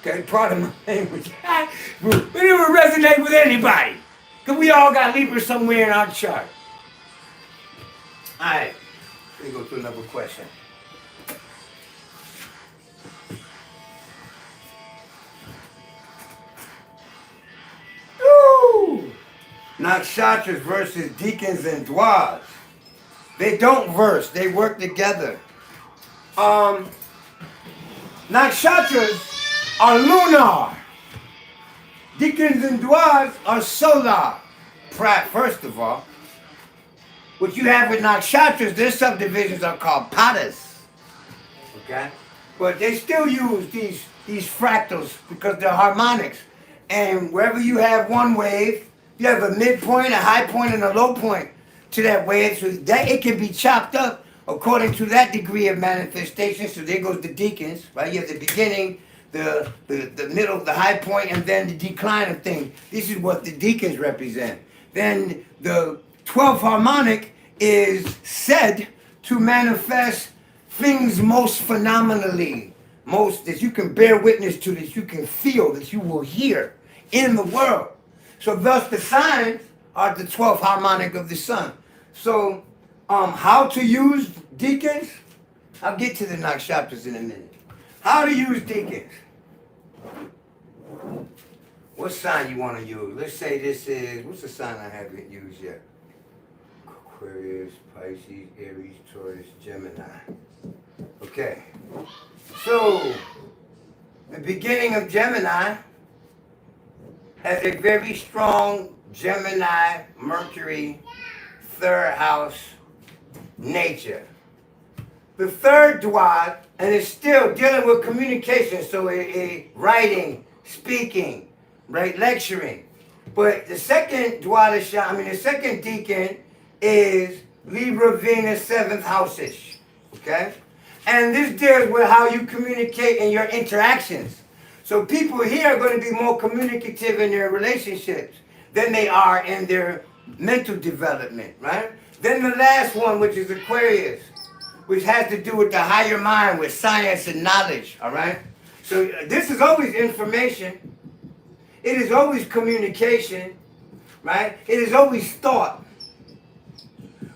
Okay, pardon my language. But it will resonate with anybody. Because we all got Libra somewhere in our chart. Alright, let me go to another question. Woo! Nakshatras versus deacons and dwars. They don't verse, they work together. Nakshatras are lunar. Deacons and dwarves are solar. First of all, what you have with nakshatras, their subdivisions are called padas. Okay? But they still use these fractals because they're harmonics. And wherever you have one wave, you have a midpoint, a high point, and a low point to that wave. So that it can be chopped up according to that degree of manifestation. So there goes the deacons, right? You have the beginning, the middle, the high point, and then the decline of things. This is what the deacons represent. Then the 12th harmonic is said to manifest things most phenomenally, most that you can bear witness to, that you can feel, that you will hear in the world. So thus the signs are the 12th harmonic of the sun. So how to use deacons? I'll get to the nakshatras in a minute. How to use deacons. What sign you want to use? Let's say this is, what's the sign I haven't used yet? Aquarius, Pisces, Aries, Taurus, Gemini. Okay. So, the beginning of Gemini has a very strong Gemini, Mercury, third house nature. The third dwad, and it's still dealing with communication, so writing, speaking, right, lecturing. But the second the second deacon is Libra, Venus, 7th house-ish, okay? And this deals with how you communicate in your interactions. So people here are going to be more communicative in their relationships than they are in their mental development, right? Then the last one, which is Aquarius, which has to do with the higher mind, with science and knowledge, all right? So this is always information. It is always communication, right? It is always thought.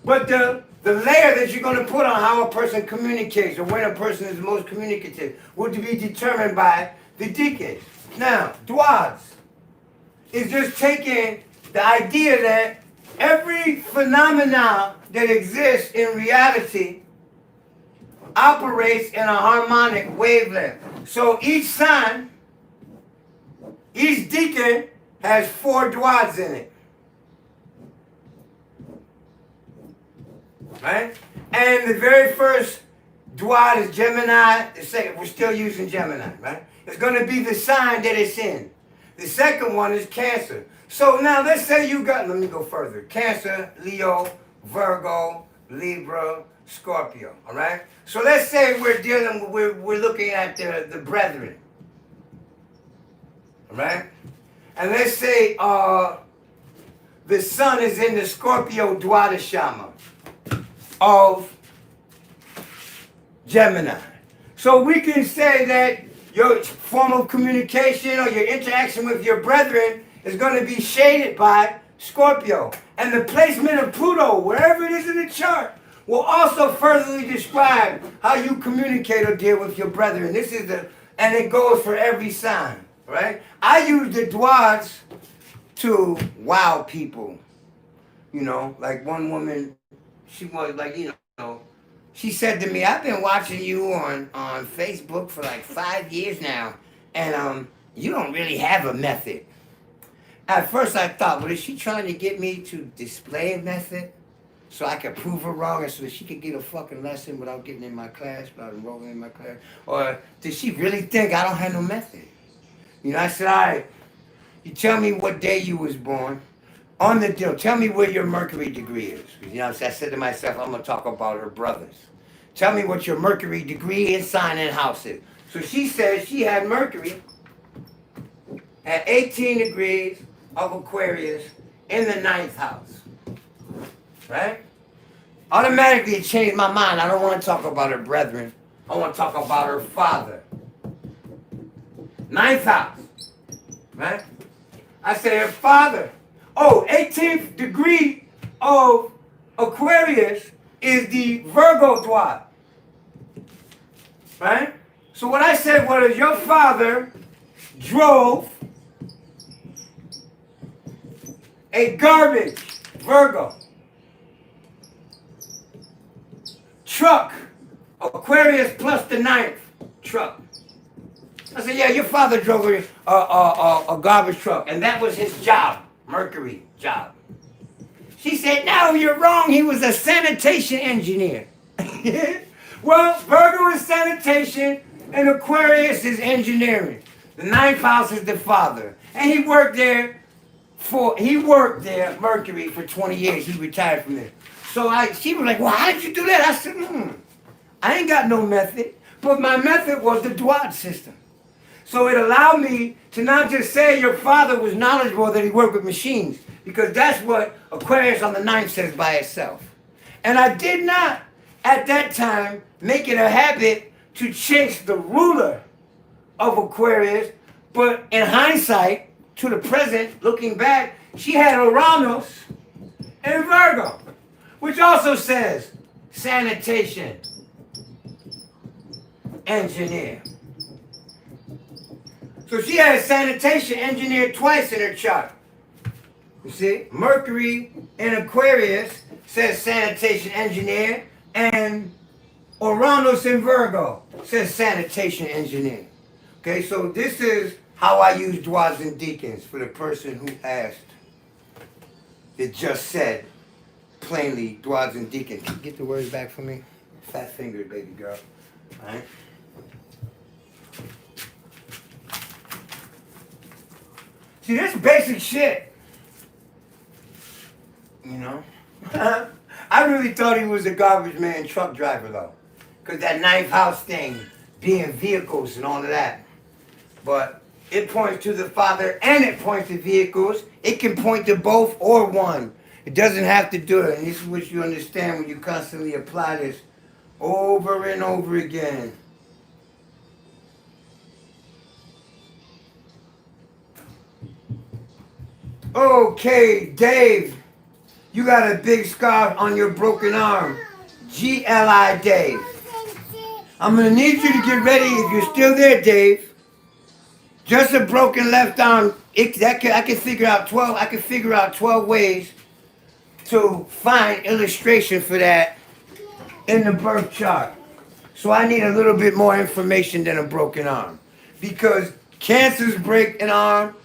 But the layer that you're going to put on how a person communicates or when a person is most communicative will be determined by the deacons. Now, dwads is just taking the idea that every phenomenon that exists in reality operates in a harmonic wavelength. So each sign, each deacon has 4 dwads in it. Right? And the very first dwad is Gemini. The second, we're still using Gemini, right? It's going to be the sign that it's in. The second one is Cancer. So now let's say you got, let me go further. Cancer, Leo, Virgo, Libra, Scorpio, all right? So let's say we're looking at the brethren, all right? And let's say the sun is in the Scorpio Dwadashama of Gemini. So we can say that your form of communication or your interaction with your brethren is going to be shaded by Scorpio. And the placement of Pluto, wherever it is in the chart, will also furtherly describe how you communicate or deal with your brethren. And it goes for every sign, right? I use the dwads to wow people. You know, like one woman, she was like, she said to me, I've been watching you on Facebook for like 5 years now, and you don't really have a method. At first I thought, well, is she trying to get me to display a method so I could prove her wrong and so that she could get a fucking lesson without getting in my class, without enrolling in my class? Or did she really think I don't have no method? I said, all right, you tell me what day you was born. On the deal, tell me where your Mercury degree is. I said to myself, I'm going to talk about her brothers. Tell me what your Mercury degree and sign and house is. So she said she had Mercury at 18 degrees of Aquarius in the 9th house. Right? Automatically it changed my mind. I don't want to talk about her brethren. I want to talk about her father. 9th house. Right? I said her father. 18th degree of Aquarius is the Virgo dwad. Right? So what I said was your father drove a garbage, Virgo, truck, a Aquarius plus the 9th truck. I said, yeah, your father drove a garbage truck, and that was his job, Mercury job. She said, no, you're wrong. He was a sanitation engineer. Well, Virgo is sanitation, and Aquarius is engineering. The 9th house is the father. And he worked there, Mercury, for 20 years. He retired from there. So she was like, well, how did you do that? I said, I ain't got no method. But my method was the Dwight system. So it allowed me to not just say your father was knowledgeable that he worked with machines, because that's what Aquarius on the 9th says by itself. And I did not, at that time, make it a habit to chase the ruler of Aquarius, but in hindsight, to the present, looking back, she had Uranus in Virgo, which also says sanitation engineer. So she had a sanitation engineer twice in her chart. You see, Mercury in Aquarius says sanitation engineer, and Uranus in Virgo says sanitation engineer. Okay, so this is how I use dwarves and deacons for the person who asked. It just said plainly dwarves and deacons. Can you get the words back for me? Fat fingered, baby girl. All right. See, this basic shit, you know? I really thought he was a garbage man truck driver, though. Because that 9th house thing, being vehicles and all of that. But it points to the father and it points to vehicles. It can point to both or one. It doesn't have to do it. And this is what you understand when you constantly apply this over and over again. Okay, Dave, you got a big scar on your broken arm. GLI Dave. I'm going to need you to get ready if you're still there, Dave. Just a broken left arm. I can figure out 12 ways to find illustration for that in the birth chart. So I need a little bit more information than a broken arm. Because cancers break an arm.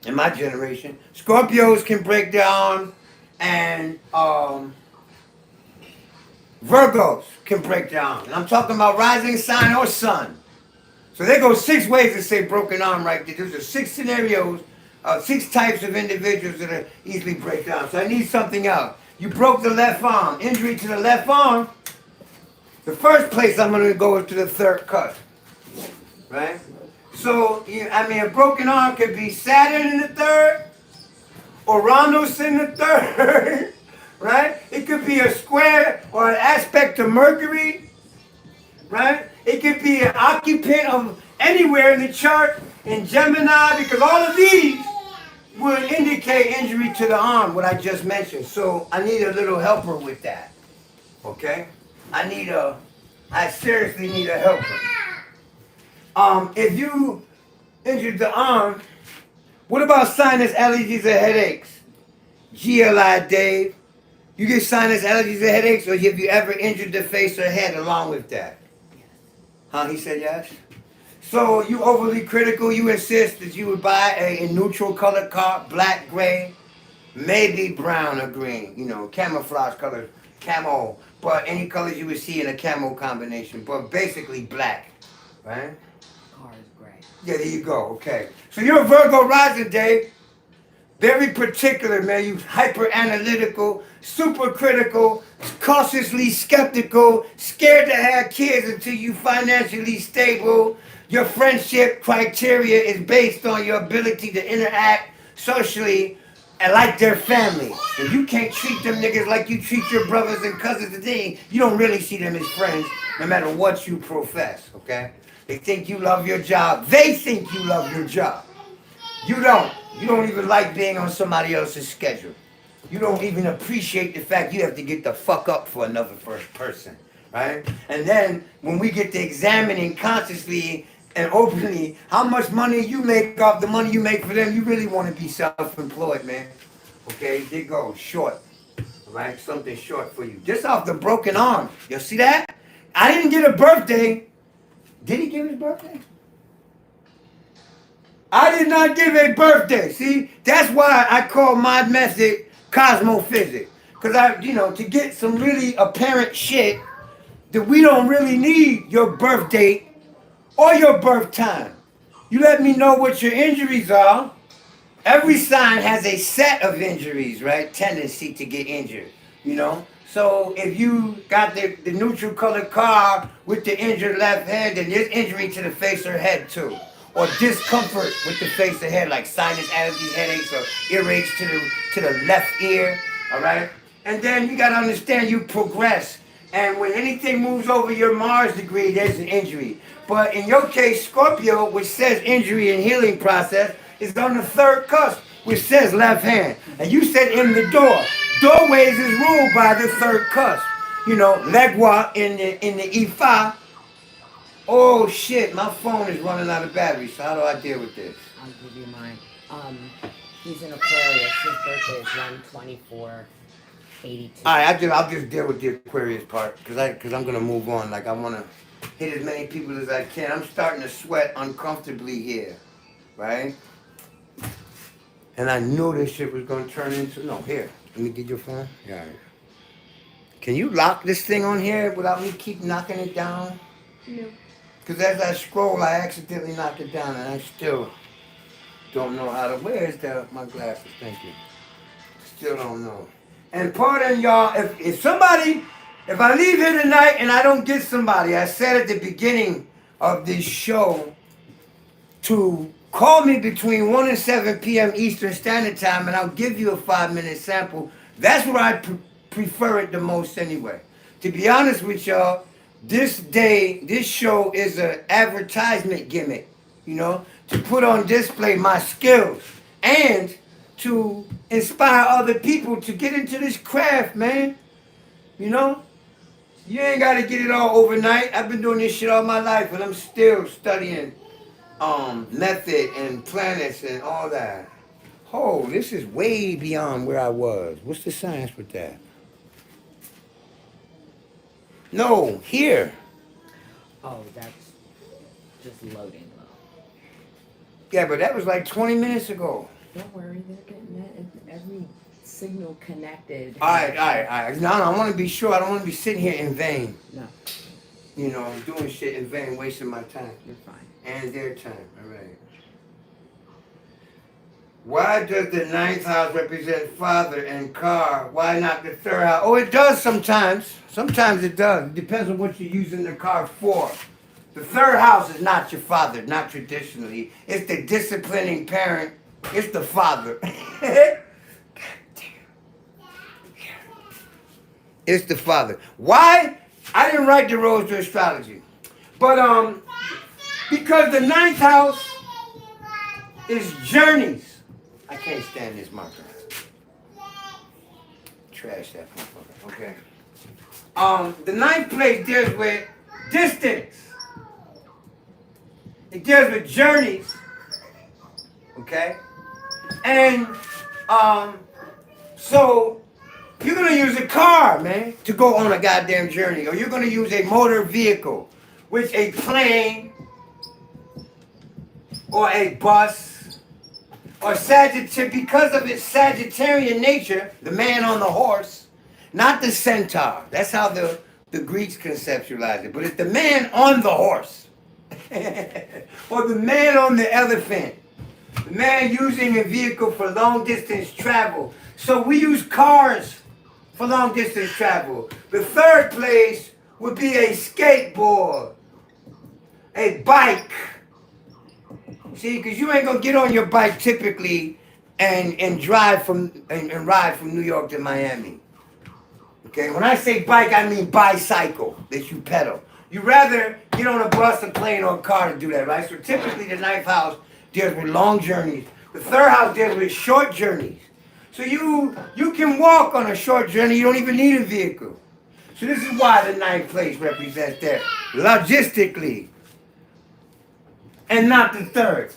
In my generation, Scorpios can break their arm, and Virgos can break their arm. And I'm talking about rising sign or sun. So there goes 6 ways to say broken arm right there. Those are 6 scenarios, 6 types of individuals that are easily break down. So I need something else. You broke the left arm, injury to the left arm. The first place I'm going to go is to the 3rd cut, right? So, a broken arm could be Saturn in the 3rd, Uranus in the 3rd, right? It could be a square or an aspect to Mercury, right? It could be an occupant of anywhere in the chart in Gemini, because all of these would indicate injury to the arm, what I just mentioned. So I need a little helper with that, okay? I seriously need a helper. If you injured the arm, what about sinus allergies or headaches? GLI Dave. You get sinus allergies or headaches, or have you ever injured the face or head along with that? Huh? He said yes. So you overly critical. You insist that you would buy a neutral colored car, black, gray, maybe brown or green. Camouflage colors, camo. But any colors you would see in a camo combination. But basically black, right? Car is gray. Yeah, there you go. Okay. So you're a Virgo rising, Dave. Very particular, man. You hyper analytical, super critical, cautiously skeptical, scared to have kids until you financially stable. Your friendship criteria is based on your ability to interact socially and like their family. If you can't treat them niggas like you treat your brothers and cousins today, you don't really see them as friends, no matter what you profess, okay? They think you love your job. They think you love your job. You don't. You don't even like being on somebody else's schedule. You don't even appreciate the fact you have to get the fuck up for another first person, right? And then when we get to examining consciously and openly how much money you make off the money you make for them, you really want to be self-employed, man. Okay, there you go, short. Right? Something short for you. Just off the broken arm. You see that? I didn't get a birthday. Did he give his birthday? I did not give a birthday. See, that's why I call my method Cozmophyzix. Because to get some really apparent shit that we don't really need your birth date or your birth time. You let me know what your injuries are. Every sign has a set of injuries, right? Tendency to get injured. So if you got the neutral colored car with the injured left hand, then there's injury to the face or head too. Or discomfort with the face or head, like sinus allergies, headaches, or earaches to the left ear, all right? And then you got to understand you progress. And when anything moves over your Mars degree, there's an injury. But in your case, Scorpio, which says injury and healing process, is on the third cusp, which says left hand. And you said in the door. Doorways is ruled by the third cusp. Legua in the E5. Oh shit, my phone is running out of battery, so how do I deal with this? I'll give you mine. He's in Aquarius. His birthday is 1/24/82. Alright, I'll just deal with the Aquarius part, because I'm gonna move on. Like I wanna hit as many people as I can. I'm starting to sweat uncomfortably here. Right? And I knew this shit was gonna turn into here. Let me get your phone. Yeah. Can you lock this thing on here without me keep knocking it down? No. Because as I scroll, I accidentally knock it down, and I still don't know how to. Where's my glasses? Thank you. Still don't know. And pardon y'all, if I leave here tonight and I don't get somebody, I said at the beginning of this show to call me between 1 and 7 p.m. Eastern Standard Time, and I'll give you a 5-minute sample. That's where I prefer it the most anyway. To be honest with y'all, this show is an advertisement gimmick, to put on display my skills and to inspire other people to get into this craft, man. You ain't got to get it all overnight. I've been doing this shit all my life, and I'm still studying method and planets and all that. Oh, this is way beyond where I was. What's the science with that? No, here. Oh, that's just loading low. Yeah, but that was like 20 minutes ago. Don't worry, they're getting every signal connected. All right. No, I want to be sure. I don't want to be sitting here in vain. No. Doing shit in vain, wasting my time. You're fine. And their time. All right. Why does the 9th house represent father and car? Why not the 3rd house? Oh, it does sometimes. Sometimes it does. It depends on what you're using the car for. The 3rd house is not your father, not traditionally. It's the disciplining parent. It's the father. God damn. It's the father. Why? I didn't write the roads to astrology. But because the 9th house is journeys. I can't stand this marker. Trash that motherfucker. Okay. The 9th place deals with distance. It deals with journeys. Okay? And so you're gonna use a car, man, to go on a goddamn journey. Or you're gonna use a motor vehicle, which a plane or a bus. Or Sagittarius, because of its Sagittarian nature, the man on the horse, not the centaur. That's how the Greeks conceptualize it. But it's the man on the horse. Or the man on the elephant. The man using a vehicle for long distance travel. So we use cars for long distance travel. The 3rd place would be a skateboard, a bike. See, because you ain't gonna get on your bike typically and drive and ride from New York to Miami. Okay, when I say bike, I mean bicycle that you pedal. You rather get on a bus, a plane, or a car to do that, right? So typically the 9th house deals with long journeys. The 3rd house deals with short journeys. So you can walk on a short journey. You don't even need a vehicle. So this is why the 9th place represents that logistically. And not the 3rd.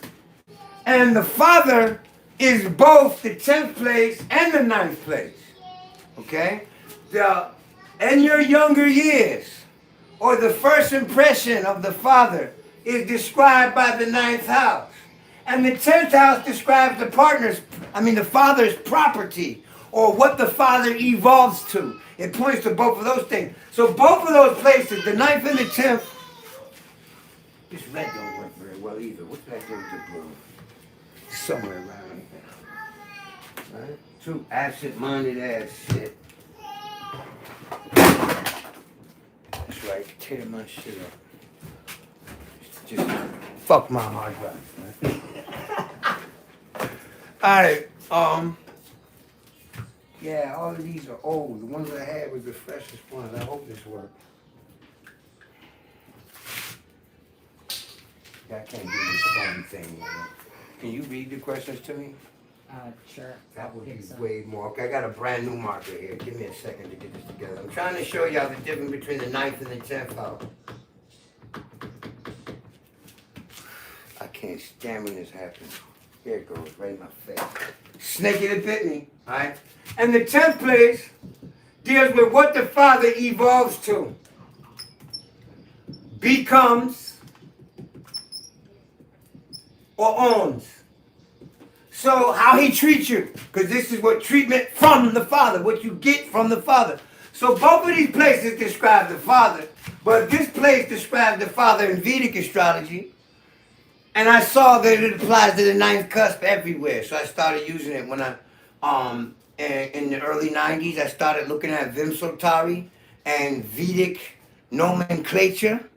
And the father is both the 10th place and the 9th place. Okay? In your younger years, or the first impression of the father is described by the 9th house. And the 10th house describes the the father's property, or what the father evolves to. It points to both of those things. So both of those places, the 9th and the 10th, this red don't work very well either. What's that do with the blue? Somewhere around here. Right? Two absent-minded ass shit. That's right, tear my shit up. Just fuck my hard drive. Right? Alright, yeah, all of these are old. The ones I had was the freshest ones. I hope this works. Yeah, I can't do this phone thing, man. Can you read the questions to me? Sure. That would be Think so. way more. Okay, I got a brand new marker here. Give me a second to get this together. I'm trying to show y'all the difference between the 9th and the 10th house. I can't stand when this happens. Here it goes, right in my face. Snakey that bit me, alright? And the 10th place deals with what the father evolves to, becomes, or owns. So how he treats you, because this is what treatment from the father, what you get from the father. So both of these places describe the father, but this place describes the father in Vedic astrology, and I saw that it applies to the 9th cusp everywhere. So I started using it when in the early 90s, I started looking at Vimsotari and Vedic nomenclature.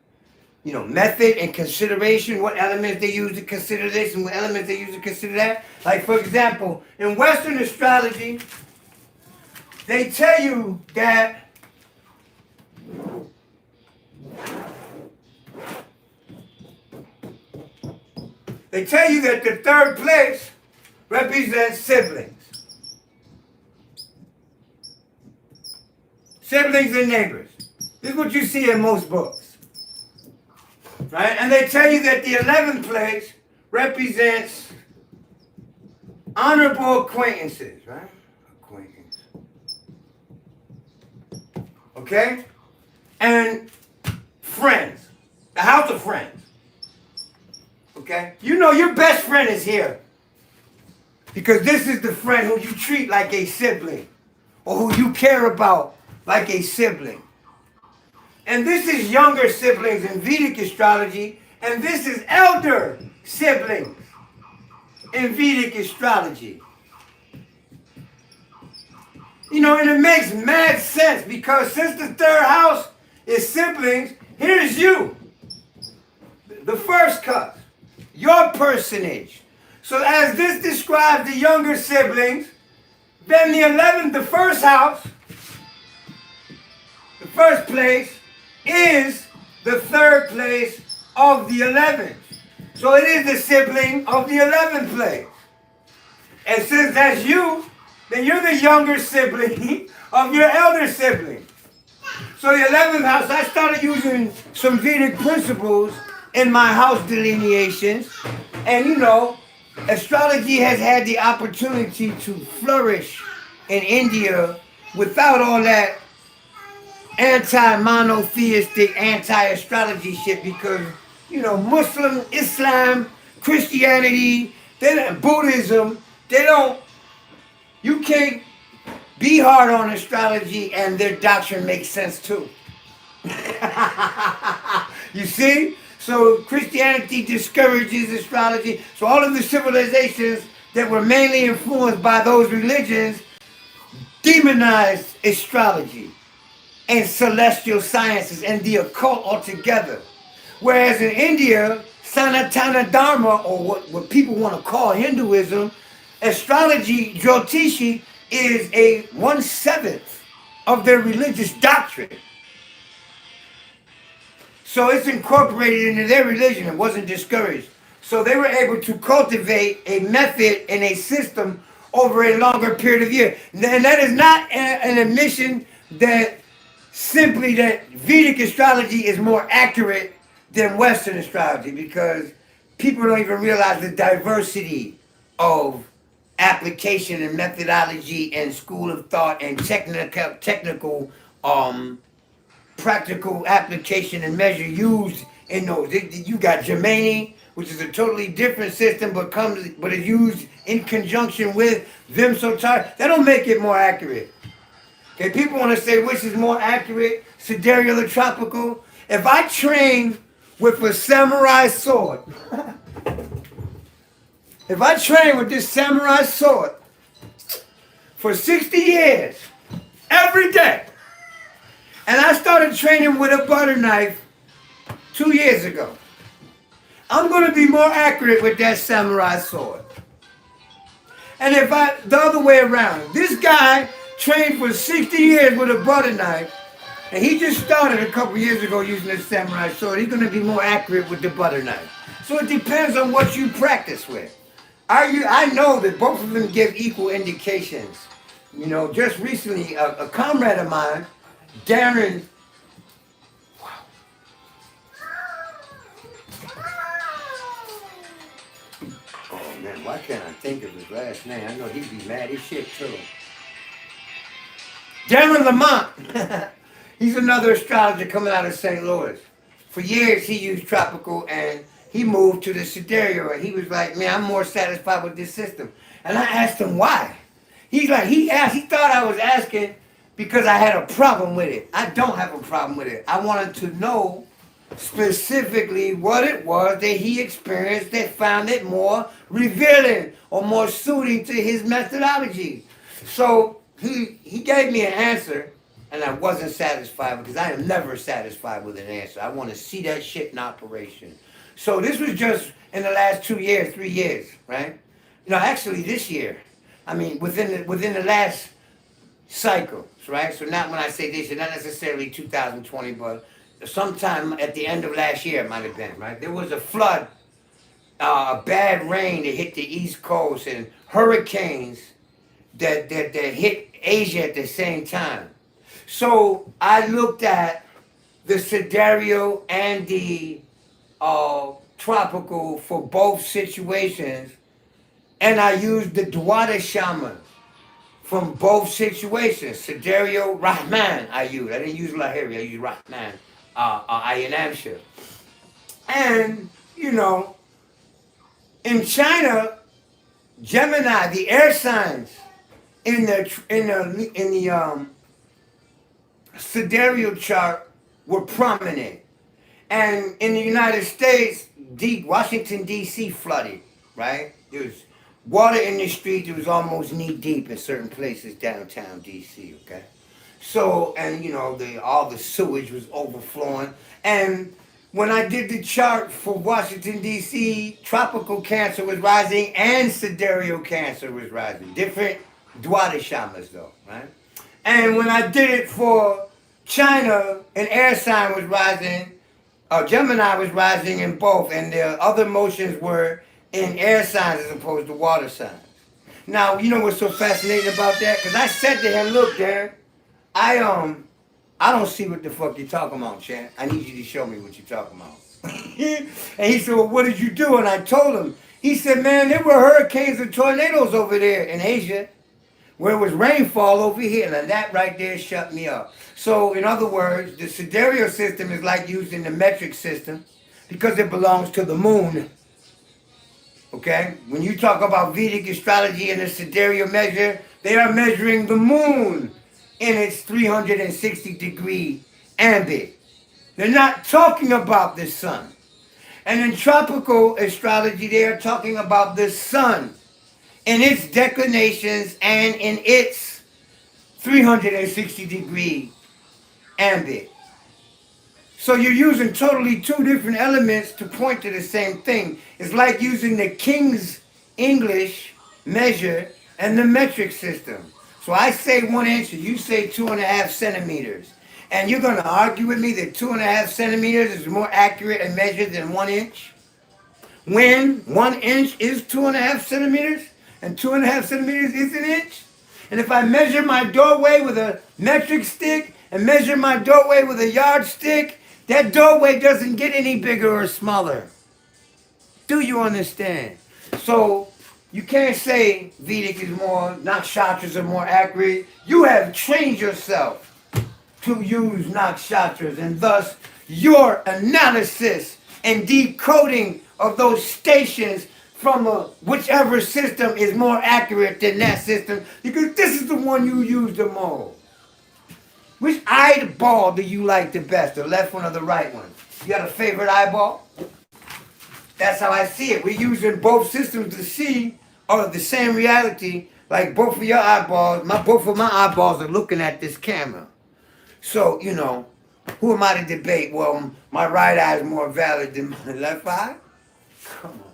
You know, method and consideration, what elements they use to consider this and what elements they use to consider that. Like, for example, in Western astrology, they tell you that the 3rd place represents siblings. Siblings and neighbors. This is what you see in most books. Right? And they tell you that the 11th place represents honorable acquaintances, right? Acquaintance. Okay? And friends. The house of friends. Okay? You know your best friend is here. Because this is the friend who you treat like a sibling. Or who you care about like a sibling. And this is younger siblings in Vedic astrology, and this is elder siblings in Vedic astrology. You know, and it makes mad sense because since the 3rd house is siblings, here's you. The 1st cusp, your personage. So as this describes the younger siblings, then the 11th, the 1st house, the 1st place, is the 3rd place of the 11th. So it is the sibling of the 11th place. And since that's you, then you're the younger sibling of your elder sibling. So the 11th house, I started using some Vedic principles in my house delineations. And you know, astrology has had the opportunity to flourish in India without all that anti-monotheistic, anti-astrology shit because, you know, Muslim, Islam, Christianity, Buddhism, you can't be hard on astrology and their doctrine makes sense too. You see? So Christianity discourages astrology. So all of the civilizations that were mainly influenced by those religions demonized astrology and celestial sciences and the occult altogether. Whereas in India, Sanatana Dharma, or what people want to call Hinduism, astrology, Jyotishi, is a 1/7 of their religious doctrine. So it's incorporated into their religion. It wasn't discouraged. So they were able to cultivate a method and a system over a longer period of years. And that is not an admission that simply that Vedic astrology is more accurate than Western astrology because people don't even realize the diversity of application and methodology and school of thought and technical practical application and measure used in those. You got Germany, which is a totally different system, but is used in conjunction with them so tired. That don't make it more accurate. Okay, people want to say which is more accurate, sidereal or tropical. If I train with a samurai sword, if I train with this samurai sword for 60 years, every day, and I started training with a butter knife 2 years ago, I'm going to be more accurate with that samurai sword. And if the other way around, this guy trained for 60 years with a butter knife, and he just started a couple years ago using a samurai sword, he's going to be more accurate with the butter knife. So it depends on what you practice with. I know that both of them give equal indications. You know, just recently, a comrade of mine, Darren, oh man, why can't I think of his last name? I know he'd be mad as shit too. Darren Lamont. He's another astrologer coming out of St. Louis. For years he used tropical and he moved to the sidereal, and he was like, man, I'm more satisfied with this system. And I asked him why. He thought I was asking because I had a problem with it. I don't have a problem with it. I wanted to know specifically what it was that he experienced that found it more revealing or more suiting to his methodology. So he gave me an answer, and I wasn't satisfied because I am never satisfied with an answer. I want to see that shit in operation. So this was just in the last 2 years, 3 years, right? You know, actually this year. I mean, within the last cycle, right? So not when I say this year, not necessarily 2020, but sometime at the end of last year it might have been, right? There was a flood, a bad rain that hit the East Coast, and hurricanes that hit Asia at the same time. So I looked at the sidereal and the tropical for both situations, and I used the Dwada shaman from both situations. Sidereal, Rahman I used. I didn't use Lahiri, I used Rahman, Ayanamsha. And, you know, in China, Gemini, the air signs in the sidereal chart were prominent. And in the United States, Washington, D.C. flooded, right? There was water in the street. It was almost knee deep in certain places downtown D.C., okay? So, and you know, all the sewage was overflowing. And when I did the chart for Washington, D.C., tropical cancer was rising and sidereal cancer was rising. Different Dwadashamas though, right? And when I did it for China, an air sign was rising, Gemini was rising in both, and the other motions were in air signs as opposed to water signs. Now, you know what's so fascinating about that? Because I said to him, look, Darren, I don't see what the fuck you're talking about, Chan. I need you to show me what you're talking about. And he said, well, what did you do? And I told him. He said, man, there were hurricanes and tornadoes over there in Asia, where it was rainfall over here. And that right there shut me up. So, in other words, the sidereal system is like using the metric system because it belongs to the moon. Okay? When you talk about Vedic astrology and the sidereal measure, they are measuring the moon in its 360-degree ambit. They're not talking about the sun. And in tropical astrology, they are talking about the sun in its declinations and in its 360-degree ambit. So you're using totally two different elements to point to the same thing. It's like using the King's English measure and the metric system. So I say 1 inch and you say 2.5 centimeters. And you're going to argue with me that 2.5 centimeters is more accurate and measured than 1 inch? When 1 inch is 2.5 centimeters and 2.5 centimeters is an inch? And if I measure my doorway with a metric stick and measure my doorway with a yardstick, that doorway doesn't get any bigger or smaller. Do you understand? So You can't say Vedic is more, nakshatras are more accurate. You have trained yourself to use nakshatras, and thus your analysis and decoding of those stations from whichever system is more accurate than that system, because this is the one you use the most. Which eyeball do you like the best, the left one or the right one? You got a favorite eyeball? That's how I see it. We're using both systems to see the same reality. Like both of your eyeballs, both of my eyeballs are looking at this camera. So, you know, who am I to debate? Well, my right eye is more valid than my left eye? Come on.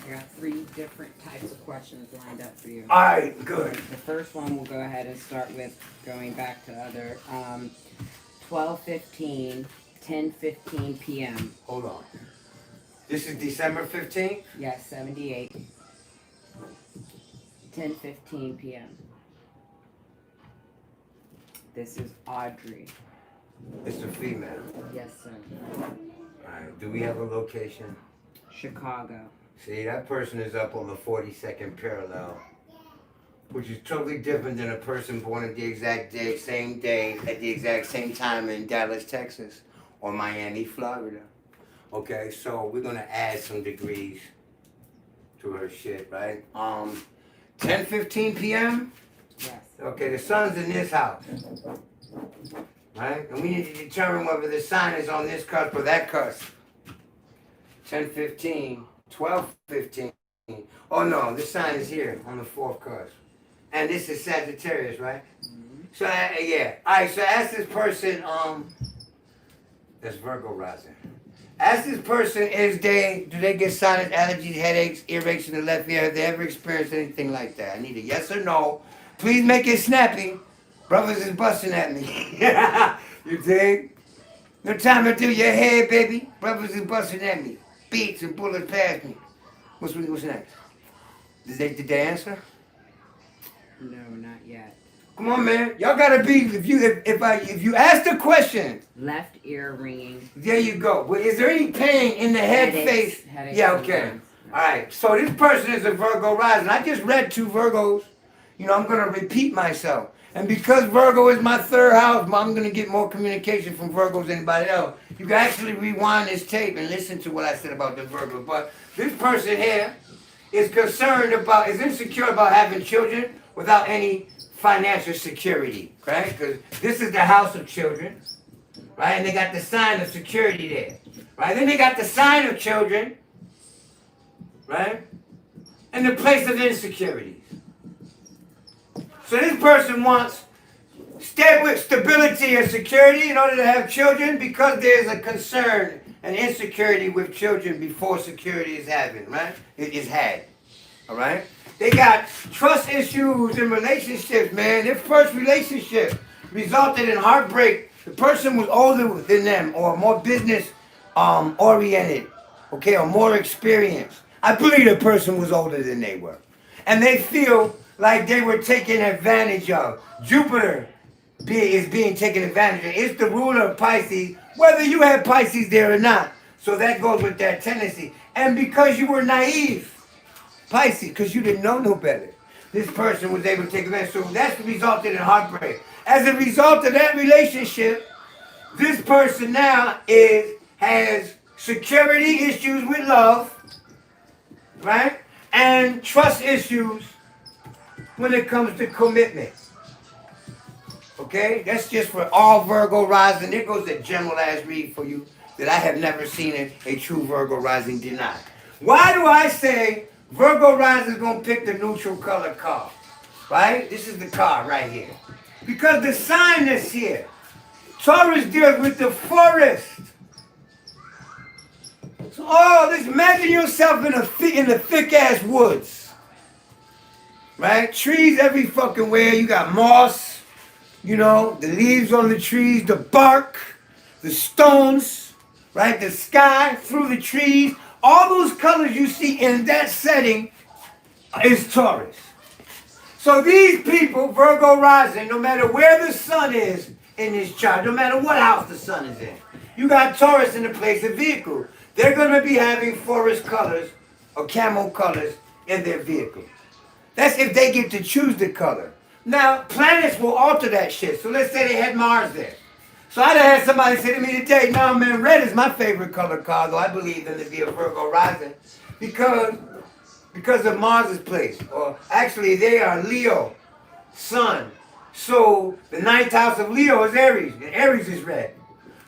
I got 3 different types of questions lined up for you. All right, good. The first one we'll go ahead and start with going back to other 12:15, 10:15 p.m. Hold on. This is December 15th? Yes, 78. 10:15 p.m. This is Audrey. It's a female. Yes, sir. All right, do we have a location? Chicago. See, that person is up on the 42nd parallel, which is totally different than a person born at the exact day, same day, at the exact same time in Dallas, Texas, or Miami, Florida. Okay, so we're gonna add some degrees to her shit, right? 10:15 p.m. Yes. Okay, the sun's in this house, right? And we need to determine whether the sign is on this cusp or that cusp. 10:15, 12:15. Oh no, this sign is here on the 4th cusp, and this is Sagittarius, right? Mm-hmm. So yeah. All right. So ask this person. That's Virgo rising. Ask this person, do they get sinus allergies, headaches, earaches in the left ear? Have they ever experienced anything like that? I need a yes or no. Please make it snappy. Brothers is busting at me. You dig? No time to do your hair, baby. Brothers is busting at me. Beats and bullets past me. What's next? Did they answer? No, not yet. Come on, man. Y'all gotta be. If you ask the question. Left ear ringing. There you go. But is there any pain in the head, face? Headaches Yeah, okay. All right. So this person is a Virgo rising. I just read 2 Virgos. You know, I'm gonna repeat myself. And because Virgo is my 3rd house, I'm gonna get more communication from Virgos than anybody else. You can actually rewind this tape and listen to what I said about the Virgos. But this person here is insecure about having children without any financial security, right? Because this is the house of children, right? And they got the sign of security there, right? Then they got the sign of children, right? And the place of insecurities. So this person wants stability and security in order to have children, because there's a concern and insecurity with children before security is having, right? It is had, all right? They got trust issues in relationships, man. Their first relationship resulted in heartbreak. The person was older than them or more business oriented, okay, or more experienced. I believe the person was older than they were. And they feel like they were taken advantage of. Jupiter is being taken advantage of. It's the ruler of Pisces, whether you had Pisces there or not. So that goes with that tendency. And because you were naive, Pisces, because you didn't know no better, this person was able to take advantage. So that's resulted in heartbreak. As a result of that relationship, this person now has security issues with love, right? And trust issues when it comes to commitment. Okay? That's just for all Virgo rising. There goes a general ass read for you that I have never seen a true Virgo rising deny. Why do I say Virgo rising is going to pick the neutral color car? Right? This is the car right here. Because the sign is here. Taurus deals with the forest. So, imagine yourself in the thick ass woods. Right? Trees every fucking where. You got moss, you know, the leaves on the trees, the bark, the stones, right? The sky through the trees. All those colors you see in that setting is Taurus. So these people, Virgo rising, no matter where the sun is in this chart, no matter what house the sun is in, you got Taurus in the place of vehicle. They're going to be having forest colors or camel colors in their vehicle. That's if they get to choose the color. Now, planets will alter that shit. So let's say they had Mars there. So I'd have had somebody say to me today, no man, red is my favorite color, though I believe them to be a Virgo rising. Because of Mars's place. Or actually they are Leo, Sun. So the ninth house of Leo is Aries, and Aries is red.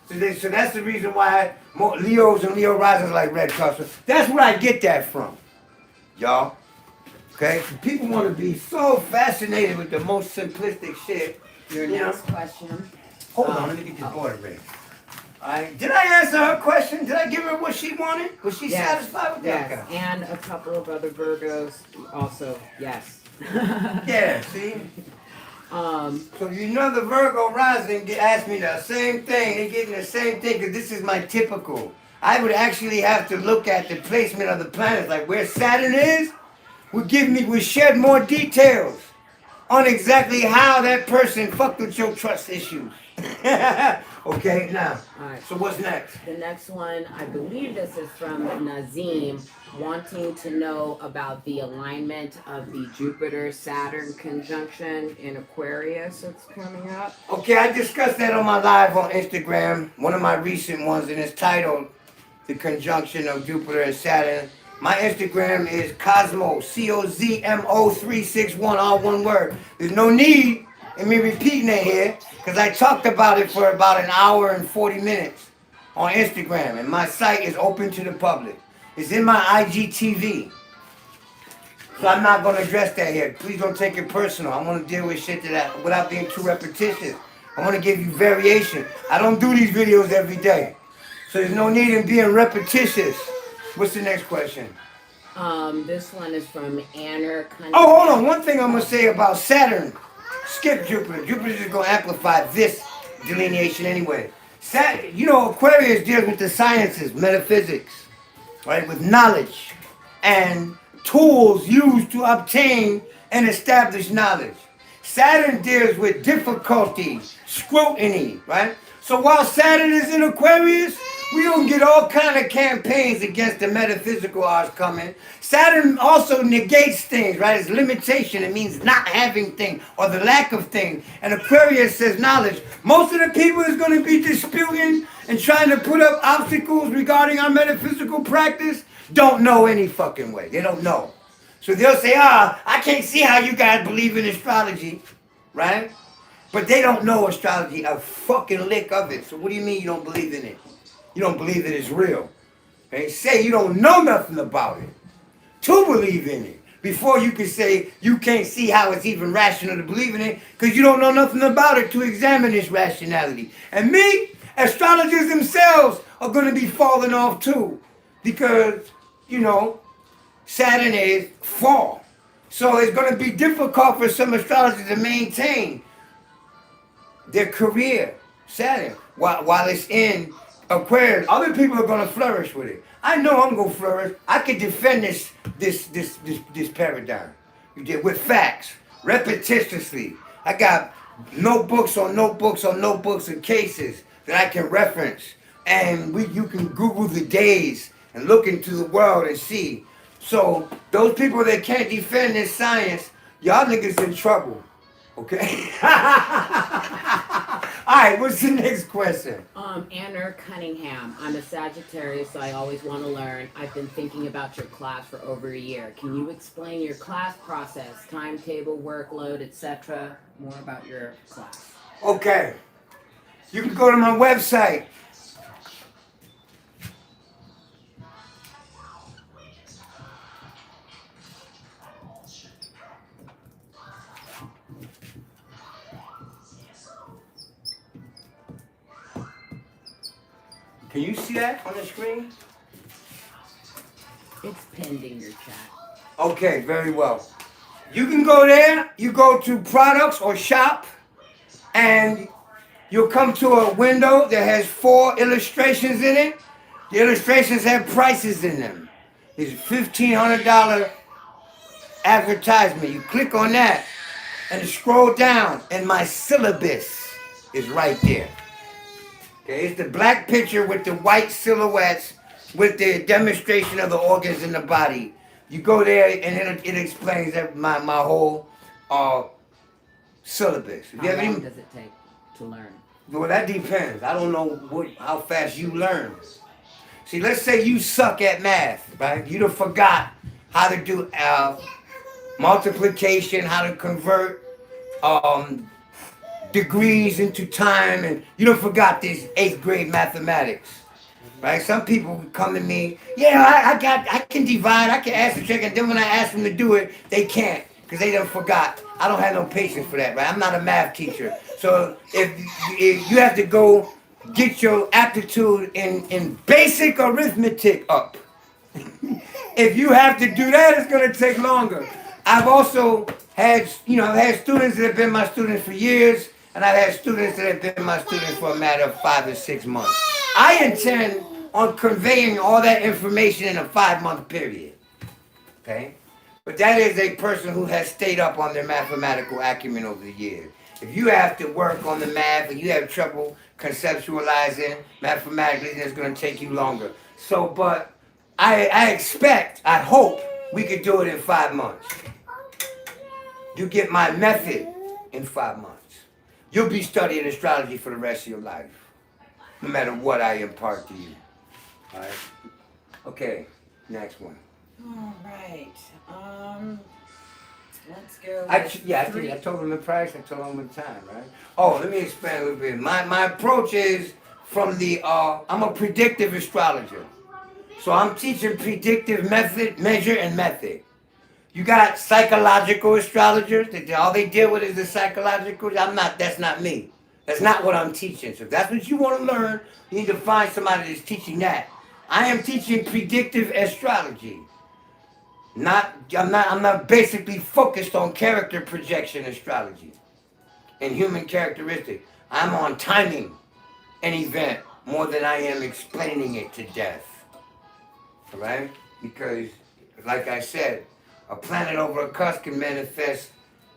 So that's the reason why more Leos and Leo risings like red colors. That's where I get that from, y'all. Okay? People want to be so fascinated with the most simplistic shit. Your next question. Hold on, let me get this board ready. Alright, did I answer her question? Did I give her what she wanted? Was she satisfied with that? Yes, and a couple of other Virgos also, yes. Yeah, see? So you know the Virgo rising asked me the same thing. They're getting the same thing because this is my typical. I would actually have to look at the placement of the planets, like where Saturn is, would shed more details on exactly how that person fucked with your trust issues. Okay, now, Alright. so what's next? The next one, I believe this is from Nazim, wanting to know about the alignment of the Jupiter-Saturn conjunction in Aquarius that's coming up. Okay, I discussed that on my live on Instagram, one of my recent ones, and it's titled The Conjunction of Jupiter and Saturn. My Instagram is Cosmo, Cozmo 361, all one word. There's no need in me repeating it here, because I talked about it for about an hour and 40 minutes on Instagram, and my site is open to the public. It's in my IGTV. So I'm not going to address that here. Please don't take it personal. I want to deal with shit without being too repetitious. I want to give you variation. I don't do these videos every day. So there's no need in being repetitious. What's the next question? This one is from Anna Cunningham. Oh, hold on. One thing I'm going to say about Saturn. Skip Jupiter. Jupiter's just going to amplify this delineation anyway. Saturn, Aquarius deals with the sciences, metaphysics, right? With knowledge and tools used to obtain and establish knowledge. Saturn deals with difficulty, scrutiny, right? So while Saturn is in Aquarius, we don't get all kind of campaigns against the metaphysical arts coming. Saturn also negates things, right? It's limitation. It means not having things or the lack of things. And Aquarius says knowledge. Most of the people is going to be disputing and trying to put up obstacles regarding our metaphysical practice don't know any fucking way. They don't know. So they'll say, I can't see how you guys believe in astrology, right? But they don't know astrology, a fucking lick of it. So what do you mean you don't believe in it? You don't believe that it's real. They say you don't know nothing about it to believe in it. Before you can say you can't see how it's even rational to believe in it because you don't know nothing about it to examine its rationality. And me, astrologers themselves are going to be falling off too because, Saturn is fall. So it's going to be difficult for some astrologers to maintain their career, Saturn, while it's in Aquarius. Other people are going to flourish with it. I know I'm going to flourish. I can defend this paradigm with facts, repetitiously. I got notebooks on notebooks on notebooks of cases that I can reference. And you can Google the days and look into the world and see. So those people that can't defend this science, y'all niggas in trouble. Okay? Alright, what's the next question? Anna Cunningham. I'm a Sagittarius, so I always want to learn. I've been thinking about your class for over a year. Can you explain your class process, timetable, workload, etc.? More about your class. Okay. You can go to my website. Can you see that on the screen? It's pinned in your chat. Okay, very well. You can go there, you go to products or shop, and you'll come to a window that has 4 illustrations in it. The illustrations have prices in them. It's $1,500 advertisement. You click on that and scroll down, and my syllabus is right there. Okay, it's the black picture with the white silhouettes with the demonstration of the organs in the body. You go there and it explains my whole syllabus. If you How ever long even, does it take to learn? well, that depends. I don't know how fast you learn. See, let's say you suck at math, right? You done forgot how to do multiplication, how to convert degrees into time, and you done forgot this 8th grade mathematics. Right? Some people come to me, yeah, I can divide, I can ask the check, and then when I ask them to do it, they can't, because they done forgot. I don't have no patience for that, right? I'm not a math teacher. So if you have to go get your aptitude in basic arithmetic up. If you have to do that, it's gonna take longer. I've also had, I've had students that have been my students for years, and I've had students that have been my students for a matter of 5 or 6 months. I intend on conveying all that information in a 5-month period. Okay? But that is a person who has stayed up on their mathematical acumen over the years. If you have to work on the math and you have trouble conceptualizing mathematically, then it's going to take you longer. So, but I expect, I hope we could do it in 5 months. You get my method in 5 months. You'll be studying astrology for the rest of your life, no matter what I impart to you. All right? Okay, next one. All right. Let's go. I told them the price, I told them the time, right? Oh, let me expand a little bit. My approach is from the, I'm a predictive astrologer. So I'm teaching predictive method, measure, and method. You got psychological astrologers that all they deal with is the psychological. That's not me. That's not what I'm teaching. So if that's what you want to learn, you need to find somebody that's teaching that. I am teaching predictive astrology. I'm not basically focused on character projection astrology and human characteristic. I'm on timing an event more than I am explaining it to death. All right? Because, like I said, a planet over a cusp can manifest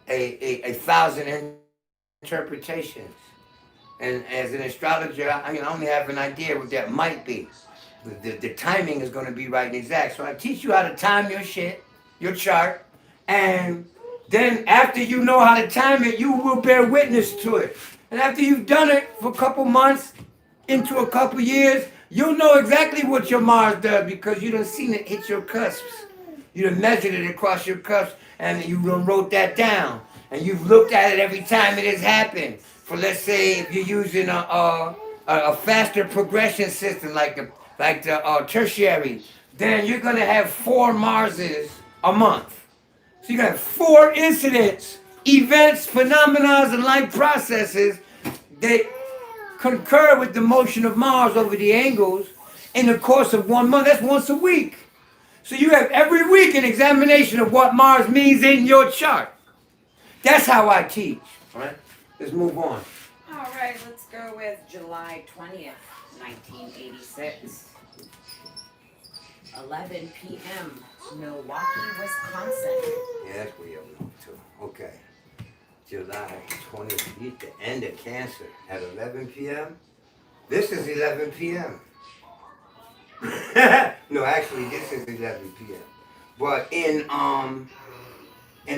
a 1,000 interpretations. And as an astrologer, I only have an idea what that might be. The timing is going to be right and exact. So I teach you how to time your shit, your chart, and then after you know how to time it, you will bear witness to it. And after you've done it for a couple months, into a couple years, you'll know exactly what your Mars does because you done seen it hit your cusps. You done measured it across your cusps, and you done wrote that down. And you've looked at it every time it has happened. For let's say if you're using a faster progression system like the tertiary, then you're gonna have 4 Marses a month. So you're gonna have 4 incidents, events, phenomena, and life processes that concur with the motion of Mars over the angles in the course of 1 month. That's once a week. So you have every week an examination of what Mars means in your chart. That's how I teach. All right, let's move on. All right, let's go with July 20th, 1986. 11 p.m., Milwaukee, Wisconsin. Yeah, that's where you're up to. Okay. July 20th, you at the end of Cancer at 11 p.m. This is 11 p.m. No, actually, this is 11 p.m. But in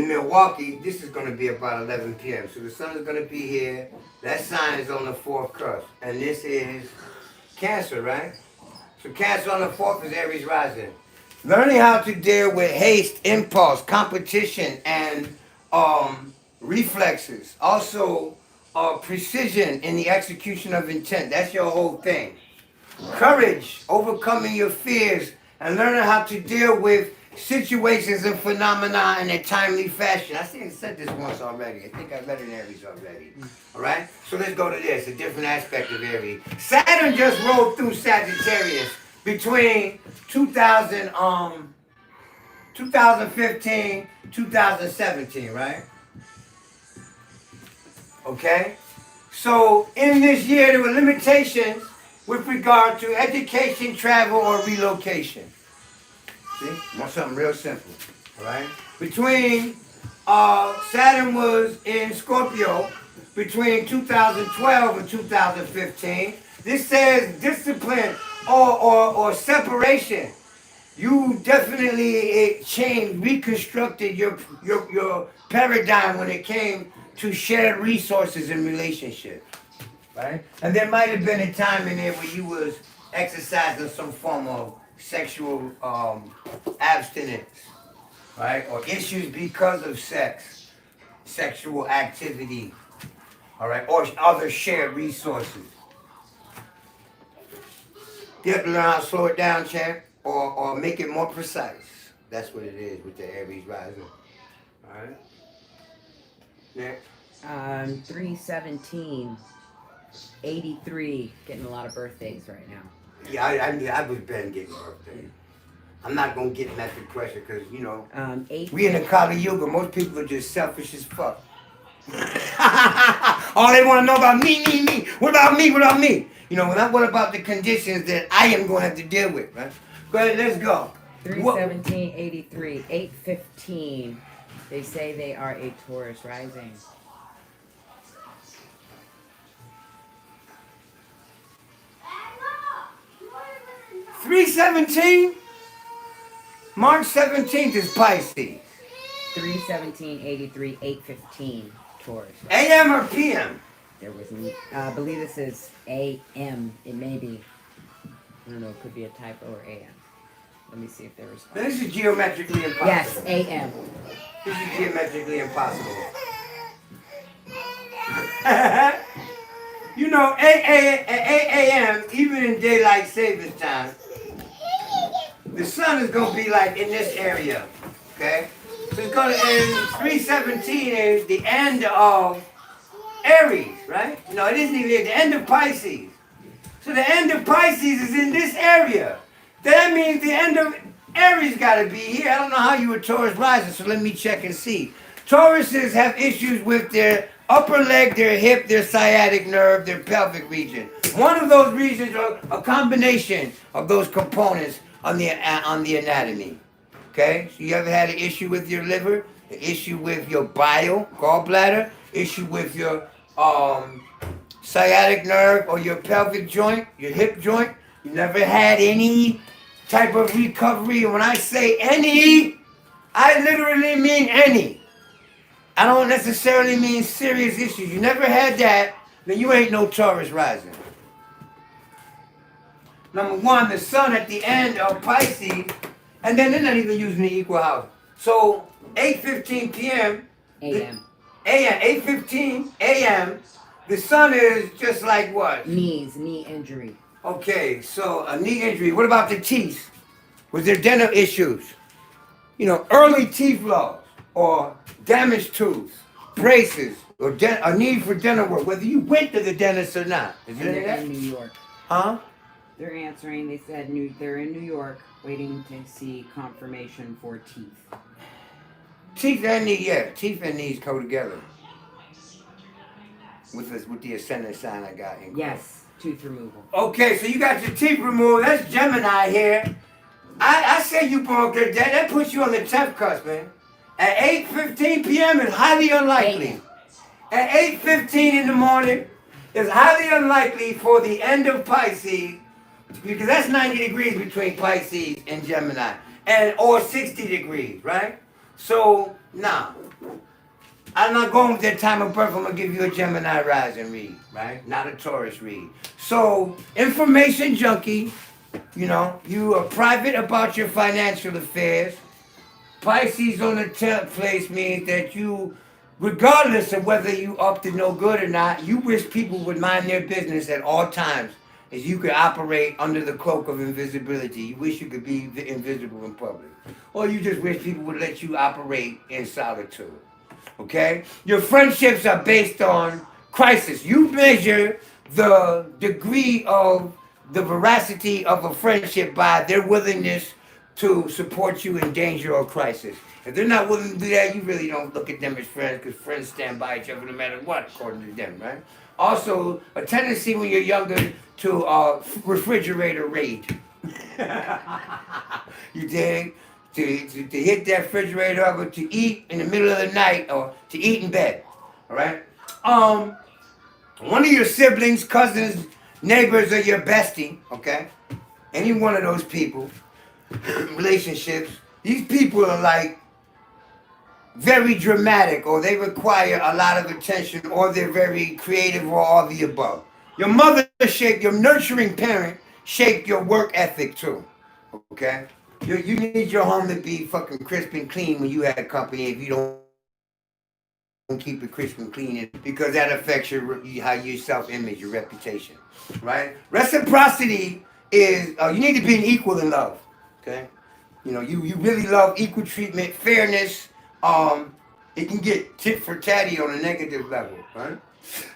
Milwaukee, this is going to be about 11 p.m. So the sun is going to be here. That sign is on the 4th cusp. And this is Cancer, right? So Cancer on the 4th is Aries rising. Learning how to deal with haste, impulse, competition, and reflexes. Also, precision in the execution of intent. That's your whole thing. Courage, overcoming your fears, and learning how to deal with situations and phenomena in a timely fashion. I think I said this once already. I think I read it in Aries already. All right? So let's go to this, a different aspect of Aries. Saturn just rolled through Sagittarius between 2015, 2017, right? Okay? So in this year, there were limitations with regard to education, travel, or relocation. See? Want something real simple. All right? Between, Saturn was in Scorpio between 2012 and 2015. This says discipline, or separation. You definitely changed, reconstructed your paradigm when it came to shared resources in relationships, right? And there might have been a time in there where you was exercising some form of sexual abstinence, right? Or issues because of sex, sexual activity, all right, or other shared resources. You have to learn how to slow it down, champ, or make it more precise. That's what it is with the Aries rising. All right. Next. 3/17/83. Getting a lot of birthdays right now. Yeah, I was been getting birthday. I'm not gonna get method pressure because you know we in the Kali Yuga. Most people are just selfish as fuck. All they want to know about me, me, me. What about me? What about me? You know, what about the conditions that I am going to have to deal with, right? Go ahead, let's go. 3/17/83. 8/15. They say they are a Taurus rising. Three 17. March 17th is Pisces. 3/17/83. 8/15. Taurus. AM or PM? There was, I believe this is AM. It may be. I don't know. It could be a typo or AM. Let me see if there was. Now, this is geometrically impossible. Yes, AM. This is geometrically impossible. You know, 8 a.m., even in daylight savings time, the sun is going to be like in this area, okay? So it's going to end, 3/17 is the end of Aries, right? No, it isn't even the end of Pisces. So the end of Pisces is in this area. That means the end of Aries got to be here. I don't know how you were Taurus rising, so let me check and see. Tauruses have issues with their upper leg, their hip, their sciatic nerve, their pelvic region. One of those regions are a combination of those components on the anatomy. Okay? So you ever had an issue with your liver, an issue with your bile, gallbladder, issue with your sciatic nerve or your pelvic joint, your hip joint? You never had any type of recovery? And when I say any, I literally mean any. I don't necessarily mean serious issues. You never had that, then you ain't no Taurus rising. Number one, the sun at the end of Pisces, and then they're not even using the equal house. So 8:15 p.m. AM. 8:15 a.m. The sun is just like what? Knee injury. Okay, so a knee injury. What about the teeth? Was there dental issues? You know, early teeth loss or damaged tooth, braces, or a need for dental work, whether you went to the dentist or not. Is And it they're that? in New York. Huh? They're answering. They said they're in New York, waiting to see confirmation for teeth. Teeth and knee, yeah. Teeth and knees go together. With the ascendant sign I got in. Yes, tooth removal. Okay, so you got your teeth removed. That's Gemini here. I say you broke it. That puts you on the 10th cusp, man. At 8:15 p.m. is highly unlikely. At 8:15 in the morning, it's highly unlikely for the end of Pisces, because that's 90 degrees between Pisces and Gemini, or 60 degrees, right? So, nah. I'm not going with that time of birth. I'm going to give you a Gemini rising read, right? Not a Taurus read. So, information junkie, you know, you are private about your financial affairs. Pisces on the 10th place means that you, regardless of whether you up to no good or not, you wish people would mind their business at all times, as you could operate under the cloak of invisibility. You wish you could be invisible in public. Or you just wish people would let you operate in solitude. Okay? Your friendships are based on crisis. You measure the degree of the veracity of a friendship by their willingness to support you in danger or crisis. If they're not willing to do that, you really don't look at them as friends, because friends stand by each other no matter what, according to them, right? Also, a tendency when you're younger to refrigerator raid. You dig? To hit that refrigerator up, or to eat in the middle of the night, or to eat in bed. All right? One of your siblings, cousins, neighbors, or your bestie, okay? any one of those people, relationships, these people are like very dramatic, or they require a lot of attention, or they're very creative, or all the above. Your mother shaped, your nurturing parent shaped your work ethic too. Okay? You need your home to be fucking crisp and clean when you have company. If you don't keep it crisp and clean, because that affects how your self-image, your reputation, right? Reciprocity is you need to be an equal in love. Okay? You know, you really love equal treatment, fairness. It can get tit for tatty on a negative level, right?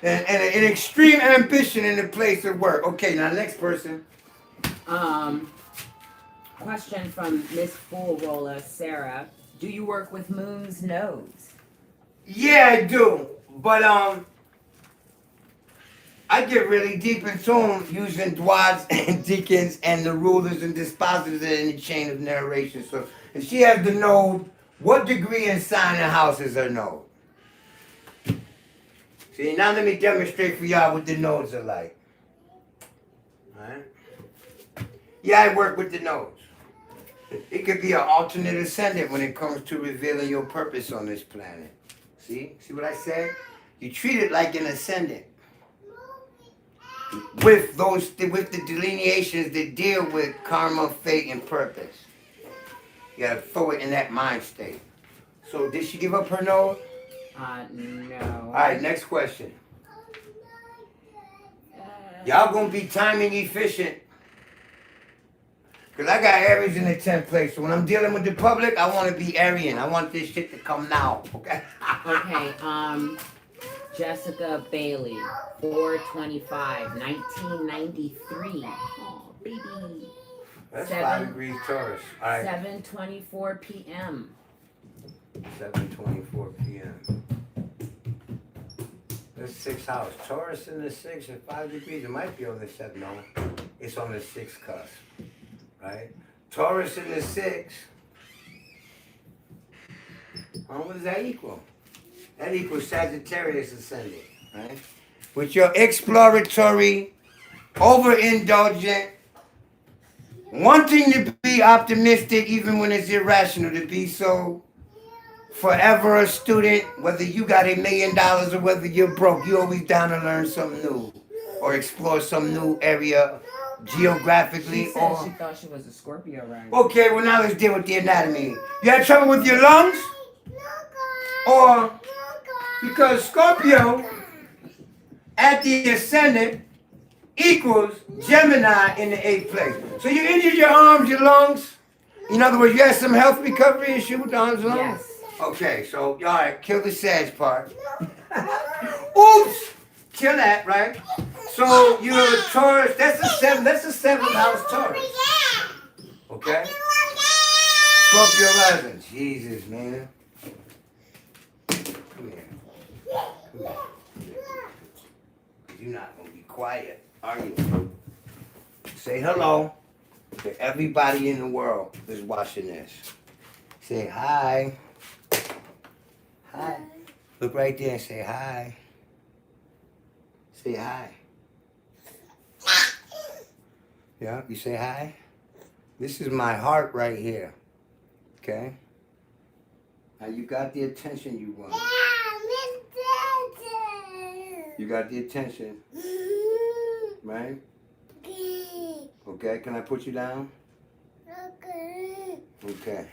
And an extreme ambition in the place of work. Okay, now next person. Question from Miss Fool Rolla, Sarah. Do you work with moon's nodes? Yeah, I do, but I get really deep into them using dwads and deacons and the rulers and dispositors in the chain of narration. So if she has the node, what degree and sign and house is her node? See, now let me demonstrate for y'all what the nodes are like. Alright? Yeah, I work with the nodes. It could be an alternate ascendant when it comes to revealing your purpose on this planet. See what I said? You treat it like an ascendant. With the delineations that deal with karma, fate, and purpose. You gotta throw it in that mind state. So did she give up her node? No. Alright, next question. Y'all gonna be timing efficient. Cause I got Aries in the 10th place. So when I'm dealing with the public, I wanna be Aryan. I want this shit to come now. Okay? Okay, Jessica Bailey, 4/25, 1993. Oh, baby. That's 5 degrees Taurus. Alright. 7:24 p.m. 7:24 p.m. That's 6th house. Taurus in the 6th at 5 degrees. It might be on the 7th. No, it's on the 6th cusp. Right? Taurus in the 6th. What does that equal? That equals Sagittarius ascendant. Right? With your exploratory, overindulgent, wanting to be optimistic even when it's irrational, to be so forever a student, whether you got $1 million or whether you're broke, you always down to learn something new or explore some new area geographically. She said she thought she was a Scorpio rising. Okay, well now let's deal with the anatomy. You had trouble with your lungs? Or because Scorpio at the ascendant equals Gemini in the 8th place. So you injured your arms, your lungs. In other words, you had some health recovery issue with the arms and lungs? Yes. Okay, so all right, kill the Sag part. Oops! Kill that, right? So you're a Taurus, that's a 7th house Taurus. Okay? Scorpio rising. Jesus, man. Come here. You're not gonna be quiet, are you? Say hello to everybody in the world that's watching this. Say hi. Hi. Look right there and say hi. Say hi. Yeah, you say hi? This is my heart right here. Okay? Now you got the attention you want. You got the attention. Right? Okay, can I put you down? Okay.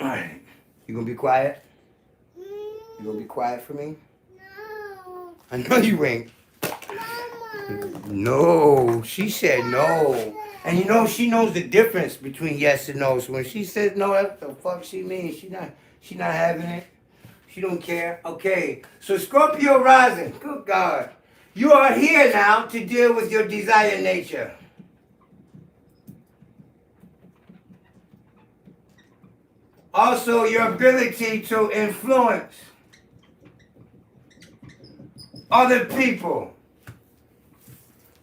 Alright. You gonna be quiet? You gonna be quiet for me? No. I know you ain't. No, she said no. And you know she knows the difference between yes and no. So when she says no, that's the fuck she means. She not having it. She don't care. Okay. So Scorpio rising. Good God. You are here now to deal with your desire nature. Also, your ability to influence other people.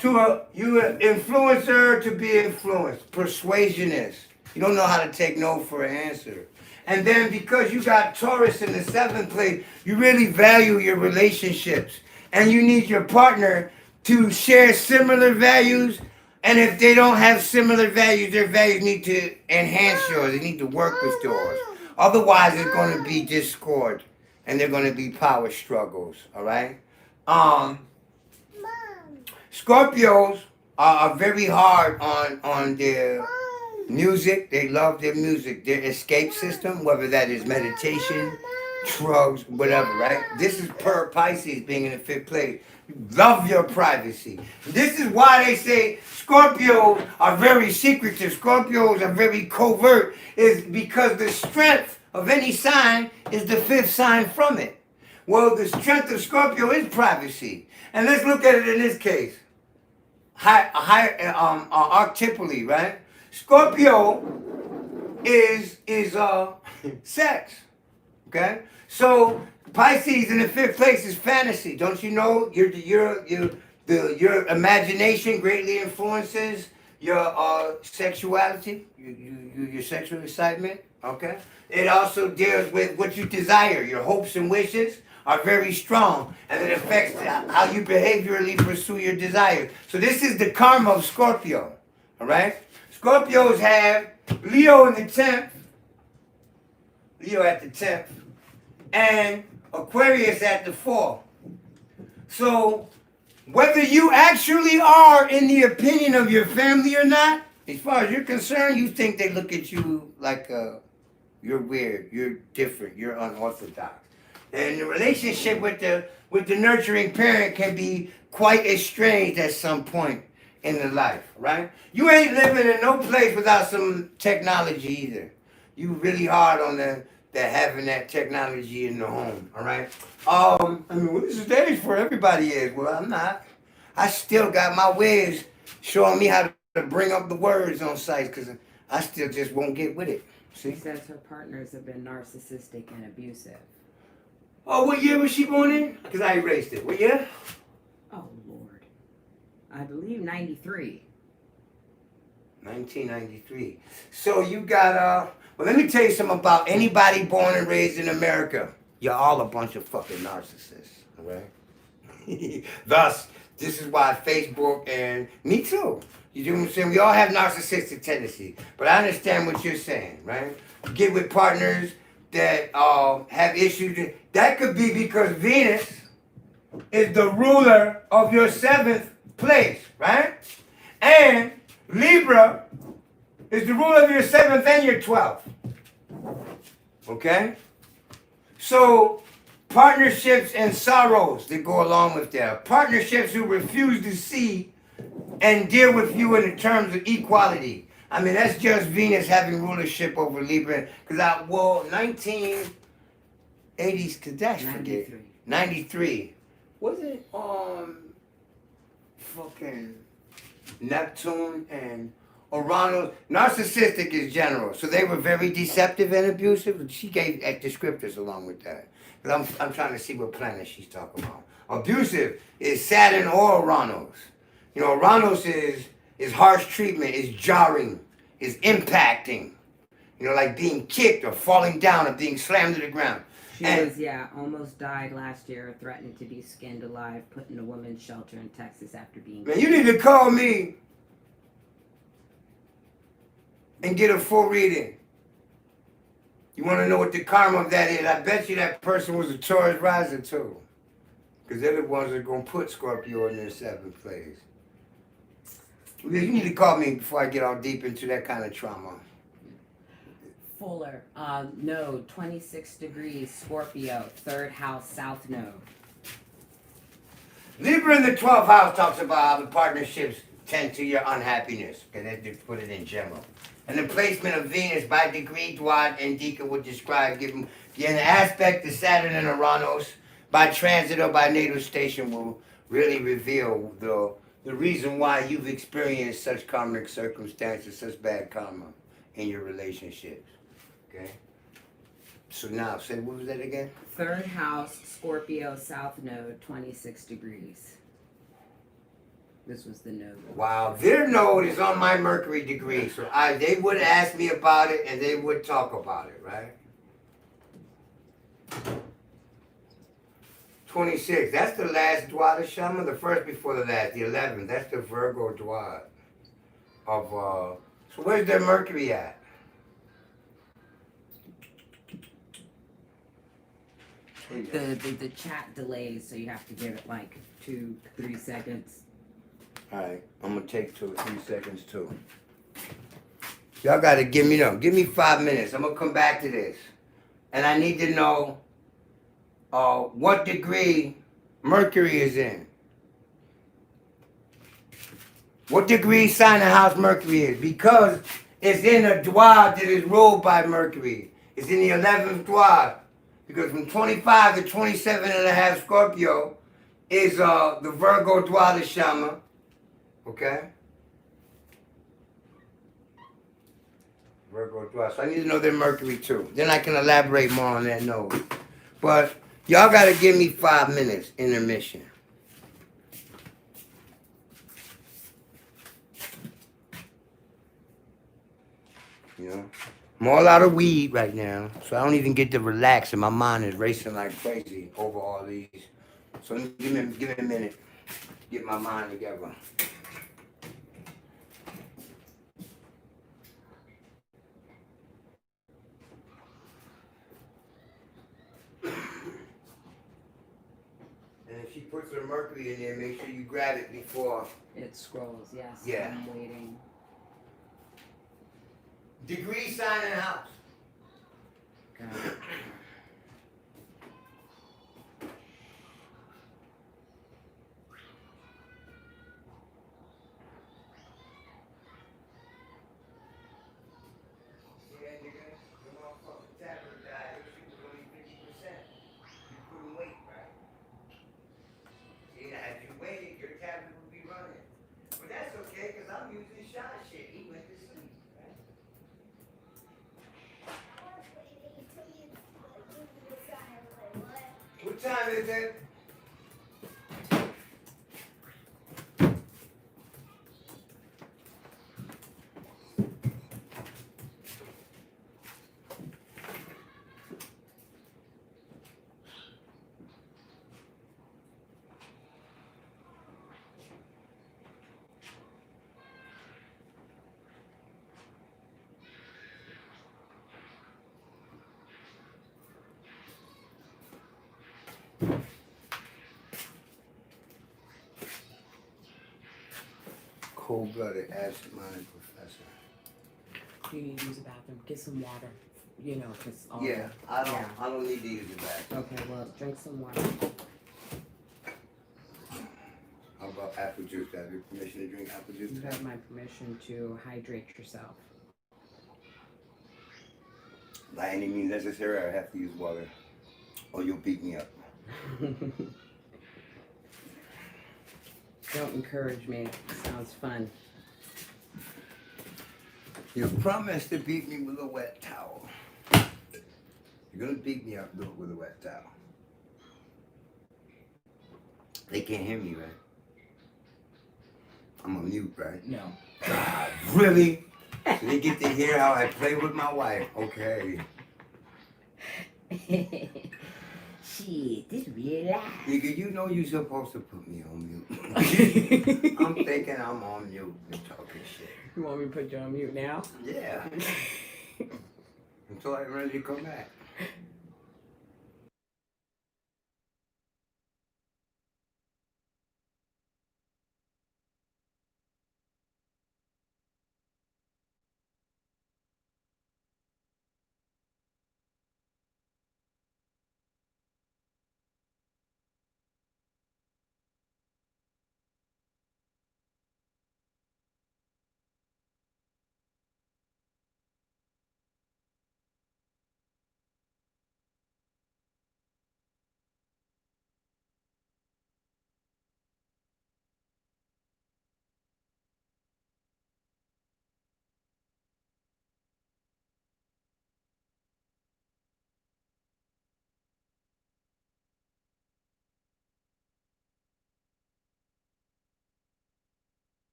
You an influencer to be influenced. Persuasionist. You don't know how to take no for an answer. And then because you got Taurus in the 7th place, you really value your relationships. And you need your partner to share similar values And if they don't have similar values, their values need to enhance yours. They need to work with yours. Otherwise, it's going to be discord, and they're going to be power struggles. All right. Scorpios are very hard on their music. They love their music, their escape system, whether that is meditation, drugs, whatever, right? This is per Pisces being in the fifth place. Love your privacy. This is why they say Scorpios are very secretive. Scorpios are very covert, is because the strength of any sign is the fifth sign from it. Well, the strength of Scorpio is privacy. And let's look at it in this case. Archetypally, right? Scorpio is sex. Okay? So Pisces in the fifth place is fantasy. Don't you know your imagination greatly influences your sexuality, your sexual excitement? Okay? It also deals with what you desire. Your hopes and wishes are very strong, and it affects how you behaviorally pursue your desires. So this is the karma of Scorpio. All right? Scorpios have Leo in the 10th, Leo at the 10th, and Aquarius at the 4th. So whether you actually are in the opinion of your family or not, as far as you're concerned, you think they look at you like you're weird, you're different, you're unorthodox. And the relationship with the nurturing parent can be quite estranged at some point in the life, right? You ain't living in no place without some technology either. You really hard on the having that technology in the home, all right? Well, this is the age for everybody is. Well, I'm not. I still got my ways showing me how to bring up the words on sites because I still just won't get with it. See? She says her partners have been narcissistic and abusive. Oh, what year was she born in? Because I erased it. What year? Oh, Lord. I believe 93. 1993. So you got, well, let me tell you something about anybody born and raised in America. You're all a bunch of fucking narcissists, all right? Thus, this is why Facebook and me too. You know what I'm saying? We all have narcissistic tendencies. But I understand what you're saying, right? You get with partners that have issues. That could be because Venus is the ruler of your 7th place, right? And Libra is the ruler of your 7th and your 12th. Okay? So, partnerships and sorrows that go along with that. Partnerships who refuse to see and deal with you in the terms of equality. I mean, that's just Venus having rulership over Libra. Because 1980s, because that's 93. 93. Was it fucking Neptune and Uranus? Narcissistic is general. So they were very deceptive and abusive. She gave descriptors along with that. Because I'm trying to see what planet she's talking about. Abusive is Saturn or Uranus. You know, Uranus is harsh treatment, is jarring, is impacting. You know, like being kicked or falling down or being slammed to the ground. She was, almost died last year, threatened to be skinned alive, put in a women's shelter in Texas after being... Man, you need to call me and get a full reading. You want to know what the karma of that is? I bet you that person was a Taurus rising too. Because they're the ones that are going to put Scorpio in their 7th place. You need to call me before I get all deep into that kind of trauma. Fuller, node, 26 degrees, Scorpio, 3rd house, south node. Libra in the 12th house talks about how the partnerships tend to your unhappiness. Okay, let's just put it in general. And the placement of Venus by degree, Dwad, and Dika would describe, give an aspect to Saturn and Uranus by transit or by natal station will really reveal the reason why you've experienced such karmic circumstances, such bad karma in your relationships. Okay? So now, say, what was that again? 3rd house, Scorpio, south node, 26 degrees. This was the node. Wow, their node is on my Mercury degree, so they would ask me about it and they would talk about it, right? 26, that's the last Dwadashama, the first before the last, the 11th, that's the Virgo Dwad. of so where's their Mercury at? The chat delays, so you have to give it like 2-3 seconds. Alright, I'm gonna take 2 or 3 seconds too. Y'all gotta give me 5 minutes. I'm gonna come back to this. And I need to know what degree Mercury is in. What degree sign of house Mercury is? Because it's in a dwarf that is ruled by Mercury. It's in the 11th dwarf. Because from 25 to 27 and a half Scorpio is the Virgo dwarf Shama. Okay? Virgo dwarf. So I need to know their Mercury too. Then I can elaborate more on that node. But y'all gotta give me 5 minutes intermission. You know? I'm all out of weed right now, so I don't even get to relax, and my mind is racing like crazy over all these. So give me a minute, get my mind together. And if she puts her Mercury in there, make sure you grab it before. It scrolls, yes. Yeah. I'm waiting. Degree, sign, and house. Got it. Yeah, nigga, the motherfucking tablet died. It was only 50%. You couldn't wait, right? See, now if you waited, your tablet would be running. But that's okay, because I'm using shot shit. He went to sleep, right? What time is it? Cold-blooded, absent-minded professor. You need to use the bathroom. Get some water. You know, because all. Yeah, I don't need to use the bathroom. Okay, well, drink some water. How about apple juice? Do I have your permission to drink apple juice? You have my permission to hydrate yourself. By any means necessary, I have to use water, or you'll beat me up. Don't encourage me. Sounds fun. You promised to beat me with a wet towel. You're gonna beat me up, do it with a wet towel. They can't hear me, right? I'm on mute, right? No. God, really? So they get to hear how I play with my wife. Okay. Shit, this real life. Nigga, you know you're supposed to put me on mute. I'm thinking I'm on mute and talking shit. You want me to put you on mute now? Yeah. Until I'm ready to come back.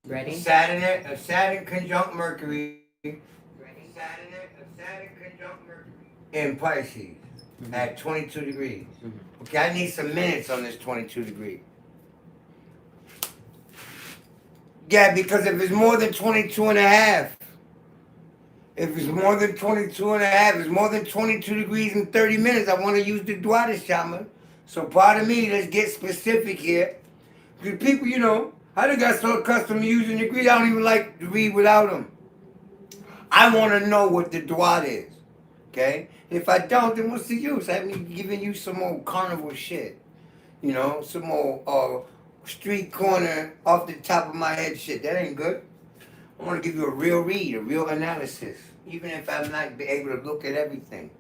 Ready? Saturn conjunct Mercury. Saturn conjunct Mercury in Pisces at 22 degrees. Okay, I need some minutes on this 22 degree. Yeah, because if it's more than 22 and a half, if it's more than 22 and a half, it's more than 22 degrees in 30 minutes, I want to use the Dwada shaman. So pardon me, let's get specific here. Because people, you know, I done got so accustomed to using degrees, I don't even like to read without them. I want to know what the Dwada is. Okay? If I don't, then what's the use? I'm giving you some old carnival shit. You know, some old street corner off the top of my head shit. That ain't good. I want to give you a real read, a real analysis, even if I'm not be able to look at everything.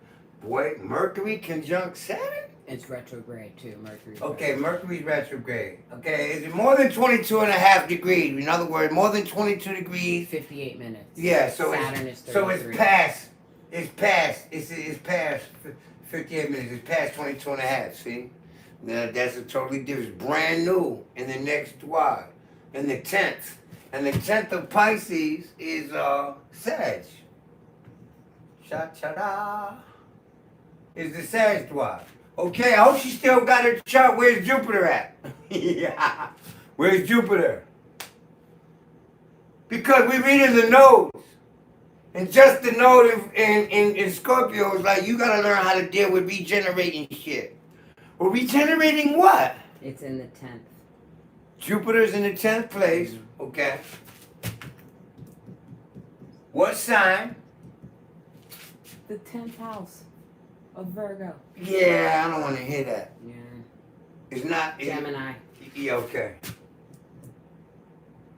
Boy, Mercury conjunct Saturn? It's retrograde too, Mercury. Okay, Mercury's retrograde. Okay, is it more than 22 and a half degrees? In other words, more than 22 degrees? 58 minutes. Yeah, so Saturn is 33. so it's past. It's past 58 minutes. It's past 22 and a half, see? Now, that's a totally different. It's brand new in the next Dwad. In the 10th. And the 10th of Pisces is Sag. Cha-cha-da. Is the Sag Dwad. Okay, I hope she still got her chart. Where's Jupiter at? Yeah. Where's Jupiter? Because we read in the nodes. And just the node in Scorpio is like, you gotta learn how to deal with regenerating shit. Well, regenerating what? It's in the 10th. Jupiter's in the 10th place. Okay. What sign? The 10th house of Virgo. Yeah, I don't want to hear that. Yeah. It's not. Gemini. Yeah, okay.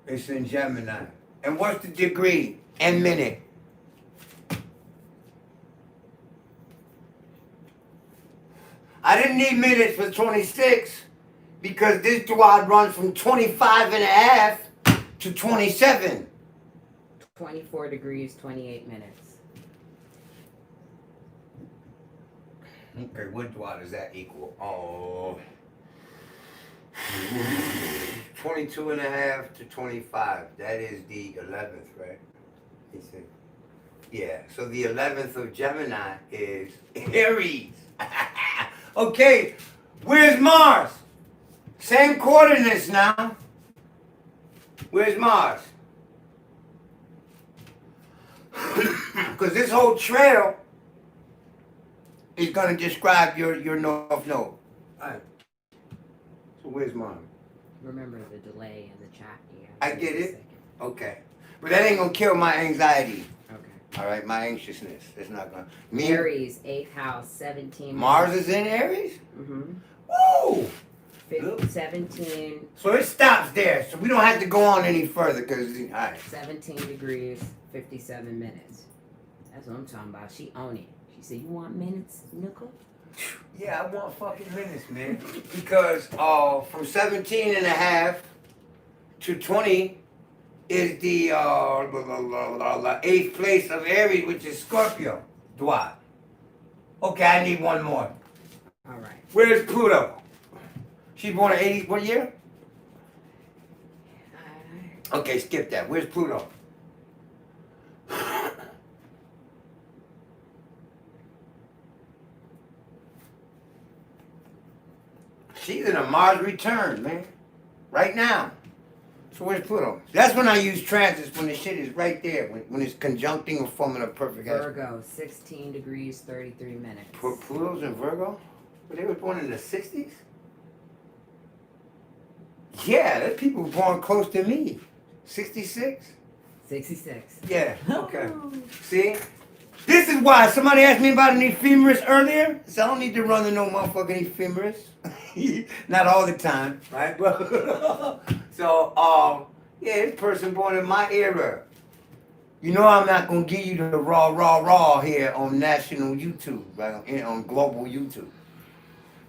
It's in Gemini. And what's the degree and minute? I didn't need minutes for 26 because this Dwad runs from 25 and a half to 27. 24 degrees, 28 minutes. Okay, what Dwad does that equal? Oh. 22 and a half to 25. That is the 11th, right? Yeah, so the 11th of Gemini is Aries. Okay, where's Mars? Same coordinates now. Where's Mars? Because this whole trail is going to describe your north node. All right. So where's Mars? Remember the delay in the chat. Yeah, I get it. Okay. But that ain't going to kill my anxiety. Okay. All right, my anxiousness. It's not going to. Aries, 8th house, 17. Mars is in Aries? Mm-hmm. Woo! 17. So it stops there. So we don't have to go on any further because, all right. 17 degrees, 57 minutes. That's what I'm talking about. She own it. She said, you want minutes, Nickel? Yeah, I want fucking minutes, man. Because from 17 and a half to 20 is the 8th place of Aries, which is Scorpio. Dwad. Okay, I need one more. All right. Where's Pluto? She's born in 80, what year? Okay, skip that. Where's Pluto? She's in a Mars return, man. Right now. So where's Pluto? That's when I use transits, when the shit is right there, when it's conjuncting or forming a perfect aspect. Virgo, 16 degrees, 33 minutes. Pluto's in Virgo? But they were born in the 60s? Yeah, there's people born close to me. 66? 66. Yeah, okay. See? This is why somebody asked me about an ephemeris earlier. So I don't need to run to no motherfucking ephemeris. Not all the time, right? So, yeah, this person born in my era. You know I'm not going to give you the raw here on national YouTube, right? On global YouTube.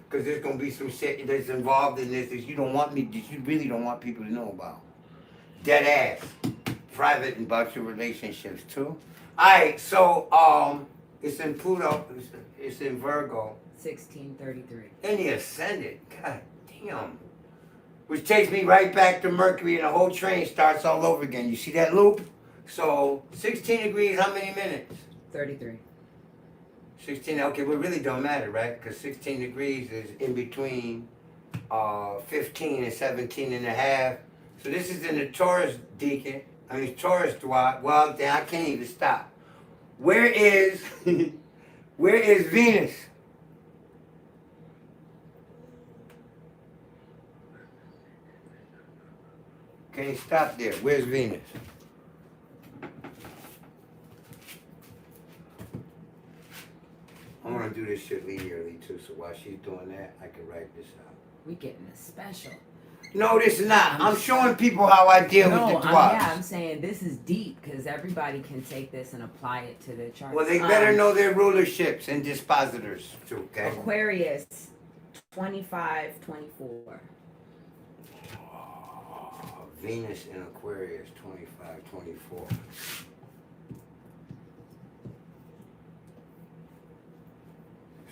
Because there's going to be some shit that's involved in this that you really don't want people to know about. Dead ass. Private about your relationships, too. Alright, so, it's in Pluto, it's in Virgo. 1633. And the ascendant, god damn. which takes me right back to Mercury, and the whole train starts all over again. You see that loop? So 16 degrees, how many minutes? 33. 16, okay, well, it really don't matter, right? Because 16 degrees is in between 15 and 17 and a half. So this is in the Taurus Taurus Dwat. Well, then I can't even stop. Where is, where is Venus? Can't stop there. Where's Venus? I want to do this shit linearly too, so while she's doing that, I can write this out. We getting a special. No, this is not. I'm showing people how I deal with the dwarfs. I'm saying this is deep because everybody can take this and apply it to their chart. Well, they better know their rulerships and dispositors too, okay? Aquarius, 25, 24. Venus in Aquarius, 25, 24.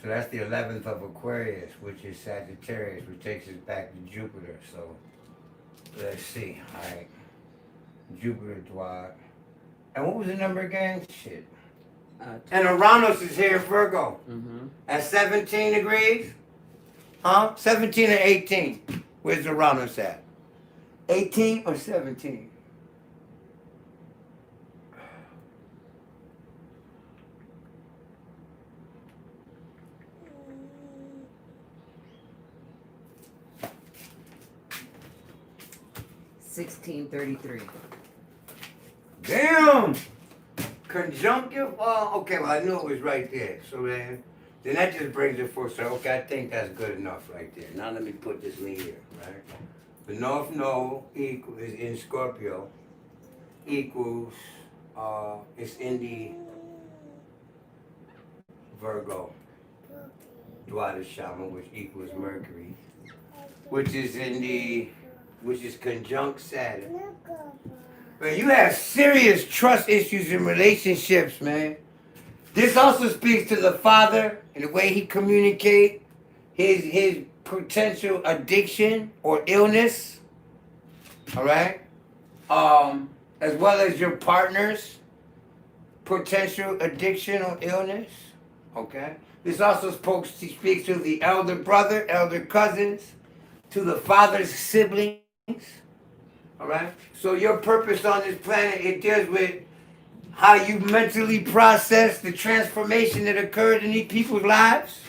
So that's the 11th of Aquarius, which is Sagittarius, which takes us back to Jupiter. So let's see. All right. Jupiter Dwat. And what was the number again? Shit. And Uranus is here, Virgo. Mm-hmm. At 17 degrees? Huh? 17 or 18? Where's Uranus at? 18 or 17? $16.33. Damn! Conjunctive? Oh, okay, well, I knew it was right there. So then that just brings it full circle. Okay, I think that's good enough right there. Now let me put this linear, right? The North Node is in Scorpio, equals, it's in the Virgo, Dwadashama, which equals Mercury, which is conjunct Saturn. Man, you have serious trust issues in relationships, man. This also speaks to the father and the way he communicates, his potential addiction or illness, all right? As well as your partner's potential addiction or illness, okay? This also speaks to the elder brother, elder cousins, to the father's siblings, all right? So your purpose on this planet, it deals with how you mentally process the transformation that occurred in these people's lives,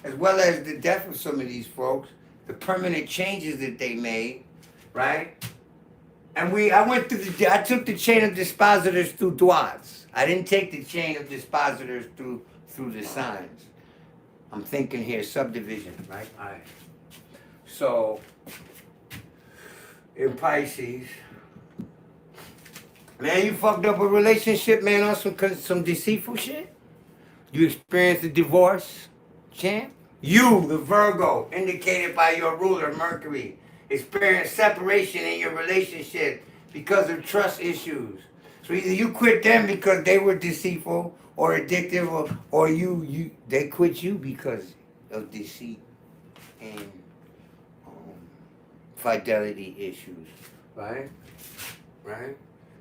as well as the death of some of these folks, the permanent changes that they made, right? And I took the chain of dispositors through dwarfs. I didn't take the chain of dispositors through the signs. I'm thinking here subdivision, right? All right. So, in Pisces, man, you fucked up a relationship, man, on some deceitful shit? You experienced a divorce, champ? You, the Virgo, indicated by your ruler, Mercury, experienced separation in your relationship because of trust issues. So either you quit them because they were deceitful or addictive, or they quit you because of deceit and fidelity issues, right? Right?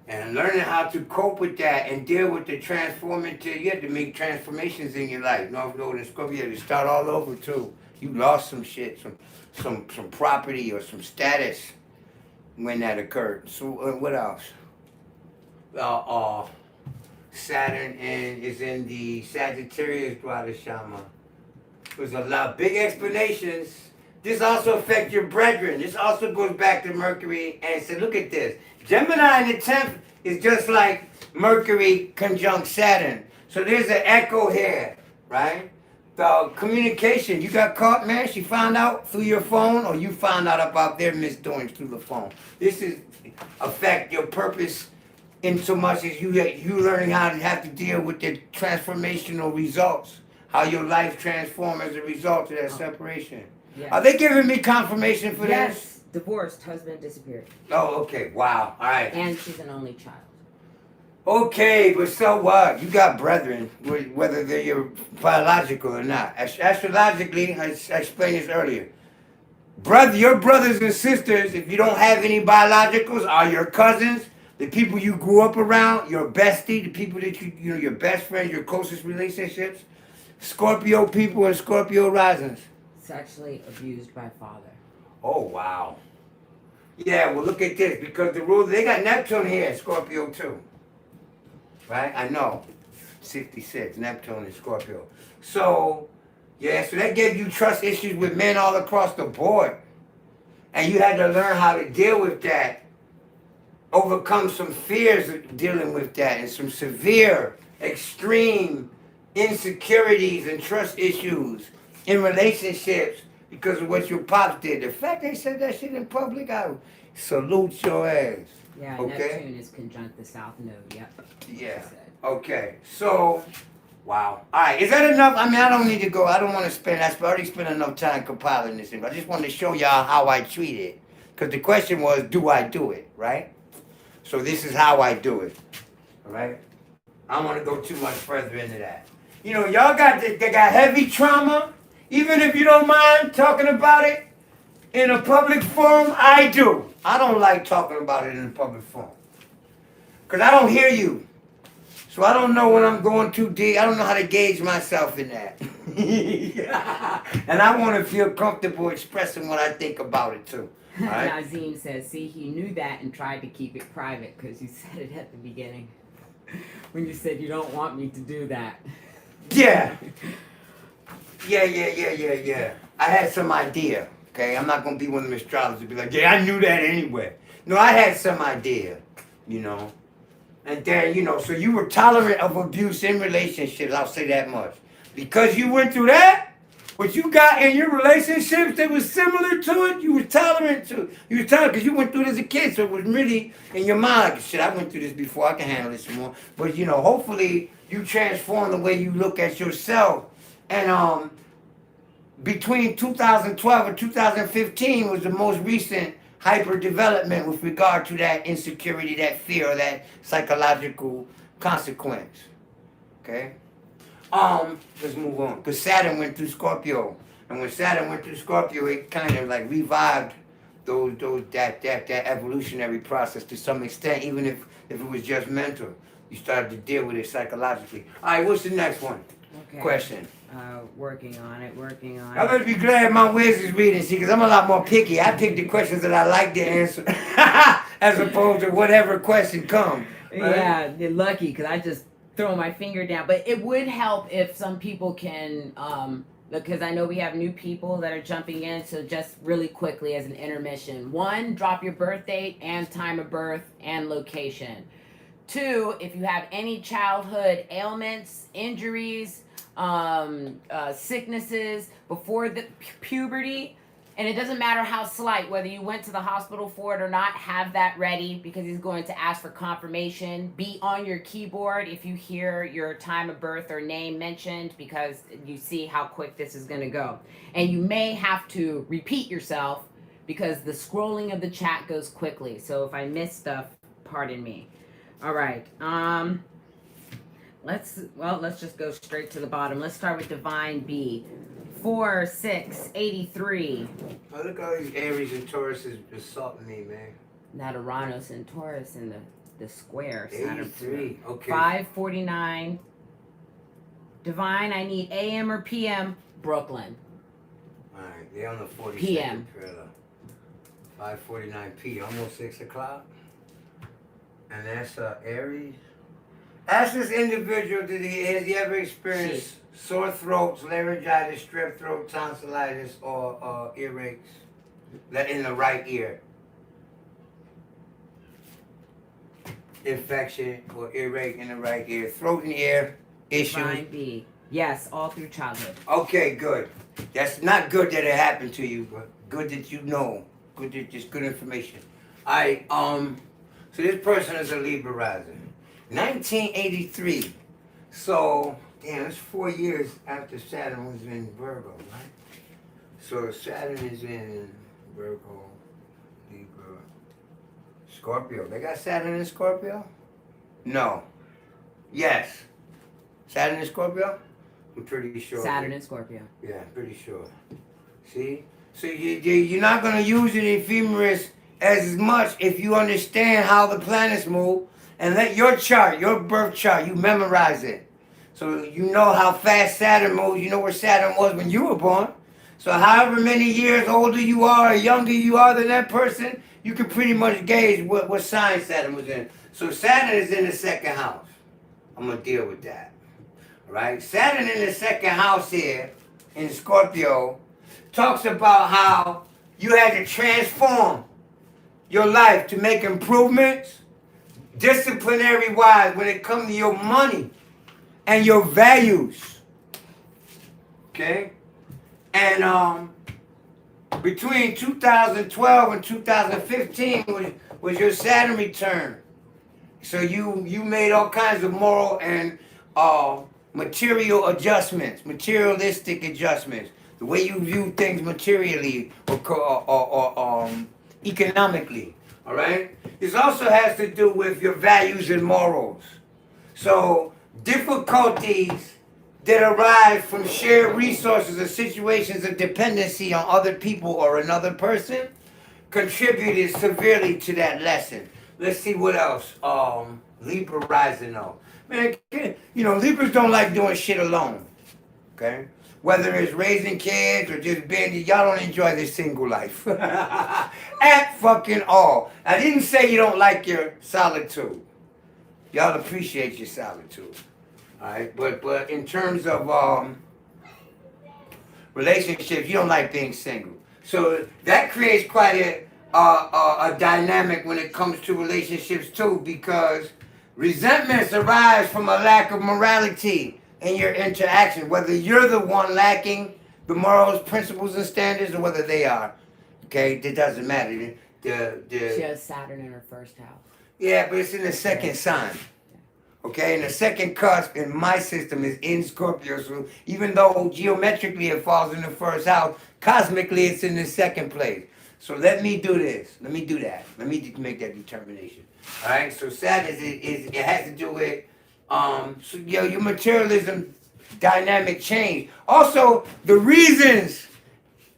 And learning how to cope with that and deal with the transformative, you have to make transformations in your life. North Node and Scorpio, you have to start all over too. You lost some shit, some property or some status when that occurred. So what else? Saturn is in the Sagittarius Dwadashama. There's a lot of big explanations. This also affects your brethren. This also goes back to Mercury and say, look at this. Gemini in the 10th is just like Mercury conjunct Saturn. So there's an echo here, right? The communication, you got caught, man. She found out through your phone, or you found out about their misdoings through the phone. This is affect your purpose in so much as you learning how to have to deal with the transformational results, how your life transformed as a result of that separation. Yes. Are they giving me confirmation for Yes. this? Divorced, husband disappeared. Oh, okay. Wow. All right. And she's an only child. Okay, but so what? You got brethren, whether they're your biological or not. Astrologically, I explained this earlier. your brothers and sisters, if you don't have any biologicals, are your cousins, the people you grew up around, your bestie, the people that you know, your best friends, your closest relationships. Scorpio people and Scorpio risings. Sexually abused by father. Oh, wow. Yeah, well, look at this. Because the rules, they got Neptune here, Scorpio too. Right? I know. 66, Neptune and Scorpio. So, yeah, so that gave you trust issues with men all across the board. And you had to learn how to deal with that. Overcome some fears of dealing with that and some severe, extreme insecurities and trust issues in relationships because of what your pops did. The fact they said that shit in public, I salute your ass. Yeah, Okay. Neptune is conjunct the South Node. Yep. Yeah. Okay. So, wow. All right. Is that enough? I mean, I don't need to go. I don't want to spend. I already spent enough time compiling this. I just wanted to show y'all how I treat it. Because the question was, do I do it? Right? So this is how I do it. All right? I don't want to go too much further into that. You know, y'all they got heavy trauma. Even if you don't mind talking about it in a public forum, I do. I don't like talking about it in a public forum. Because I don't hear you. So I don't know when I'm going too deep. I don't know how to gauge myself in that. And I want to feel comfortable expressing what I think about it too. All right? Nazim says, see, he knew that and tried to keep it private because you said it at the beginning. When you said you don't want me to do that. Yeah. Yeah. I had some idea, okay? I'm not going to be one of them astrologers to be like, yeah, I knew that anyway. No, I had some idea, you know. And then, you know, so you were tolerant of abuse in relationships, I'll say that much. Because you went through that, what you got in your relationships that was similar to it, you were tolerant to it. You were tolerant because you went through it as a kid, so it was really in your mind, like, shit, I went through this before, I can handle this some more. But, you know, hopefully you transform the way you look at yourself. And between 2012 and 2015 was the most recent hyper development with regard to that insecurity, that fear, or that psychological consequence. Okay? Let's move on. Because Saturn went through Scorpio. And when Saturn went through Scorpio, it kind of like revived that evolutionary process to some extent, even if it was just mental. You started to deal with it psychologically. All right, what's the next one? Okay. Question. Working on it. I better be glad my Wiz is reading, see, because I'm a lot more picky. I pick the questions that I like to answer, as opposed to whatever question comes. Right? Yeah, you're lucky because I just throw my finger down. But it would help if some people can, because I know we have new people that are jumping in. So just really quickly as an intermission. 1, drop your birth date and time of birth and location. 2, if you have any childhood ailments, injuries, sicknesses before the puberty, and it doesn't matter how slight, whether you went to the hospital for it or not, have that ready because he's going to ask for confirmation. Be on your keyboard if you hear your time of birth or name mentioned because you see how quick this is going to go. And you may have to repeat yourself because the scrolling of the chat goes quickly. So if I miss stuff, pardon me. All right. Let's just go straight to the bottom. Let's start with Divine B. 4, 6, 83. Oh, look at all these Aries and Tauruses assaulting me, man. That Uranus and Taurus in the square. 83. Okay. 5:49. Divine, I need AM or PM. Brooklyn. Alright, they're on the 42nd PM. trailer. 5:49 p. Almost 6 o'clock. And that's Aries. Ask this individual, has he ever experienced sore throats, laryngitis, strep throat, tonsillitis, or earaches in the right ear? Infection or earache in the right ear. Throat and ear issues. Divine B. Yes, all through childhood. Okay, good. That's not good that it happened to you, but good that you know. Good that just good information. Alright, so this person is a Libra rising. 1983. So, damn, it's 4 years after Saturn was in Virgo, right? So Saturn is in Virgo, Libra, Scorpio. They got Saturn in Scorpio? No. Yes. Saturn in Scorpio? I'm pretty sure. Saturn and Scorpio. Yeah, I'm pretty sure. See? So you're not going to use it ephemeris as much if you understand how the planets move and let your chart, your birth chart, you memorize it. So you know how fast Saturn moves. You know where Saturn was when you were born. So however many years older you are or younger you are than that person, you can pretty much gauge what sign Saturn was in. So Saturn is in the second house. I'm going to deal with that. All right? Saturn in the second house here in Scorpio talks about how you had to transform your life to make improvements disciplinary wise when it comes to your money and your values. Okay? And between 2012 and 2015 was your Saturn return. So you made all kinds of moral and material adjustments, materialistic adjustments, the way you view things materially or economically. All right. This also has to do with your values and morals. So difficulties that arise from shared resources or situations of dependency on other people or another person contributed severely to that lesson. Let's see what else. Libra rising though. Man, Libras don't like doing shit alone. Okay? Whether it's raising kids or just being, y'all don't enjoy this single life. At fucking all. I didn't say you don't like your solitude. Y'all appreciate your solitude. Alright? But in terms of relationships, you don't like being single. So that creates quite a dynamic when it comes to relationships too, because resentments arise from a lack of morality in your interaction, whether you're the one lacking the morals, principles, and standards, or whether they are. Okay, it doesn't matter. She has Saturn in her first house. Yeah, but it's in the second sign. Okay, and the second cusp in my system is in Scorpio. So even though geometrically it falls in the first house, cosmically it's in the second place. So let me do this. Let me do that. Let me make that determination. All right. So Saturn it has to do with your materialism dynamic change. Also, the reasons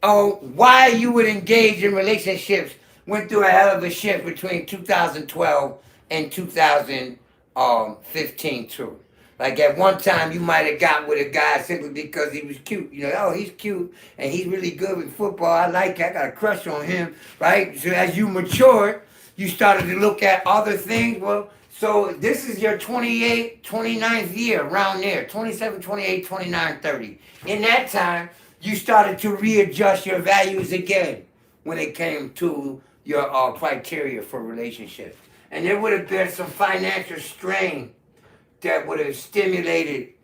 why you would engage in relationships went through a hell of a shift between 2012 and 2015 too. Like at one time you might have got with a guy simply because he was cute. He's cute and he's really good with football. I got a crush on him, right? So as you matured, you started to look at other things. Well, so this is your 29th year, around there, 27, 28, 29, 30. In that time, you started to readjust your values again when it came to your criteria for relationships. And there would have been some financial strain that would have stimulated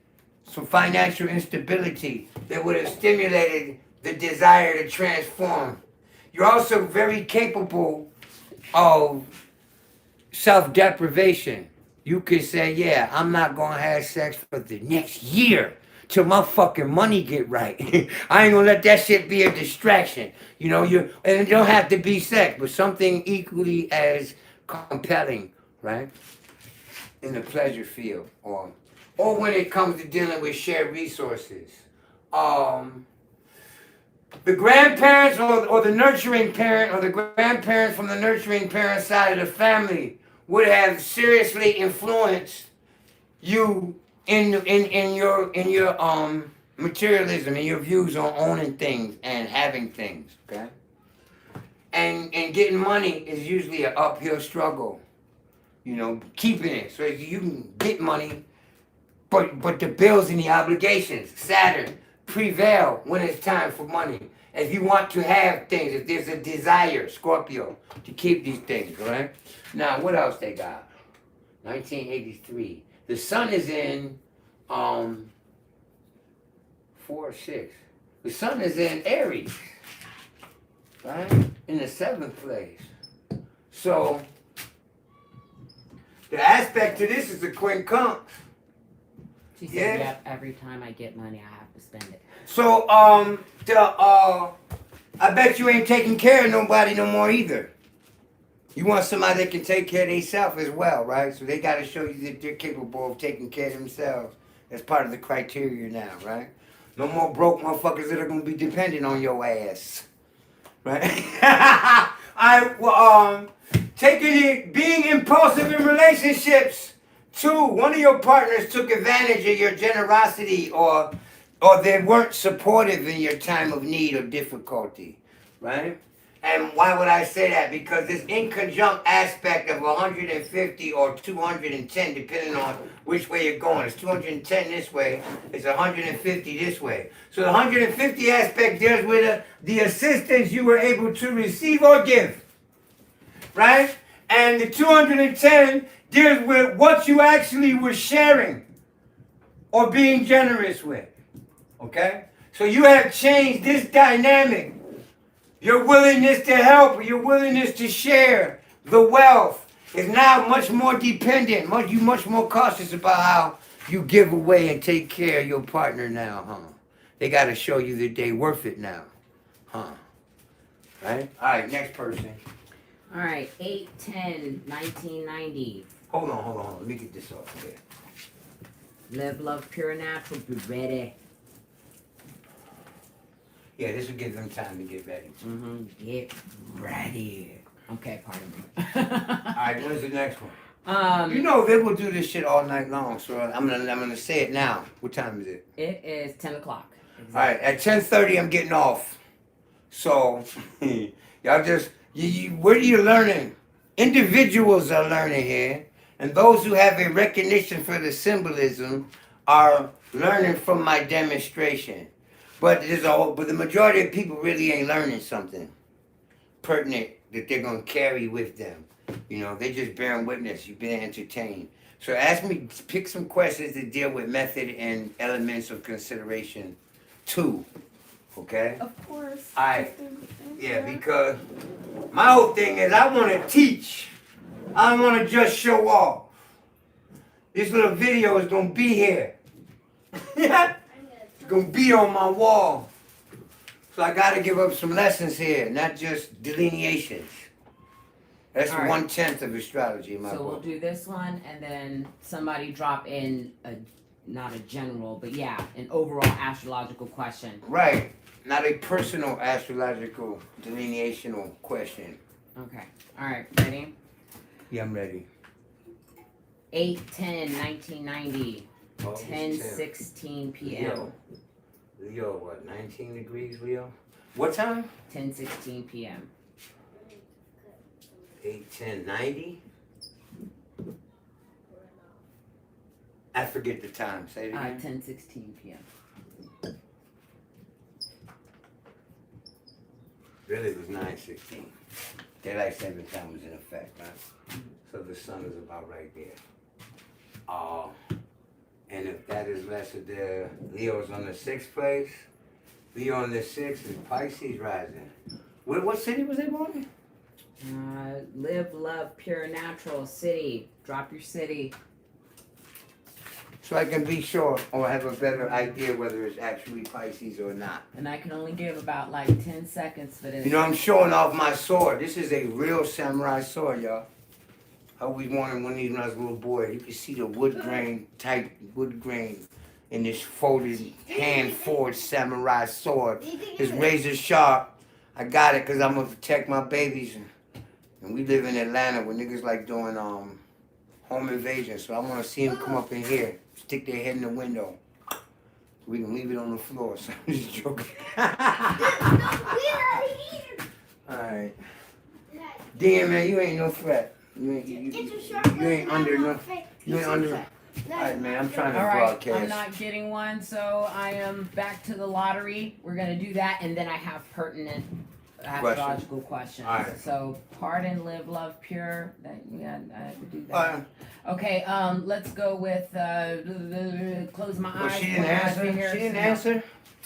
some financial instability, that would have stimulated the desire to transform. You're also very capable of self-deprivation. You could say, yeah, I'm not going to have sex for the next year till my fucking money get right. I ain't going to let that shit be a distraction. And it don't have to be sex, but something equally as compelling, right? In the pleasure field, or when it comes to dealing with shared resources. The grandparents or the nurturing parent or the grandparents from the nurturing parent side of the family would have seriously influenced you in your materialism and your views on owning things and having things, okay? And getting money is usually an uphill struggle. Keeping it so you can get money, but the bills and the obligations, Saturn, prevail when it's time for money. If you want to have things, if there's a desire, Scorpio, to keep these things, all right? Now, what else they got? 1983. The sun is in 4-6. The sun is in Aries, right? In the 7th place. So the aspect to this is the quincunx. She said, yep, every time I get money, I have to spend it. So, I bet you ain't taking care of nobody no more either. You want somebody that can take care of themselves as well, right? So they got to show you that they're capable of taking care of themselves. That's part of the criteria now, right? No more broke motherfuckers that are going to be dependent on your ass. right? Being impulsive in relationships. 2, one of your partners took advantage of your generosity, or they weren't supportive in your time of need or difficulty, right? And why would I say that? Because this inconjunct aspect of 150 or 210, depending on which way you're going. It's 210 this way, it's 150 this way. So the 150 aspect deals with the assistance you were able to receive or give, right? And the 210 deals with what you actually were sharing or being generous with, okay? So you have changed this dynamic. Your willingness to help, your willingness to share the wealth is now much more dependent. You're much more cautious about how you give away and take care of your partner now, huh? They got to show you that they worth it now, huh? Right? All right, next person. All right, 8/10/1990. Hold on. Let me get this off here. Live, love, pure, natural. Be ready. Yeah, this will give them time to get ready. Get ready. Okay, pardon me. All right, when's the next one? You know they will do this shit all night long, so I'm gonna say it now. What time is it? It is 10 o'clock. Exactly. All right, at 10:30 I'm getting off. So y'all just what are you learning? Individuals are learning here, and those who have a recognition for the symbolism are learning from my demonstration. But the majority of people really ain't learning something pertinent that they're gonna carry with them. You know, they just bearing witness. You've been entertained. So pick some questions that deal with method and elements of consideration 2. Okay? Of course. Yeah, because my whole thing is I want to teach. I don't want to just show off. This little video is going to be here. It's going to be on my wall. So I got to give up some lessons here, not just delineations. That's All right. 1/10 of astrology in my So book. we'll do this one, and then somebody drop in not a general, but yeah, an overall astrological question. Right. Not a personal astrological delineational question. Okay. All right. Ready? Yeah, I'm ready. 8/10/1990. Oh, it's 10:16 p.m. Leo, what, 19 degrees, Leo? What time? 10:16 p.m. 8/10/90. I forget the time. Say it again. 10:16 p.m. Really, it was 9/16. Daylight saving time was in effect, right? So the sun is about right there. And if that is lesser there, Leo's on the 6th place. Leo on the 6th is Pisces rising. What city was they born in? Live, love, pure, natural, city. Drop your city. So I can be sure or have a better idea whether it's actually Pisces or not. And I can only give about like 10 seconds for this. You know, I'm showing off my sword. This is a real samurai sword, y'all. I always wanted one of these when I was a little boy. You can see the wood grain in this folded, hand-forged samurai sword. It's razor sharp. I got it because I'm going to protect my babies. And we live in Atlanta where niggas like doing home invasion. So I want to see them come up in here, stick their head in the window. We can leave it on the floor. So I'm just joking. Alright. Damn, man, you ain't no threat. You ain't under no. You ain't under. Alright, man, I'm trying to broadcast. I'm not getting one, so I am back to the lottery. We're going to do that, and then I have pertinent astrological questions. All right. So, pardon, live, love, pure. I have to do that. Okay, let's go with close my eyes. She didn't answer? She didn't answer?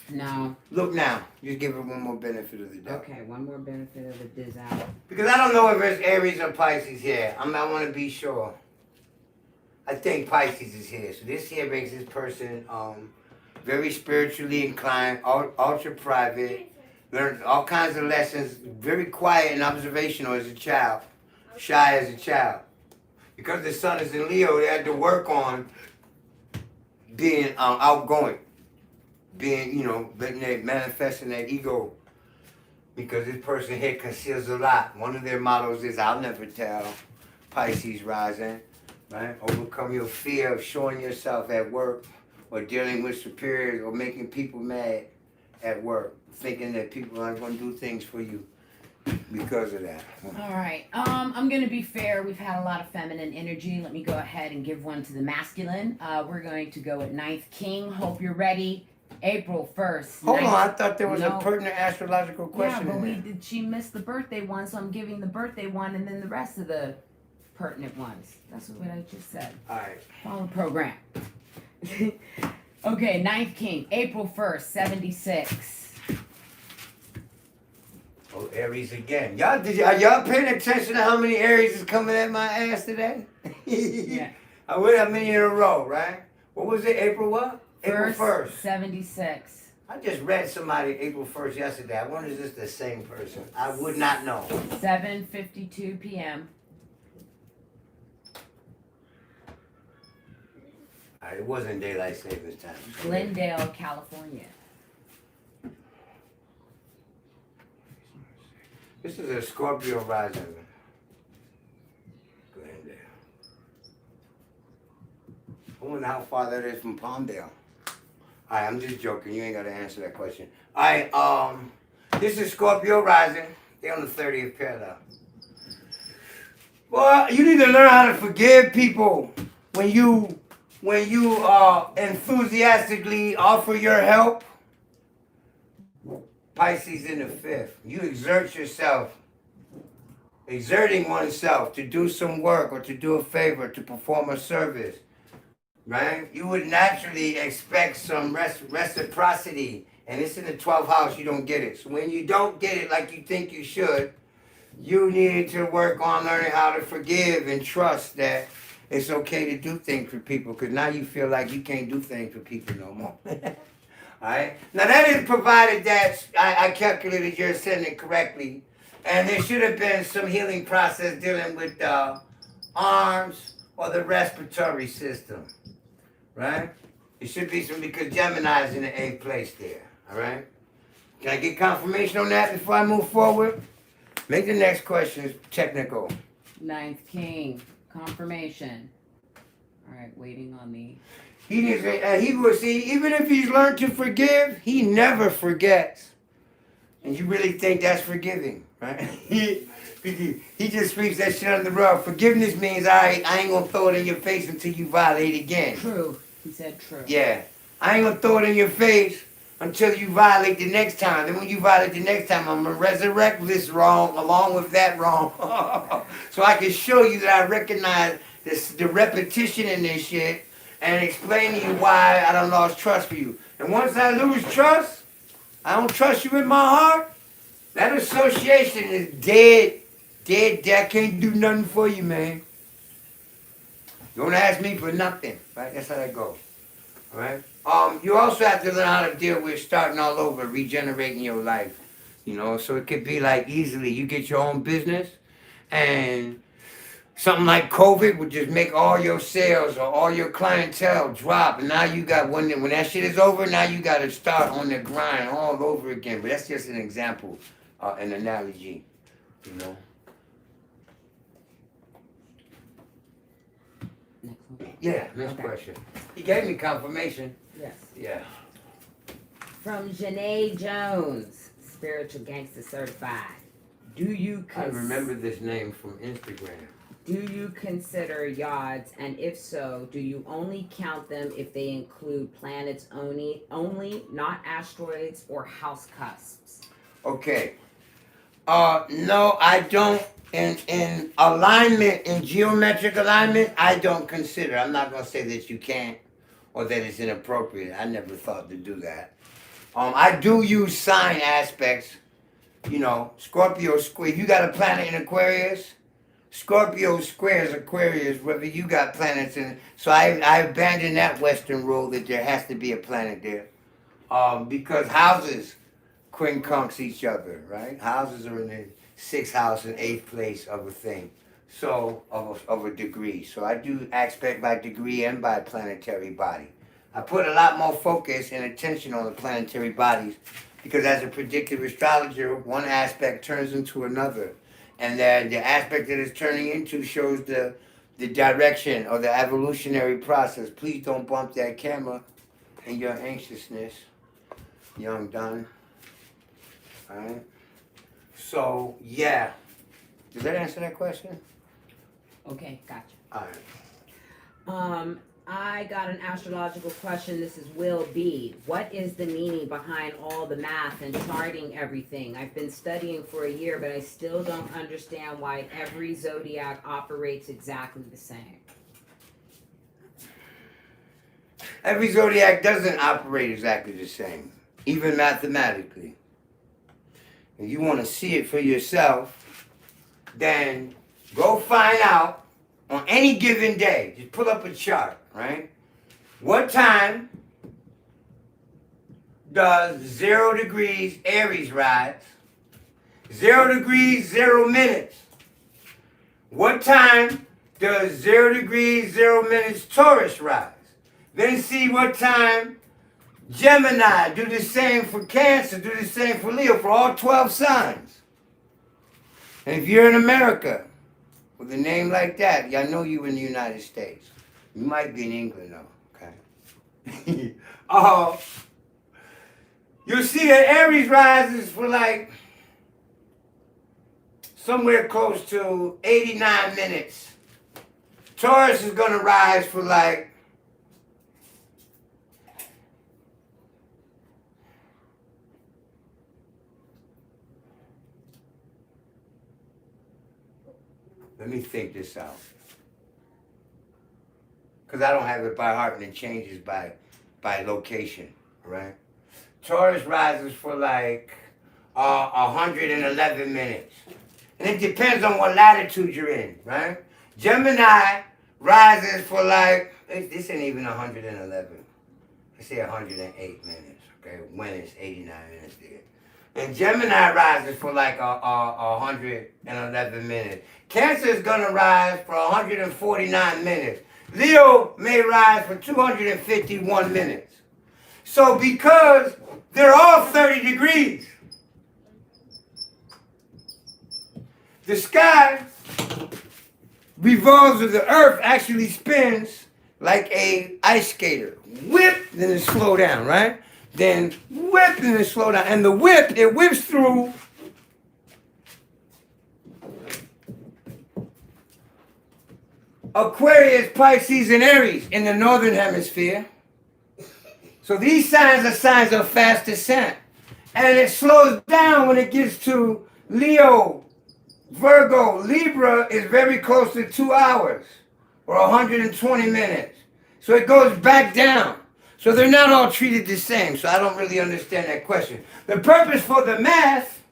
No. Look now. Just give her one more benefit of the doubt. Okay, one more benefit of the doubt. Because I don't know if it's Aries or Pisces here. I want to be sure. I think Pisces is here. So this here makes this person very spiritually inclined, ultra private, learned all kinds of lessons, very quiet and observational as a child, shy as a child. Because the sun is in Leo, they had to work on being outgoing, being, letting that manifesting that ego because this person here conceals a lot. One of their mottos is, I'll never tell. Pisces rising, right? Overcome your fear of showing yourself at work or dealing with superiors or making people mad at work, thinking that people aren't going to do things for you because of that. All right. I'm gonna be fair. We've had a lot of feminine energy. Let me go ahead and give one to the masculine. We're going to go at Ninth King. Hope you're ready. April 1st. Hold on, I thought there was a No. pertinent astrological question. Yeah, but in there. she missed the birthday one, so I'm giving the birthday one and then the rest of the pertinent ones. That's what I just said. All right. Follow program. Okay, Ninth King, April 1st, 76. Oh, Aries again. Are y'all paying attention to how many Aries is coming at my ass today? Yeah. I went how many in a row, right? What was it? April what? April 1st. 76. I just read somebody April 1st yesterday. I wonder is this the same person? I would not know. 7:52 p.m. All right, it wasn't daylight savings time. Glendale, California. This is a Scorpio rising. Glendale. I wonder how far that is from Palmdale. Alright, I'm just joking. You ain't gotta answer that question. Alright, this is Scorpio rising. They're on the 30th parallel. Well, you need to learn how to forgive people when you enthusiastically offer your help. Pisces in the 5th. You exert yourself, exerting oneself to do some work or to do a favor, to perform a service, right? You would naturally expect some reciprocity, and it's in the 12th house, you don't get it. So when you don't get it like you think you should, you need to work on learning how to forgive and trust that it's okay to do things for people, because now you feel like you can't do things for people no more. Alright? Now that is provided that I calculated your ascendant correctly. And there should have been some healing process dealing with the arms or the respiratory system. Right? It should be some because Gemini's in the 8th place there. Alright? Can I get confirmation on that before I move forward? Make the next question technical. Ninth King, confirmation. All right, waiting on the. He will see, even if he's learned to forgive, he never forgets. And you really think that's forgiving, right? he just sweeps that shit under the rug. Forgiveness means I ain't gonna throw it in your face until you violate again. True. He said true. Yeah. I ain't gonna throw it in your face until you violate the next time. Then when you violate the next time, I'm gonna resurrect this wrong along with that wrong. So I can show you that I recognize the repetition in this shit and explain to you why I done lost trust for you. And once I lose trust, I don't trust you in my heart, that association is dead. Dead, can't do nothing for you, man. You don't ask me for nothing, right? That's how that goes, all right? You also have to learn how to deal with starting all over, regenerating your life, you know? So it could be like easily, you get your own business and something like COVID would just make all your sales or all your clientele drop. And now you got, when that shit is over, now you got to start on the grind all over again. But that's just an example, an analogy, you know. Next one. Yeah, next Okay. question. He gave me confirmation. Yes. Yeah. From Janae Jones, Spiritual Gangster Certified. Do you I remember this name from Instagram. Do you consider yods, and if so, do you only count them if they include planets only, not asteroids or house cusps? Okay. No, I don't. In alignment, in geometric alignment, I don't consider. I'm not gonna say that you can't or that it's inappropriate. I never thought to do that. I do use sign aspects. You know, Scorpio square. You got a planet in Aquarius. Scorpio squares Aquarius, whether you got planets in. So I abandoned that Western rule that there has to be a planet there. Because houses quincunx each other, right? Houses are in the 6th house and 8th place of a thing. So, of a degree. So I do aspect by degree and by planetary body. I put a lot more focus and attention on the planetary bodies Because as a predictive astrologer, one aspect turns into another. And then the aspect that it's turning into shows the direction or the evolutionary process. Please don't bump that camera in your anxiousness, young Don. Alright? So, yeah. Does that answer that question? Okay, gotcha. Alright. I got an astrological question. This is Will B. What is the meaning behind all the math and charting everything? I've been studying for a year, but I still don't understand why every zodiac operates exactly the same. Every zodiac doesn't operate exactly the same, even mathematically. If you want to see it for yourself, then go find out on any given day. Just pull up a chart, right? What time does 0 degrees Aries rise? 0 degrees, 0 minutes. What time does 0 degrees, 0 minutes Taurus rise? Then see what time Gemini, do the same for Cancer, do the same for Leo, for all 12 signs. And if you're in America with a name like that, y'all know you in the United States. You might be in England though, okay? You'll see that Aries rises for like somewhere close to 89 minutes. Taurus is gonna rise for like let me think this out. Because I don't have it by heart and it changes by location, right? Taurus rises for like 111 minutes. And it depends on what latitude you're in, right? Gemini rises for like, this ain't even 111. Let's say 108 minutes, okay? When it's 89 minutes there. And Gemini rises for like 111 minutes. Cancer is gonna rise for 149 minutes. Leo may rise for 251 minutes. So because they're all 30 degrees, the sky revolves with the earth actually spins like a ice skater. Whip, then it slow down, right? Then whip, and then slow down. And the whip, it whips through Aquarius, Pisces, and Aries in the northern hemisphere. So these signs are signs of fast descent. And it slows down when it gets to Leo, Virgo. Libra is very close to 2 hours or 120 minutes. So it goes back down. So they're not all treated the same. So I don't really understand that question. The purpose for the math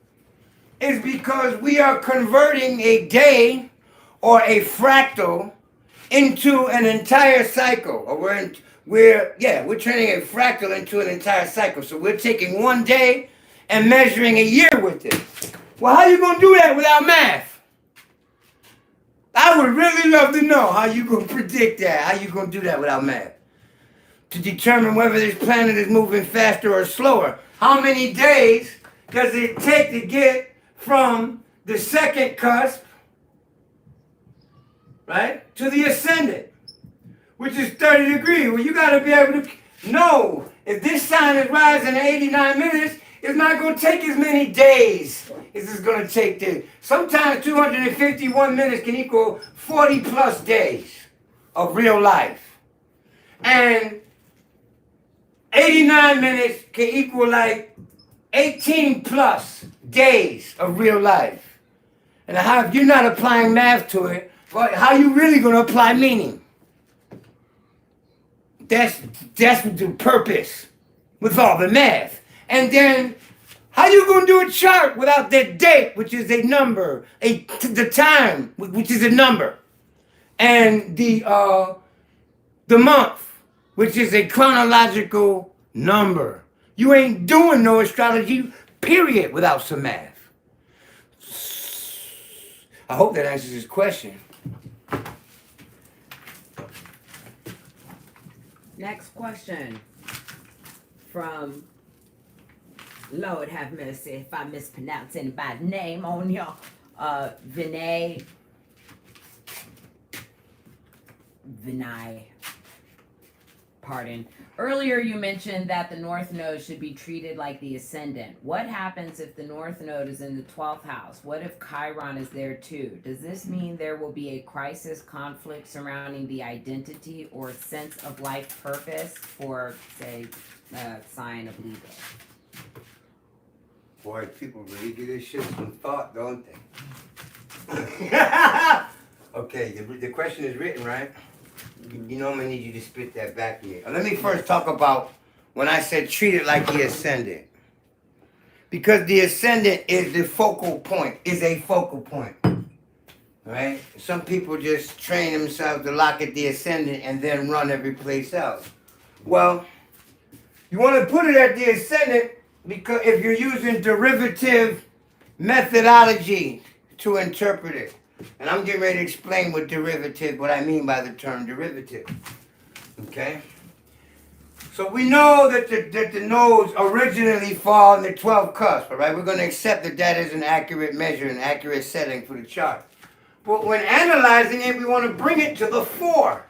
is because we are converting a day or a fractal into an entire cycle. Or we're turning a fractal into an entire cycle. So we're taking one day and measuring a year with it. Well, how are you going to do that without math? I would really love to know how you going to predict that. How you going to do that without math? To determine whether this planet is moving faster or slower. How many days does it take to get from the second cusp, right, to the ascendant, which is 30 degrees? Well, you got to be able to know if this sign is rising in 89 minutes, it's not going to take as many days as it's going to take this. Sometimes 251 minutes can equal 40 plus days of real life. And 89 minutes can equal like 18 plus days of real life. And how, if you're not applying math to it, well, how are you really going to apply meaning? That's the purpose with all the math. And then, how you going to do a chart without that date, which is a number, the time, which is a number, and the month, which is a chronological number. You ain't doing no astrology, period, without some math. I hope that answers his question. Next question from Lord have mercy if I mispronounce anybody's name on your Vinay. Pardon. Earlier you mentioned that the North Node should be treated like the ascendant. What happens if the North Node is in the 12th house? What if Chiron is there too? Does this mean there will be a crisis, conflict surrounding the identity or sense of life purpose for, say, sign of Libra? Boy, people really get this shit some thought, don't they? Okay, the question is written, right? You know I'm gonna need you to spit that back to me. Let me first talk about when I said treat it like the ascendant. Because the ascendant is the focal point, is a focal point. Right? Some people just train themselves to lock at the ascendant and then run every place else. Well, you want to put it at the ascendant because if you're using derivative methodology to interpret it. And I'm getting ready to explain what I mean by the term derivative. Okay? So we know that the nodes originally fall in the 12th cusp, all right? We're going to accept that that is an accurate measure, an accurate setting for the chart. But when analyzing it, we want to bring it to the 4.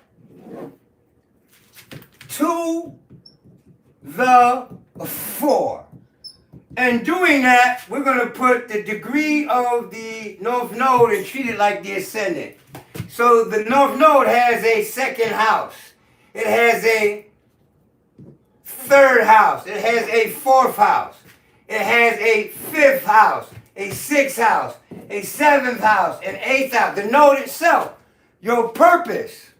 To the 4. And doing that, we're going to put the degree of the North Node and treat it like the ascendant. So the North Node has a 2nd house. It has a 3rd house. It has a 4th house. It has a 5th house, a 6th house, a 7th house, an 8th house. The node itself, your purpose.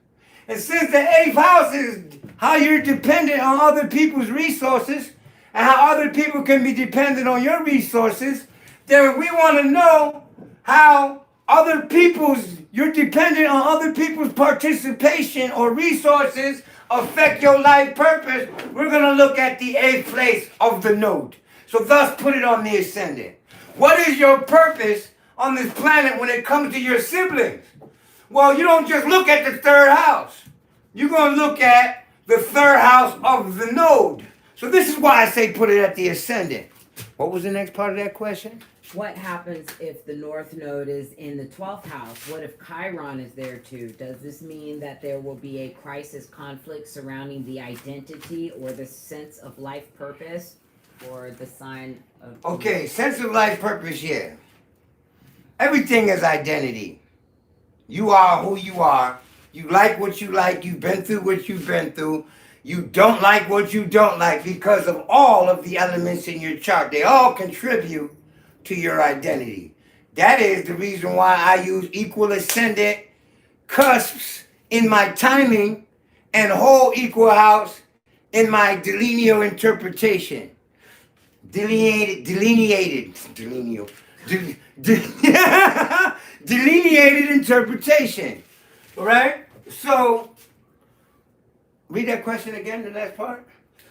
And since the 8th house is how you're dependent on other people's resources, and how other people can be dependent on your resources, then we want to know how you're dependent on other people's participation or resources affect your life purpose. We're going to look at the 8th place of the node. So thus put it on the ascendant. What is your purpose on this planet when it comes to your siblings? Well, you don't just look at the 3rd house. You're going to look at the 3rd house of the node. So this is why I say put it at the ascendant. What was the next part of that question? What happens if the North Node is in the 12th house? What if Chiron is there too? Does this mean that there will be a crisis, conflict surrounding the identity or the sense of life purpose or the sign of... Okay, sense of life purpose, yeah. Everything is identity. You are who you are. You like what you like. You've been through what you've been through. You don't like what you don't like because of all of the elements in your chart. They all contribute to your identity. That is the reason why I use equal ascendant cusps in my timing and whole equal house in my delineal interpretation. Delineated interpretation. All right? So, read that question again, the last part.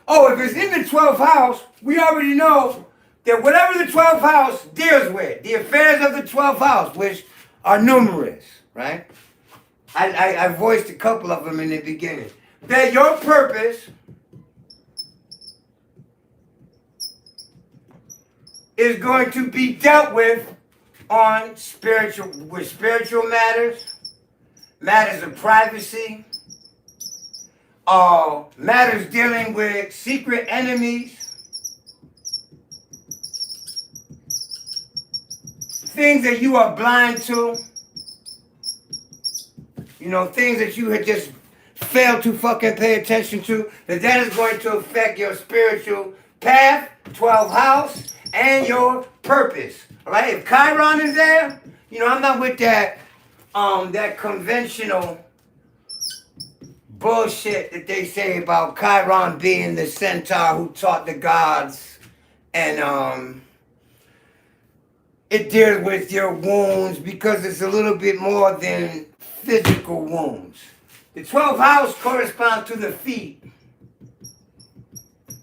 Oh, if it's in the 12th house, we already know that whatever the 12th house deals with, the affairs of the 12th house, which are numerous, right? I voiced a couple of them in the beginning. That your purpose is going to be dealt with on spiritual matters, matters of privacy, matters dealing with secret enemies, things that you are blind to, things that you had just failed to fucking pay attention to, that is going to affect your spiritual path, 12th house, and your purpose. All right? If Chiron is there, I'm not with that conventional bullshit that they say about Chiron being the centaur who taught the gods, and it deals with your wounds because it's a little bit more than physical wounds. The 12th house corresponds to the feet.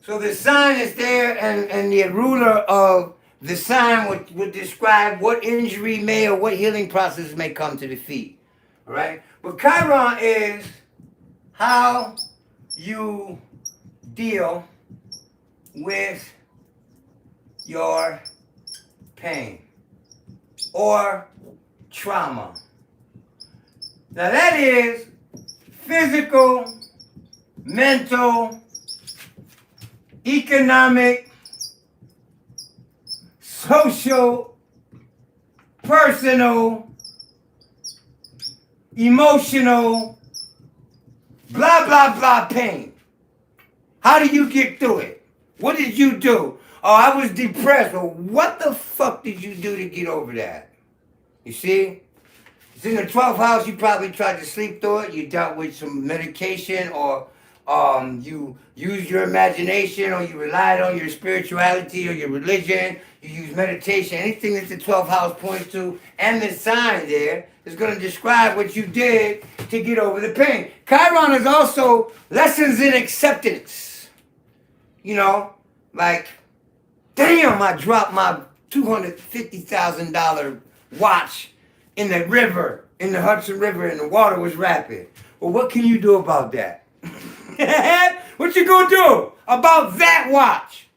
So the sign is there, and the ruler of the sign would describe what injury may or what healing process may come to the feet. All right? But Chiron is how you deal with your pain or trauma. Now that is physical, mental, economic, social, personal, emotional, blah, blah, blah pain. How do you get through it? What did you do? Oh, I was depressed. Well, what the fuck did you do to get over that? You see? It's in the 12th house. You probably tried to sleep through it. You dealt with some medication, or you used your imagination, or you relied on your spirituality or your religion. You use meditation. Anything that the 12th house points to, and the sign there is going to describe what you did to get over the pain. Chiron is also lessons in acceptance. You know, like, damn, I dropped my $250,000 watch in the river, in the Hudson River, and the water was rapid. Well, what can you do about that? What you gonna do about that watch?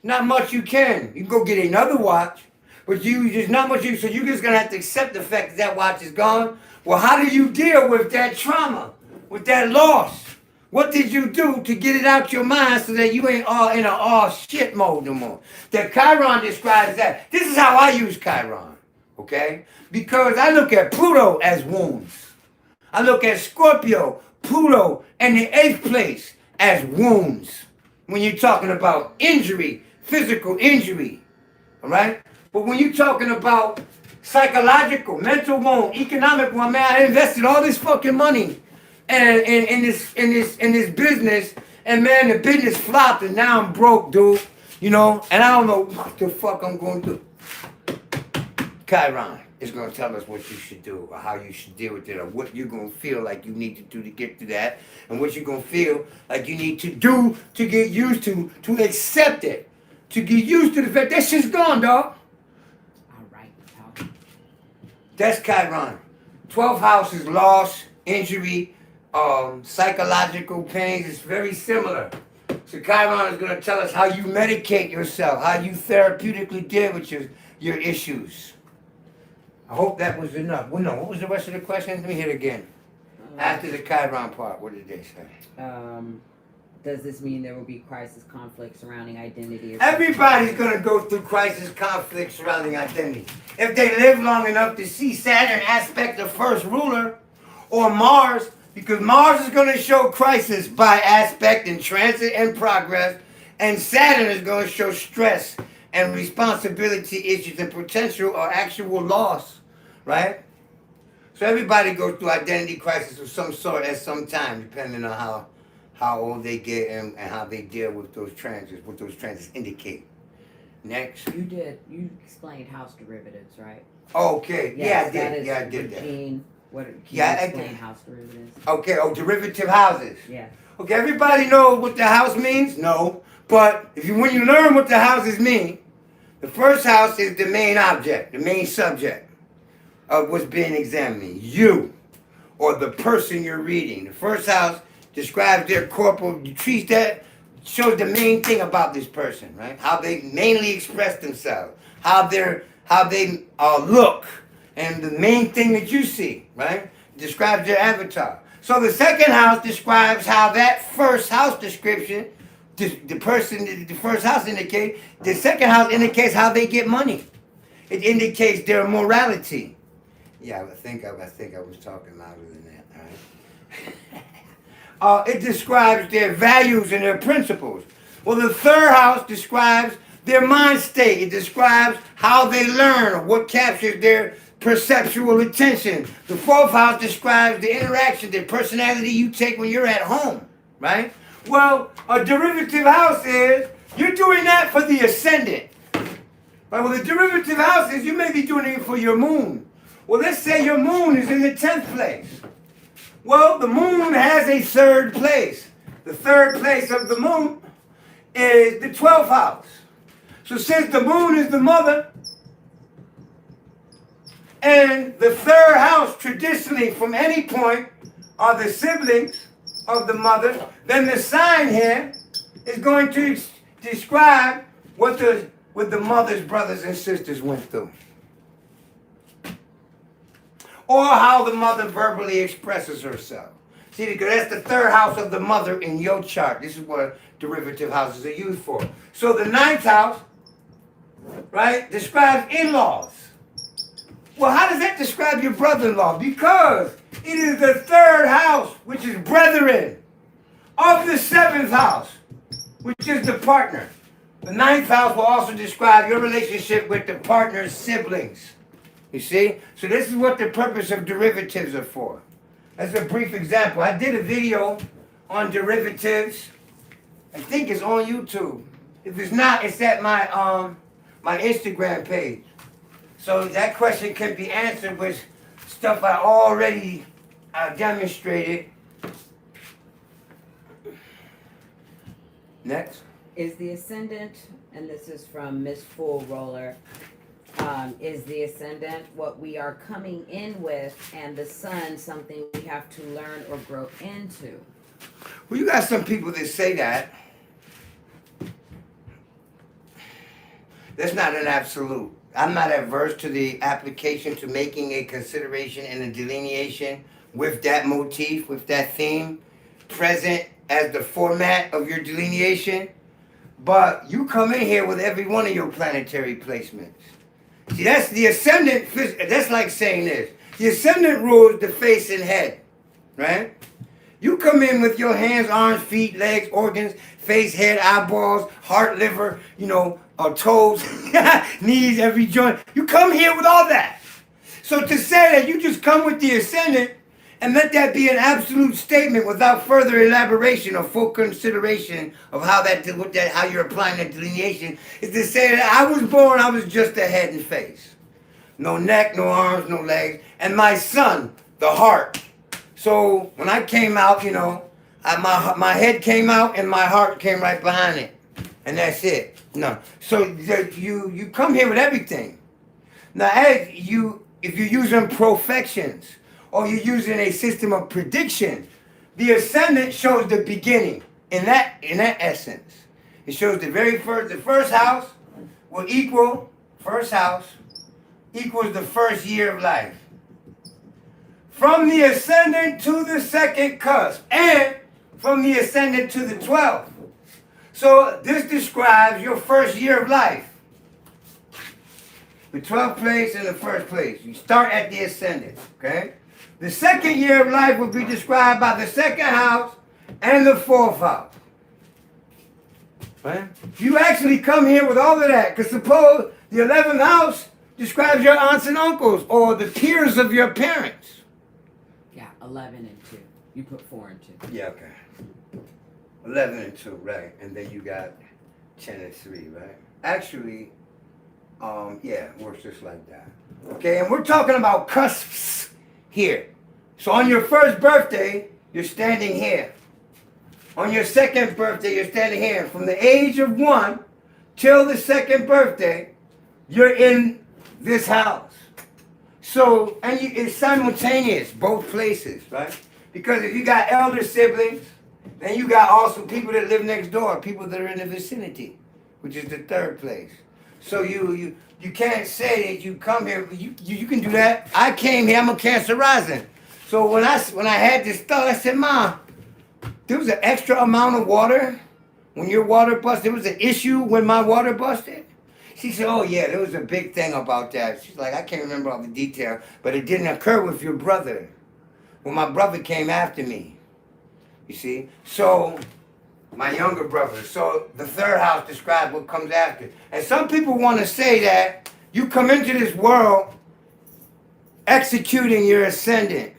Not much you can. You can go get another watch, but there's not much so you're just gonna have to accept the fact that that watch is gone. Well, how do you deal with that trauma, with that loss? What did you do to get it out your mind so that you ain't all in an shit mode no more? That Chiron describes that. This is how I use Chiron, okay? Because I look at Pluto as wounds. I look at Scorpio, Pluto, and the 8th place as wounds. When you're talking about injury, physical injury, all right? But when you're talking about psychological, mental wound, economic wound, man, I invested all this fucking money and in this business, and man, the business flopped, and now I'm broke, dude. You know, and I don't know what the fuck I'm going to do. Chiron is going to tell us what you should do, or how you should deal with it, or what you're going to feel like you need to do to get through that, and what you're going to feel like you need to do to get used to accept it, to get used to the fact that shit's gone, dog. All right, pal. That's Chiron. 12th house is loss, injury, psychological pains. It's very similar. So Chiron is going to tell us how you medicate yourself, how you therapeutically deal with your issues. I hope that was enough. Well, no, what was the rest of the question? Let me hear it again. After the Chiron part, what did they say? Does this mean there will be crisis conflict surrounding identity? Everybody's going to go through crisis conflict surrounding identity. If they live long enough to see Saturn aspect the first ruler, or Mars, because Mars is going to show crisis by aspect and transit and progress, and Saturn is going to show stress and responsibility issues and potential or actual loss, right? So everybody goes through identity crisis of some sort at some time, depending on how old they get and how they deal with those transits, what those transits indicate. Next. You explained house derivatives, right? Okay, Yes, yeah, I did that. Can you explain house derivatives? Okay, derivative houses. Yeah. Okay, everybody knows what the house means? No. But when you learn what the houses mean, the first house is the main object, the main subject of what's being examined. You, or the person you're reading. The first house describes their corporal, you treat that, shows the main thing about this person, right? How they mainly express themselves, how they look, and the main thing that you see, right? Describes their avatar. So the second house describes how that first house description, the first house indicates, the second house indicates how they get money. It indicates their morality. Yeah, I think I was talking louder than that, all right? It describes their values and their principles. Well, the third house describes their mind state. It describes how they learn, what captures their perceptual attention. The fourth house describes the interaction, the personality you take when you're at home, right? Well, a derivative house is, you're doing that for the ascendant. Right? Well, the derivative house is, you may be doing it for your moon. Well, let's say your moon is in the 10th place. Well, the moon has a third place. The third place of the moon is the 12th house. So since the moon is the mother, and the third house traditionally from any point are the siblings of the mother, then the sign here is going to describe what the what the mother's brothers and sisters went through. Or how the mother verbally expresses herself. See, because that's the third house of the mother in your chart. This is what derivative houses are used for. So the ninth house, right, describes in-laws. Well, how does that describe your brother-in-law? Because it is the third house, which is brethren, of the seventh house, which is the partner. The ninth house will also describe your relationship with the partner's siblings. You see? So this is what the purpose of derivatives are for. As a brief example, I did a video on derivatives. I think it's on YouTube. If it's not, it's at my my Instagram page. So that question can be answered with stuff I already demonstrated. Next. Is the ascendant, and this is from Miss Full Roller, is the ascendant what we are coming in with, and the sun something we have to learn or grow into? Well, you got some people that say that. That's not an absolute. I'm not adverse to the application to making a consideration and a delineation with that motif, with that theme present as the format of your delineation. But you come in here with every one of your planetary placements. See, that's the ascendant. That's like saying this. The ascendant rules the face and head, right? You come in with your hands, arms, feet, legs, organs, face, head, eyeballs, heart, liver, toes, knees, every joint. You come here with all that. So to say that you just come with the ascendant and let that be an absolute statement without further elaboration or full consideration of how you're applying that delineation is to say that I was just a head and face. No neck, no arms, no legs. And my son, the heart. So when I came out, my head came out and my heart came right behind it. And that's it. No. So you come here with everything. Now, if you're using profections or you're using a system of prediction, the ascendant shows the beginning in that essence. It shows the first house will equal, first house equals the first year of life. From the ascendant to the second cusp, and from the ascendant to the 12th. So this describes your first year of life. The 12th place and the first place. You start at the ascendant, okay? The second year of life will be described by the second house and the fourth house. Right? You actually come here with all of that, because suppose the 11th house describes your aunts and uncles or the peers of your parents. Yeah, 11 and 2. You put 4 and 2. Yeah, okay. 11 and 2, right. And then you got 10 and 3, right? Actually, it works just like that. Okay, and we're talking about cusps here. So on your first birthday, you're standing here. On your second birthday, you're standing here. From the age of 1 till the second birthday, you're in this house. So, and it's simultaneous, both places, right? Because if you got elder siblings, then you got also people that live next door, people that are in the vicinity, which is the third place. So you can't say that you come here. You can do that. I came here. I'm a Cancer rising. So when I had this thought, I said, Mom, there was an extra amount of water when your water busted. There was an issue when my water busted. She said, oh yeah, there was a big thing about that. She's like, I can't remember all the detail, but it didn't occur with your brother. Well, my brother came after me. You see? So, my younger brother. So, the third house describes what comes after. And some people want to say that you come into this world executing your ascendant.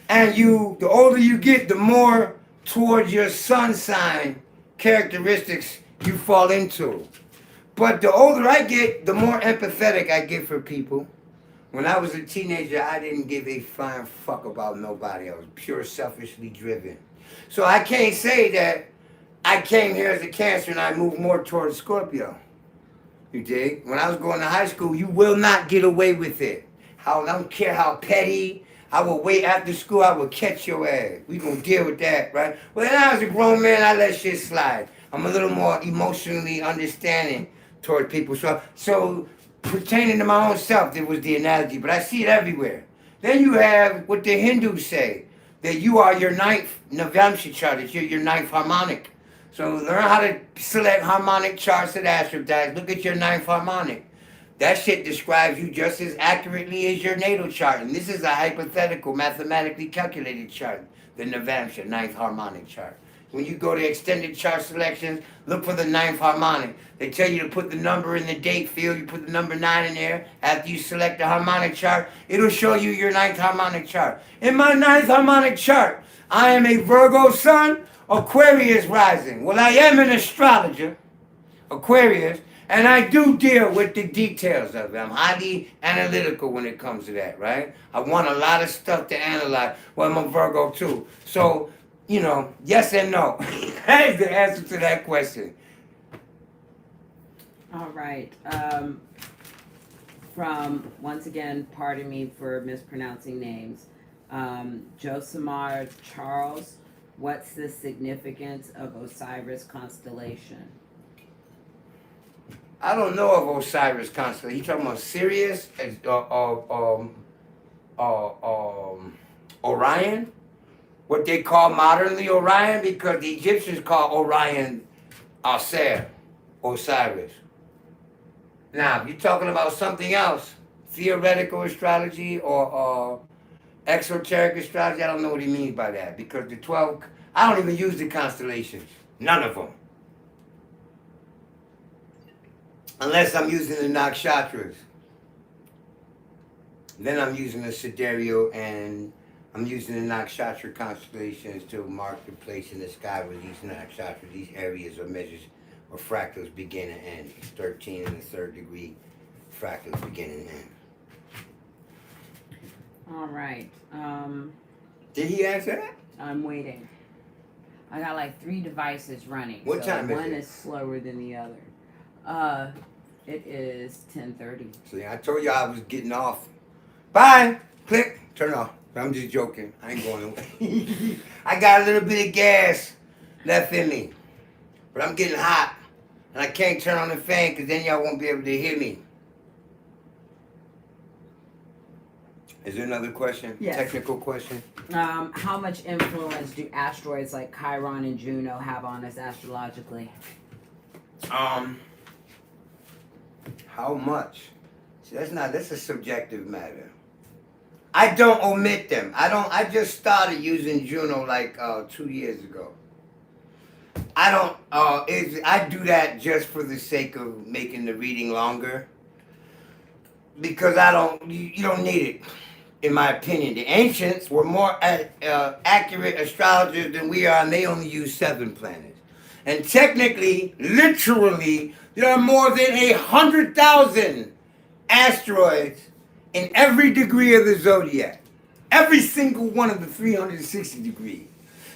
And the older you get, the more towards your sun sign characteristics you fall into. But the older I get, the more empathetic I get for people. When I was a teenager, I didn't give a flying fuck about nobody. I was pure selfishly driven. So I can't say that I came here as a Cancer and I moved more towards Scorpio. You dig? When I was going to high school, you will not get away with it. I don't care how petty. I will wait after school. I will catch your ass. We gonna deal with that, right? Well, then I was a grown man. I let shit slide. I'm a little more emotionally understanding towards people. So pertaining to my own self, there was the analogy, but I see it everywhere. Then you have what the Hindus say, that you are your ninth Navamsha chart, that you're your ninth harmonic. So learn how to select harmonic charts at AstroDice. Look at your ninth harmonic. That shit describes you just as accurately as your natal chart. And this is a hypothetical, mathematically calculated chart, the Navamsha, ninth harmonic chart. When you go to extended chart selections, look for the ninth harmonic. They tell you to put the number in the date field. You put the number 9 in there. After you select the harmonic chart, it'll show you your ninth harmonic chart. In my ninth harmonic chart, I am a Virgo sun, Aquarius rising. Well, I am an astrologer, Aquarius, and I do deal with the details of it. I'm highly analytical when it comes to that, right? I want a lot of stuff to analyze. Well, I'm a Virgo too. So, you know, yes and no. That is the answer to that question. All right. From, once again, pardon me for mispronouncing names, Josimar Charles, what's the significance of Osiris constellation? I don't know of Osiris constellation. You talking about Sirius, Orion? What they call modernly Orion, because the Egyptians call Orion Osiris. Now, if you're talking about something else, theoretical astrology or exoteric astrology, I don't know what he means by that, because the 12, I don't even use the constellations. None of them. Unless I'm using the nakshatras. Then I'm using the sidereal, and I'm using the nakshatra constellations to mark the place in the sky where these nakshatras, these areas or measures or fractals begin and end. 13 and the third degree fractals begin and end. All right. Did he answer that? I'm waiting. I got like 3 devices running. What time is one it? is slower than the other. It is 10:30. See, I told you I was getting off. Bye. Click. Turn off. I'm just joking. I ain't going away. I got a little bit of gas left in me. But I'm getting hot. And I can't turn on the fan because then y'all won't be able to hear me. Is there another question? Yes. Technical question? How much influence do asteroids like Chiron and Juno have on us astrologically? How much? See, that's a subjective matter. I don't omit them. I just started using Juno like 2 years ago. I do that just for the sake of making the reading longer. Because you don't need it, in my opinion. The ancients were more accurate astrologers than we are, and they only use 7 planets. And technically, literally, there are more than 100,000 asteroids in every degree of the zodiac. Every single one of the 360 degrees.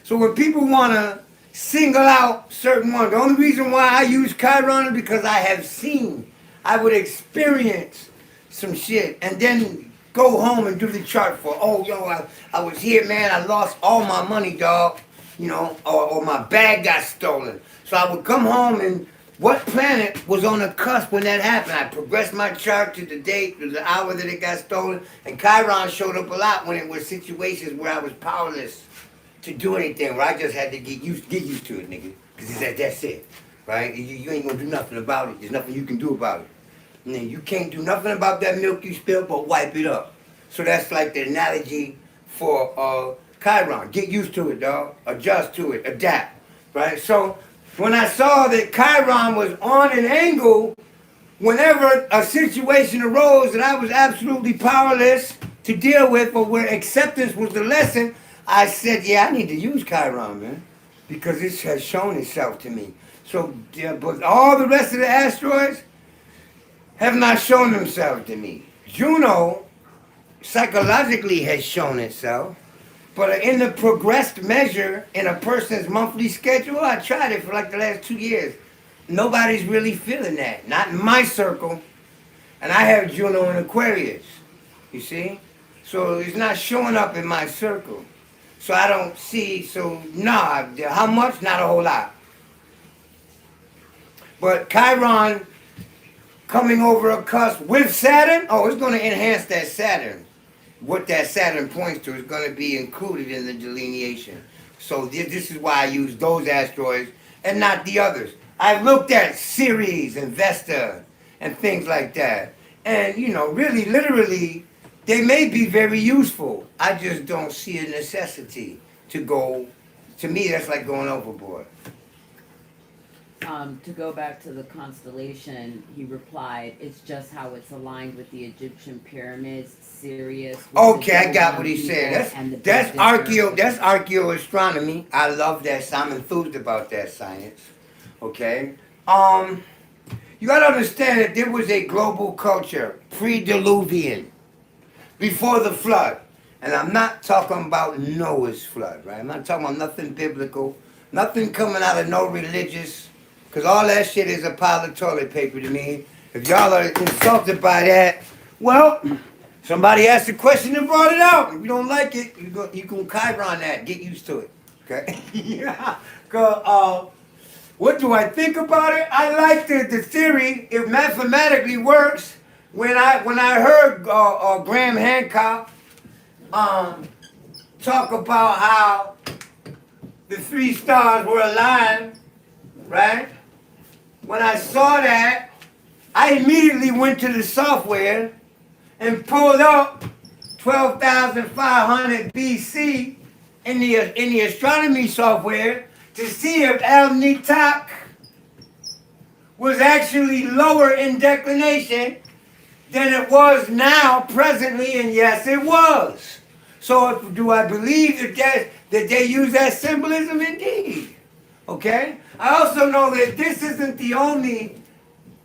So when people want to single out certain ones, the only reason why I use Chiron is because I would experience some shit and then go home and do the chart for, I was here, man, I lost all my money, dog, you know, or my bag got stolen. So I would come home and what planet was on the cusp when that happened? I progressed my chart to the date, to the hour that it got stolen, and Chiron showed up a lot when it was situations where I was powerless to do anything, where I just had to get used to it, nigga. Because he said, that's it, right? You ain't gonna do nothing about it. There's nothing you can do about it. And then you can't do nothing about that milk you spilled, but wipe it up. So that's like the analogy for Chiron. Get used to it, dog. Adjust to it. Adapt, right? So when I saw that Chiron was on an angle, whenever a situation arose that I was absolutely powerless to deal with, but where acceptance was the lesson, I said, yeah, I need to use Chiron, man, because this has shown itself to me. So, yeah, but all the rest of the asteroids have not shown themselves to me. Juno psychologically has shown itself, but in the progressed measure in a person's monthly schedule, I tried it for like the last 2 years. Nobody's really feeling that, not in my circle. And I have Juno in Aquarius, you see? So it's not showing up in my circle. So I don't see, how much? Not a whole lot. But Chiron coming over a cusp with Saturn, oh, it's going to enhance that Saturn. What that Saturn points to is going to be included in the delineation. So this is why I use those asteroids and not the others. I've looked at Ceres and Vesta and things like that. And, you know, really, literally, they may be very useful. I just don't see a necessity to go. To me, that's like going overboard. To go back to the constellation, he replied, it's just how it's aligned with the Egyptian pyramids, Sirius. Okay, I got what he said. That's archaeoastronomy. I love that. I'm enthused about that science. Okay. You gotta understand that there was a global culture, pre-Diluvian, before the flood. And I'm not talking about Noah's flood, right? I'm not talking about nothing biblical, nothing coming out of no religious, because all that shit is a pile of toilet paper to me. If y'all are insulted by that, well, somebody asked a question and brought it out. If you don't like it, you can Chiron that. Get used to it, okay? Yeah. What do I think about it? I like the theory. It mathematically works. When I heard Graham Hancock talk about how the three stars were aligned, right? When I saw that, I immediately went to the software and pulled up 12,500 BC in the astronomy software to see if El Nitak was actually lower in declination than it was now presently, and yes, it was. So do I believe that they use that symbolism? Indeed. Okay? I also know that this isn't the only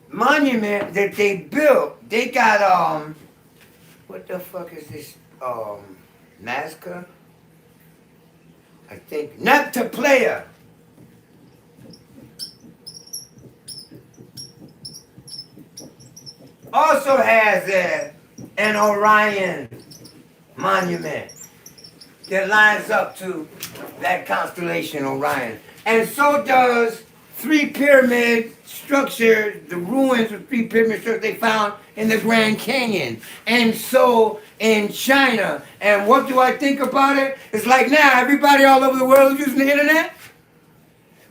monument that they built. They got, what the fuck is this? Nazca? I think, Neptune. Also has an Orion monument that lines up to that constellation Orion. And so does three pyramid structures, the ruins of three pyramid structures they found in the Grand Canyon. And so in China. And what do I think about it? It's like now everybody all over the world is using the internet.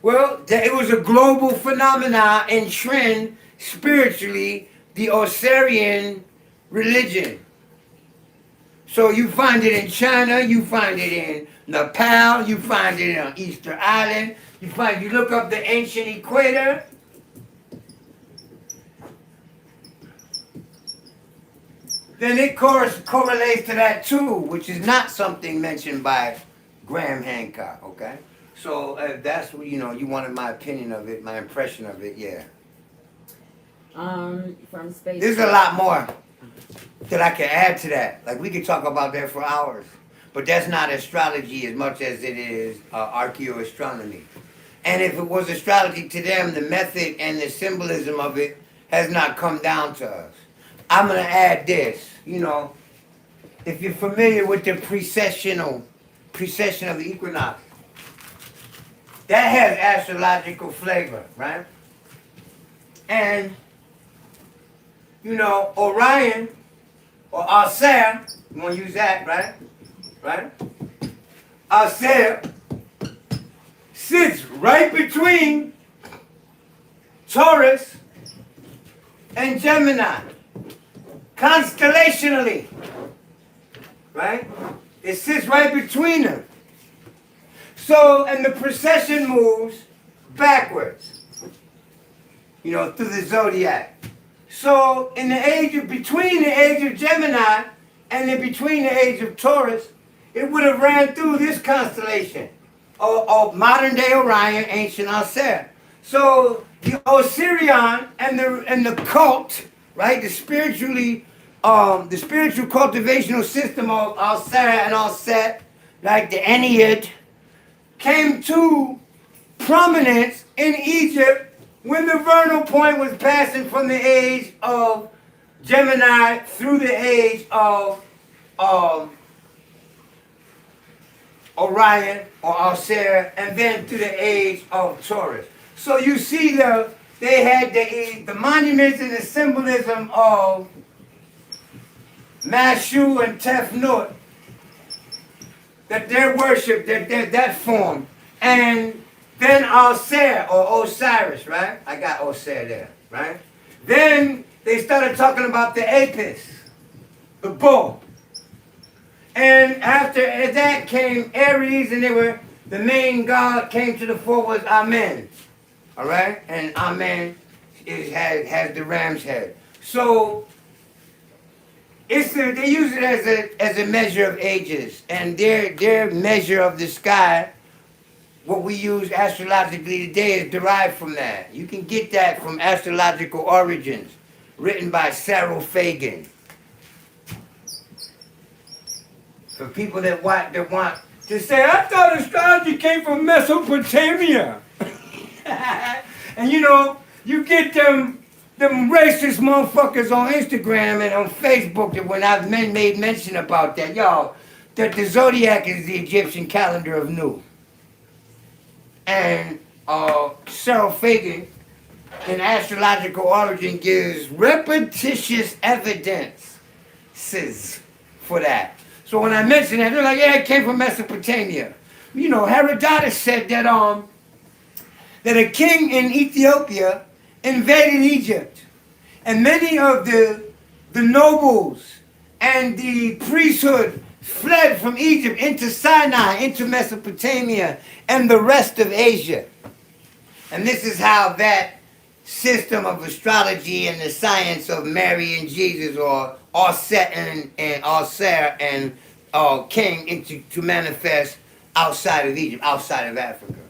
Well, it was a global phenomenon and trend spiritually, the Osirian religion. So you find it in China, you find it in Nepal, you find it on Easter Island, you look up the ancient equator, then it correlates to that too, which is not something mentioned by Graham Hancock, okay? So that's what, you wanted my opinion of it, my impression of it, yeah. From space. There's a lot more that I can add to that. Like, we could talk about that for hours. But that's not astrology as much as it is archaeoastronomy. And if it was astrology to them, the method and the symbolism of it has not come down to us. I'm going to add this. If you're familiar with the precession of the equinox, that has astrological flavor, right? And Orion, or Altair, you want to use that, right? Right? Altair sits right between Taurus and Gemini, constellationally, right? It sits right between them. So, and the precession moves backwards, through the zodiac. So, in the between the age of Gemini and between the age of Taurus, it would have ran through this constellation of modern day Orion, ancient Altair. So, the Osirian and the cult, right, the spiritual cultivational system of Altair and Alset, like the Ennead, came to prominence in Egypt when the vernal point was passing from the age of Gemini through the age of Orion or Altair, and then to the age of Taurus. So you see the they had the monuments and the symbolism of Mashu and Tefnut, that their worship, that form. And then Osir, or Osiris, right? I got Osir there, right? Then they started talking about the Apis, the bull. And after that came Aries, and they were, the main god came to the fore was Amen. All right? And Amen has the ram's head. So they use it as a measure of ages. And their measure of the sky, what we use astrologically today, is derived from that. You can get that from Astrological Origins, written by Cyril Fagan. For people that want to say, I thought astrology came from Mesopotamia. And you know, you get them racist motherfuckers on Instagram and on Facebook that when I've made mention about that, y'all, that the zodiac is the Egyptian calendar of Nu. And Cyril Fagan in Astrological Origin gives repetitious evidences for that. So when I mention that, they're like, yeah, it came from Mesopotamia. You know, Herodotus said that that a king in Ethiopia invaded Egypt. And many of the nobles and the priesthood fled from Egypt into Sinai, into Mesopotamia, and the rest of Asia. And this is how that system of astrology and the science of Mary and Jesus, or Set and Osir and came to manifest outside of Egypt, outside of Africa.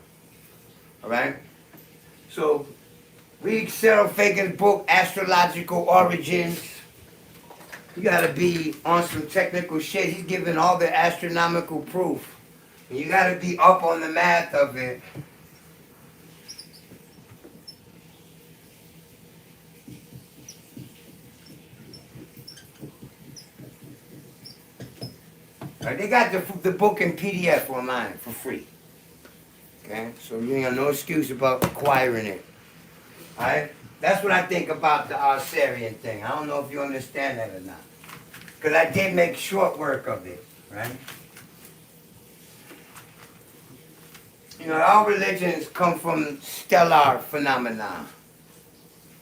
All right? So read Cyril Fagan's book, Astrological Origins. You gotta be on some technical shit. He's giving all the astronomical proof. And you gotta be up on the math of it. Right, they got the book in PDF online for free. Okay, so you ain't got no excuse about acquiring it. All right, that's what I think about the Osirian thing. I don't know if you understand that or not, because I did make short work of it. Right. You know, all religions come from stellar phenomena,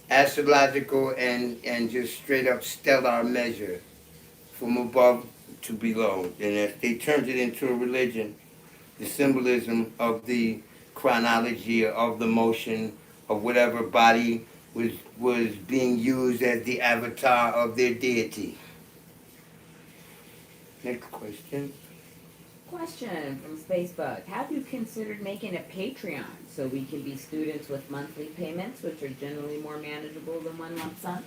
astrological and just straight up stellar measure, from above to below. And if they turned it into a religion, the symbolism of the chronology of the motion of whatever body was being used as the avatar of their deity. Next question. Question from Spacebug. Have you considered making a Patreon so we can be students with monthly payments, which are generally more manageable than one lump sum?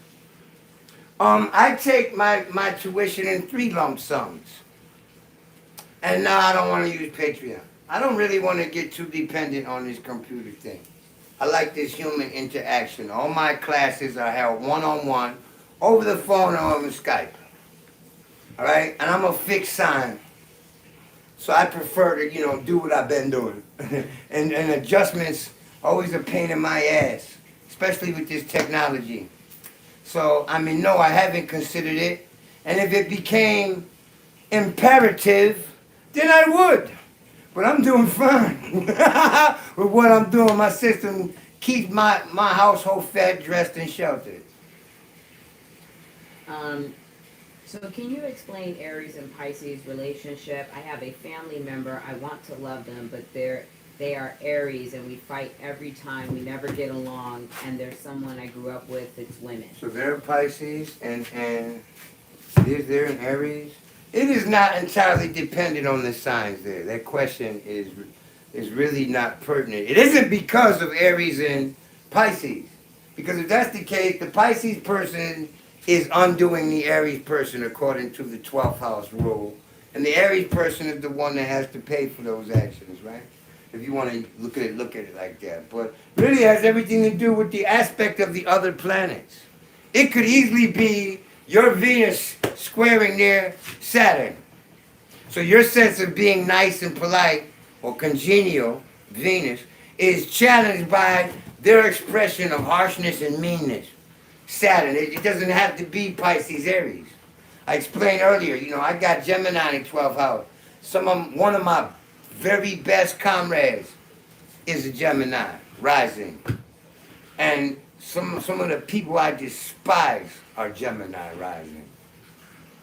I take my tuition in 3 lump sums. And now I don't want to use Patreon. I don't really want to get too dependent on this computer thing. I like this human interaction. All my classes are held one-on-one, over the phone or over Skype. All right? And I'm a fixed sign. So I prefer to, do what I've been doing. and adjustments always a pain in my ass, especially with this technology. So, no, I haven't considered it. And if it became imperative, then I would. But I'm doing fine with what I'm doing. My system keeps my household fed, dressed, and sheltered. So can you explain Aries and Pisces relationship? I have a family member. I want to love them, but they are Aries, and we fight every time. We never get along, and there's someone I grew up with. It's women. So they're Pisces, and they're in Aries. It is not entirely dependent on the signs there. That question is really not pertinent. It isn't because of Aries and Pisces. Because if that's the case, the Pisces person is undoing the Aries person according to the 12th house rule. And the Aries person is the one that has to pay for those actions, right? If you want to look at it like that. But really has everything to do with the aspect of the other planets. It could easily be your Venus squaring their Saturn. So your sense of being nice and polite or congenial, Venus, is challenged by their expression of harshness and meanness. Saturn, it doesn't have to be Pisces, Aries. I explained earlier, I got Gemini in 12th house. One of my very best comrades is a Gemini rising. And some of the people I despise are Gemini rising.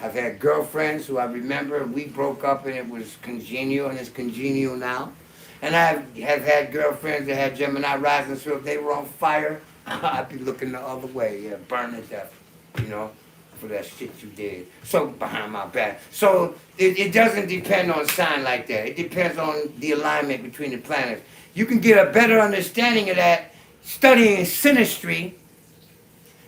I've had girlfriends who I remember we broke up and it was congenial, and it's congenial now. And I have had girlfriends that had Gemini rising, so if they were on fire, I'd be looking the other way, burn to death, for that shit you did. So behind my back. So it doesn't depend on sign like that. It depends on the alignment between the planets. You can get a better understanding of that studying synastry,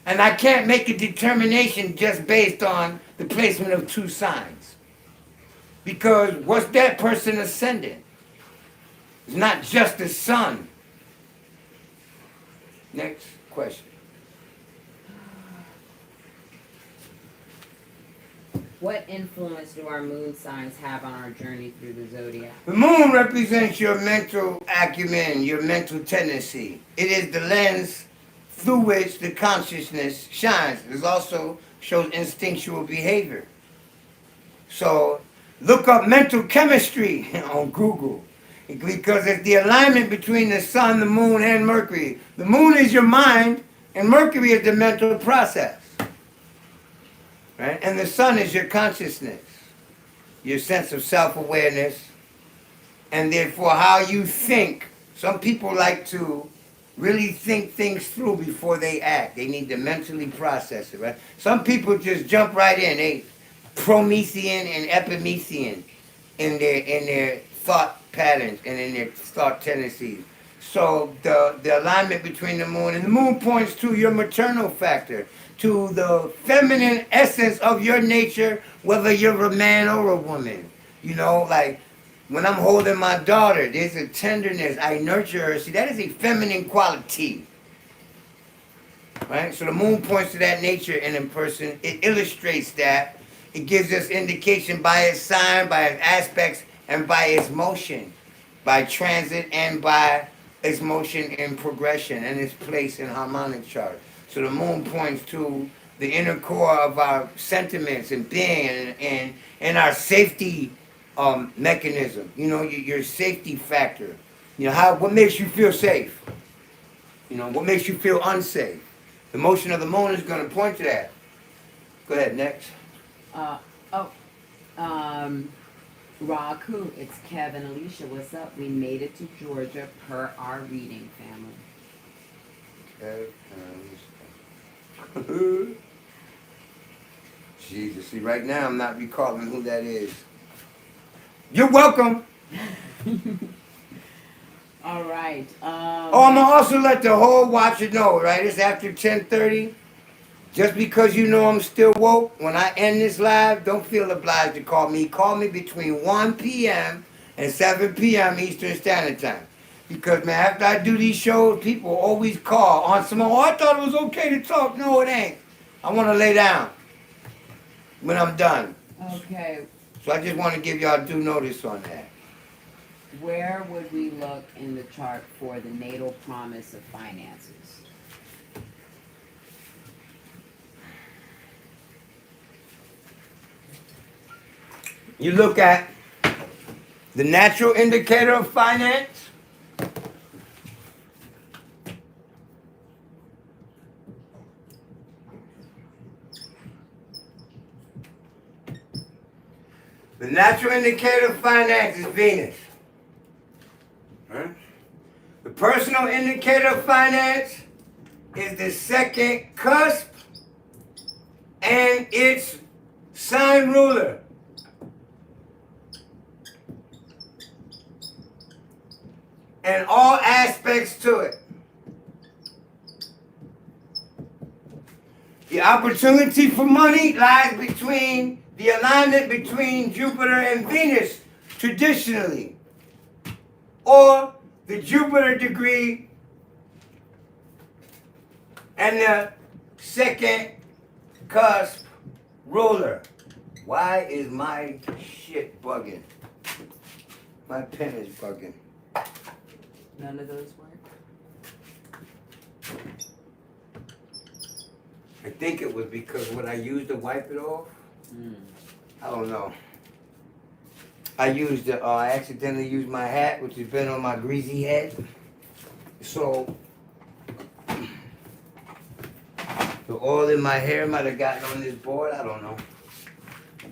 and I can't make a determination just based on the placement of two signs. Because what's that person ascendant? It's not just the sun. Next question. What influence do our moon signs have on our journey through the zodiac? The moon represents your mental acumen, your mental tendency. It is the lens through which the consciousness shines. It also shows instinctual behavior. So look up mental chemistry on Google, because it's the alignment between the sun, the moon, and Mercury. The moon is your mind, and Mercury is the mental process. Right? And the sun is your consciousness, your sense of self-awareness, and therefore how you think. Some people like to really think things through before they act. They need to mentally process it, right? Some people just jump right in. They Promethean and Epimethean in their thought patterns and in their thought tendencies. So the alignment between the moon, and the moon points to your maternal factor, to the feminine essence of your nature, whether you're a man or a woman. Like when I'm holding my daughter, there's a tenderness. I nurture her. See, that is a feminine quality. Right? So the moon points to that nature in a person. It illustrates that. It gives us indication by its sign, by its aspects, and by its motion, by transit, and by its motion in progression and its place in harmonic chart. So the moon points to the inner core of our sentiments and being, and our safety mechanism. Your safety factor. What makes you feel safe? What makes you feel unsafe? The motion of the moon is going to point to that. Go ahead, next. RA Akhu, it's Kev and Alicia. What's up? We made it to Georgia per our reading, family. Kev and Alicia. Jesus, see, right now I'm not recalling who that is. You're welcome. All right. I'm going to also let the whole watcher know, right? It's after 10:30. Just because I'm still woke, when I end this live, don't feel obliged to call me. Call me between 1 p.m. and 7 p.m. Eastern Standard Time. Because, man, after I do these shows, people always call on some, I thought it was okay to talk. No, it ain't. I want to lay down when I'm done. Okay. So I just want to give y'all due notice on that. Where would we look in the chart for the natal promise of finances? You look at the natural indicator of finance. The natural indicator of finance is Venus. Right? The personal indicator of finance is the second cusp and its sign ruler. And all aspects to it. The opportunity for money lies between the alignment between Jupiter and Venus, traditionally, or the Jupiter degree and the second cusp ruler. Why is my shit bugging? My pen is bugging. None of those work? I think it was because what I used to wipe it off. I don't know. I accidentally used my hat, which has been on my greasy head. So the oil in my hair might have gotten on this board. I don't know.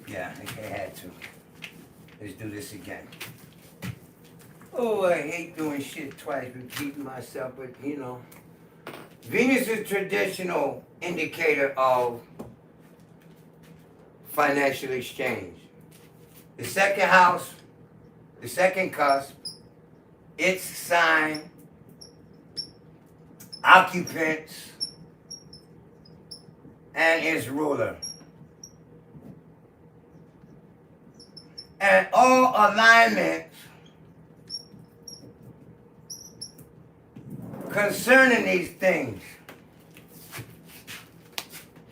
Yeah, I had to. Let's do this again. Oh, I hate doing shit twice, repeating myself, but you know. Venus is a traditional indicator of financial exchange. The second house, the second cusp, its sign, occupants, and its ruler. And all alignments concerning these things.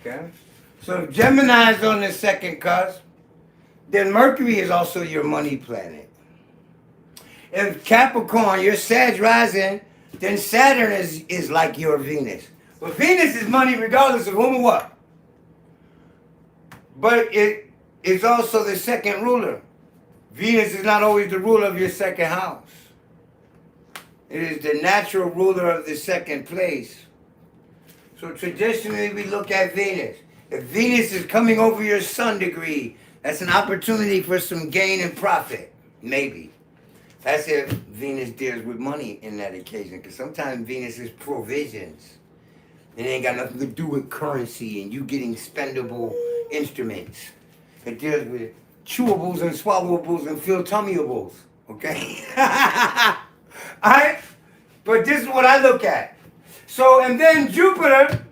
Okay? So if Gemini is on the second cusp, then Mercury is also your money planet. If Capricorn, your Sag rising, then Saturn is like your Venus. Well, Venus is money regardless of whom or what. But it is also the second ruler. Venus is not always the ruler of your second house. It is the natural ruler of the second place. So traditionally we look at Venus. If Venus is coming over your sun degree, that's an opportunity for some gain and profit. Maybe. That's if Venus deals with money in that occasion. Because sometimes Venus is provisions. It ain't got nothing to do with currency and you getting spendable instruments. It deals with chewables and swallowables and feel-tummyables. Okay? Alright? But this is what I look at. So, and then Jupiter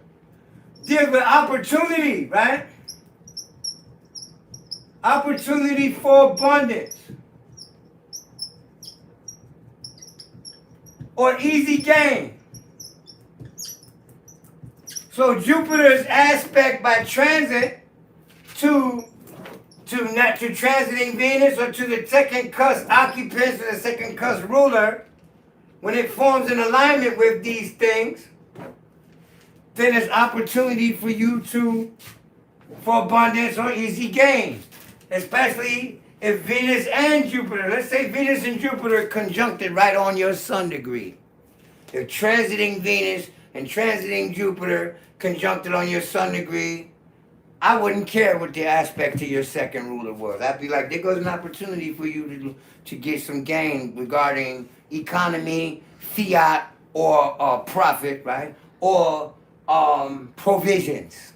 deals with opportunity, right? Opportunity for abundance. Or easy gain. So Jupiter's aspect by transit to transiting Venus or to the second cusp occupants or the second cusp ruler, when it forms an alignment with these things, then it's opportunity for you for abundance or easy gain. Especially if Venus and Jupiter, let's say Venus and Jupiter conjuncted right on your sun degree. If transiting Venus and transiting Jupiter conjuncted on your sun degree, I wouldn't care what the aspect to your second ruler was. I'd be like, there goes an opportunity for you to get some gain regarding economy, fiat, or profit, right? Or provisions.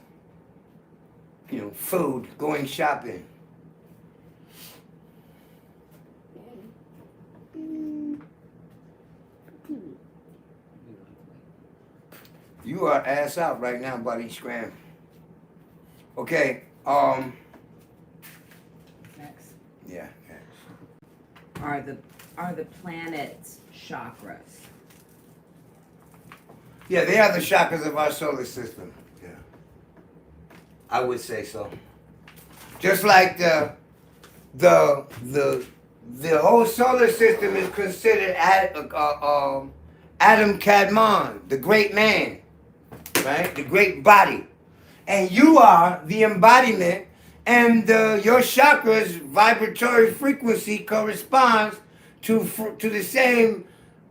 You know, food, going shopping. You are ass out right now, buddy. Scram. Okay. Next. Yeah. Next. Are the planets chakras? Yeah, they are the chakras of our solar system. Yeah. I would say so. Just like the whole solar system is considered Adam Kadmon, the great man, right? The great body. And you are the embodiment, and your chakra's vibratory frequency corresponds to the same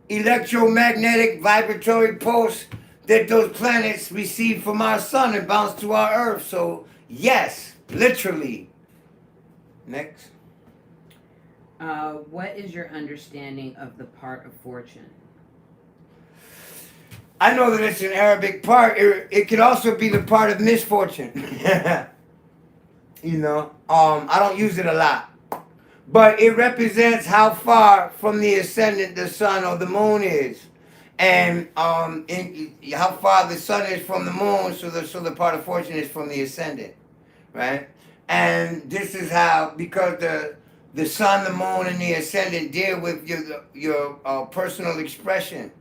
electromagnetic vibratory pulse that those planets receive from our sun and bounce to our earth. So yes, literally. Next. What is your understanding of the part of fortune? I know that it's an Arabic part. It could also be the part of misfortune. You know, I don't use it a lot. But it represents how far from the ascendant the sun or the moon is. And how far the sun is from the moon, so the part of fortune is from the ascendant. Right? And this is how, because the sun, the moon, and the ascendant deal with your personal expression,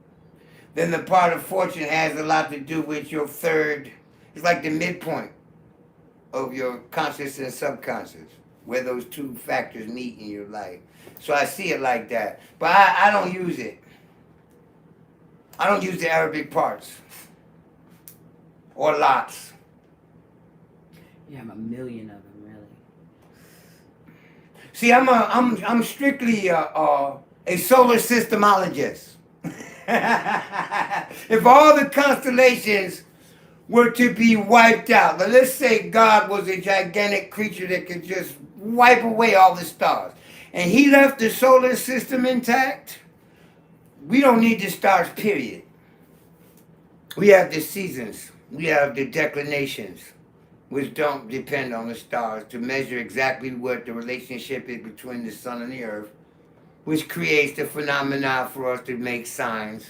then the part of fortune has a lot to do with your third. It's like the midpoint of your conscious and subconscious, where those two factors meet in your life. So I see it like that. But I don't use it. I don't use the Arabic parts. Or lots. You have a million of them, really. See, I'm strictly a solar systemologist. If all the constellations were to be wiped out, now let's say God was a gigantic creature that could just wipe away all the stars, and he left the solar system intact, we don't need the stars, period. We have the seasons, we have the declinations, which don't depend on the stars, to measure exactly what the relationship is between the sun and the earth, which creates the phenomena for us to make signs.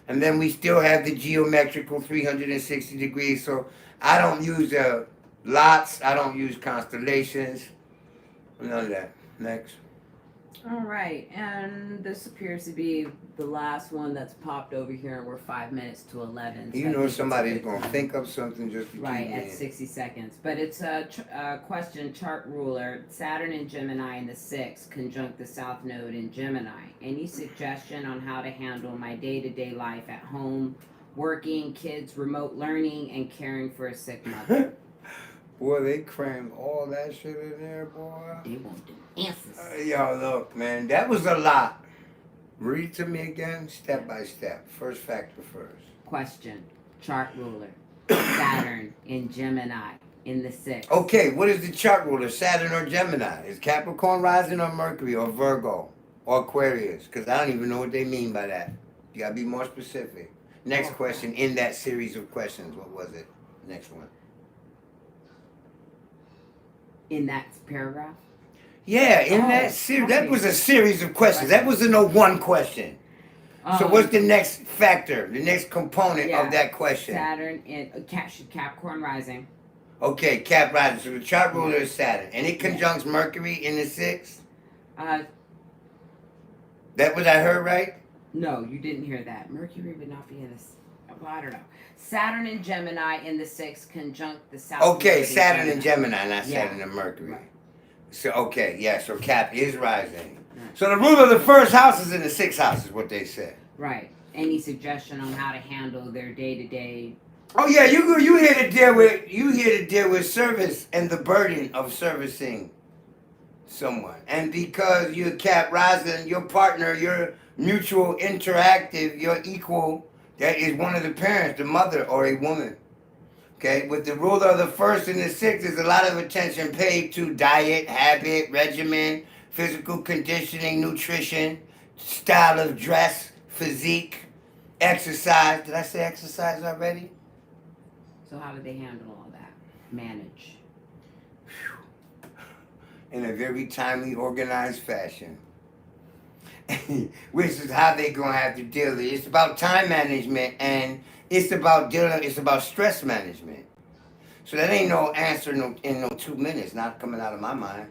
And then we still have the geometrical 360 degrees. So I don't use lots, I don't use constellations, none of that. Next. All right, and this appears to be the last one that's popped over here, and we're 5 minutes to 11. So You I know think it's a somebody's good going to time. think of something just to Right, keep at me in. 60 seconds. But it's a question, chart ruler, Saturn in Gemini in the 6th, conjunct the South Node in Gemini. Any suggestion on how to handle my day-to-day life at home, working, kids, remote learning, and caring for a sick mother? Boy, they crammed all that shit in there, boy. They want the answers. Yo, look, man, that was a lot. Read to me again, step by step. First factor first. Question, chart ruler, Saturn in Gemini in the 6th. Okay, what is the chart ruler, Saturn or Gemini? Is Capricorn rising or Mercury or Virgo or Aquarius? Because I don't even know what they mean by that. You gotta be more specific. Next Okay. question in that series of questions. What was it? Next one. In that paragraph? Yeah, in Oh, that series. That okay. was a series of questions. That wasn't no one question. So what's the next factor, the next component of that question? Saturn in Capricorn rising. Okay, Cap rising. So the chart ruler is Saturn. And it conjuncts Mercury in the 6th? Uh, That what I heard right? no, you didn't hear that. Mercury would not be in this. Well, I don't know. Saturn in Gemini in the 6th, conjunct the South. Okay, Node in Saturn and Gemini, not Yeah. Saturn and Mercury. Right. So okay, yeah, so Cap is rising. Right. So the ruler of the first house is in the 6th house, is what they said. Right. Any suggestion on how to handle their day-to-day? Oh yeah, you here to deal with service and the burden of servicing someone. And because you're Cap rising, your partner, your mutual interactive, your equal, that is one of the parents, the mother or a woman. Okay, with the ruler of the first and the 6th, there's a lot of attention paid to diet, habit, regimen, physical conditioning, nutrition, style of dress, physique, exercise. Did I say exercise already? So how do they handle all that? Manage. In a very timely, organized fashion. Which is how they're going to have to deal with it. It's about time management, and it's about stress management. So that ain't no answer in no 2 minutes, not coming out of my mind.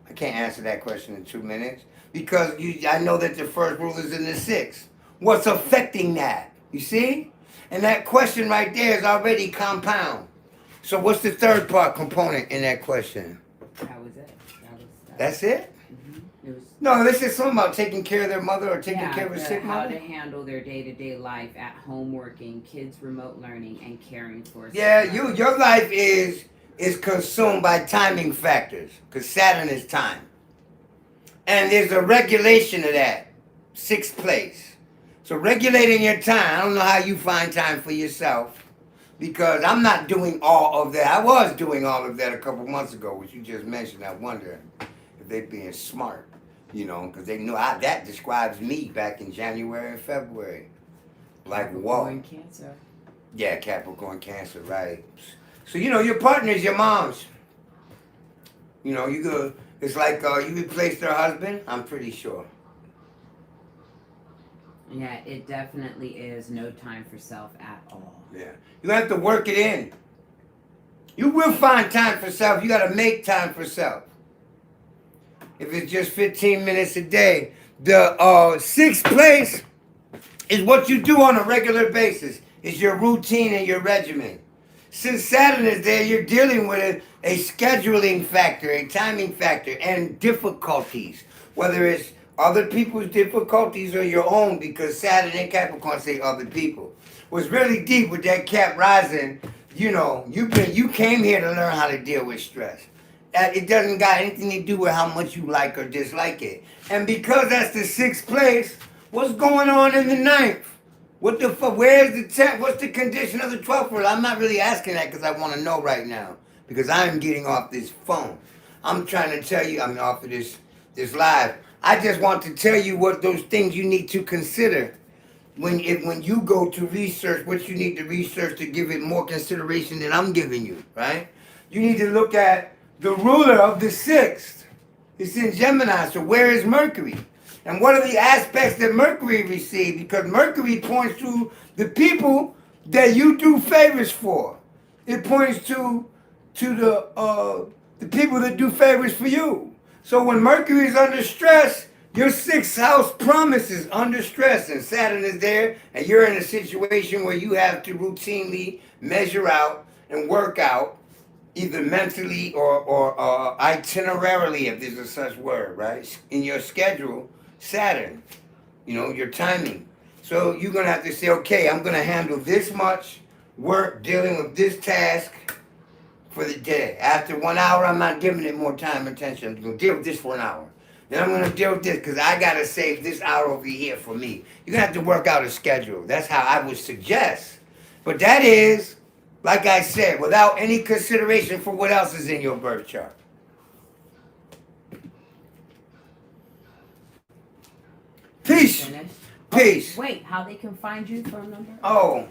I can't answer that question in 2 minutes because I know that the first rule is in the 6th. What's affecting that? You see? And that question right there is already compound. So what's the third part component in that question? That was it. That's it? It was. No, this is something about taking care of their mother or taking care of a sick how mother. to handle their day-to-day life at home, working, kids, remote learning, and caring for. a sick Yeah, mother. your life is consumed by timing factors because Saturn is time, and there's a regulation of that. 6th place. So regulating your time. I don't know how you find time for yourself because I'm not doing all of that. I was doing all of that a couple months ago, which you just mentioned. I wonder if they're being smart, because they know that describes me back in January and February. Like, whoa. Capricorn, Cancer. Yeah, Capricorn, Cancer, right. So, your partner is your mom's. It's like you replaced her husband, I'm pretty sure. Yeah, it definitely is no time for self at all. Yeah. You have to work it in. You will find time for self. You got to make time for self. If it's just 15 minutes a day. The 6th place is what you do on a regular basis. It's your routine and your regimen. Since Saturn is there, you're dealing with a scheduling factor, a timing factor, and difficulties. Whether it's Other people's difficulties are your own, because Saturn and Capricorn say other people. What's really deep with that Cap rising, you know, you came here to learn how to deal with stress. It doesn't got anything to do with how much you like or dislike it. And because that's the 6th place, what's going on in the 9th? What the fuck? Where's the 10th? What's the condition of the 12th? Well, I'm not really asking that because I want to know right now. Because I'm getting off this phone. I'm trying to tell you, I'm off of this live. I just want to tell you what those things you need to consider when you go to research, what you need to research to give it more consideration than I'm giving you, right? You need to look at the ruler of the 6th. It's in Gemini, so where is Mercury? And what are the aspects that Mercury receives? Because Mercury points to the people that you do favors for. It points to the people that do favors for you. So when Mercury is under stress, your 6th house promise is under stress, and Saturn is there, and you're in a situation where you have to routinely measure out and work out, either mentally or itinerarily, if there's a such word, right? In your schedule, Saturn, you know, your timing. So you're going to have to say, okay, I'm going to handle this much work dealing with this task for the day. After 1 hour, I'm not giving it more time and attention. I'm going to deal with this for an hour. Then I'm going to deal with this because I got to save this hour over here for me. You're going to have to work out a schedule. That's how I would suggest. But that is, like I said, without any consideration for what else is in your birth chart. Peace. Finished? Peace. Oh, wait, how they can find you, phone number? Oh,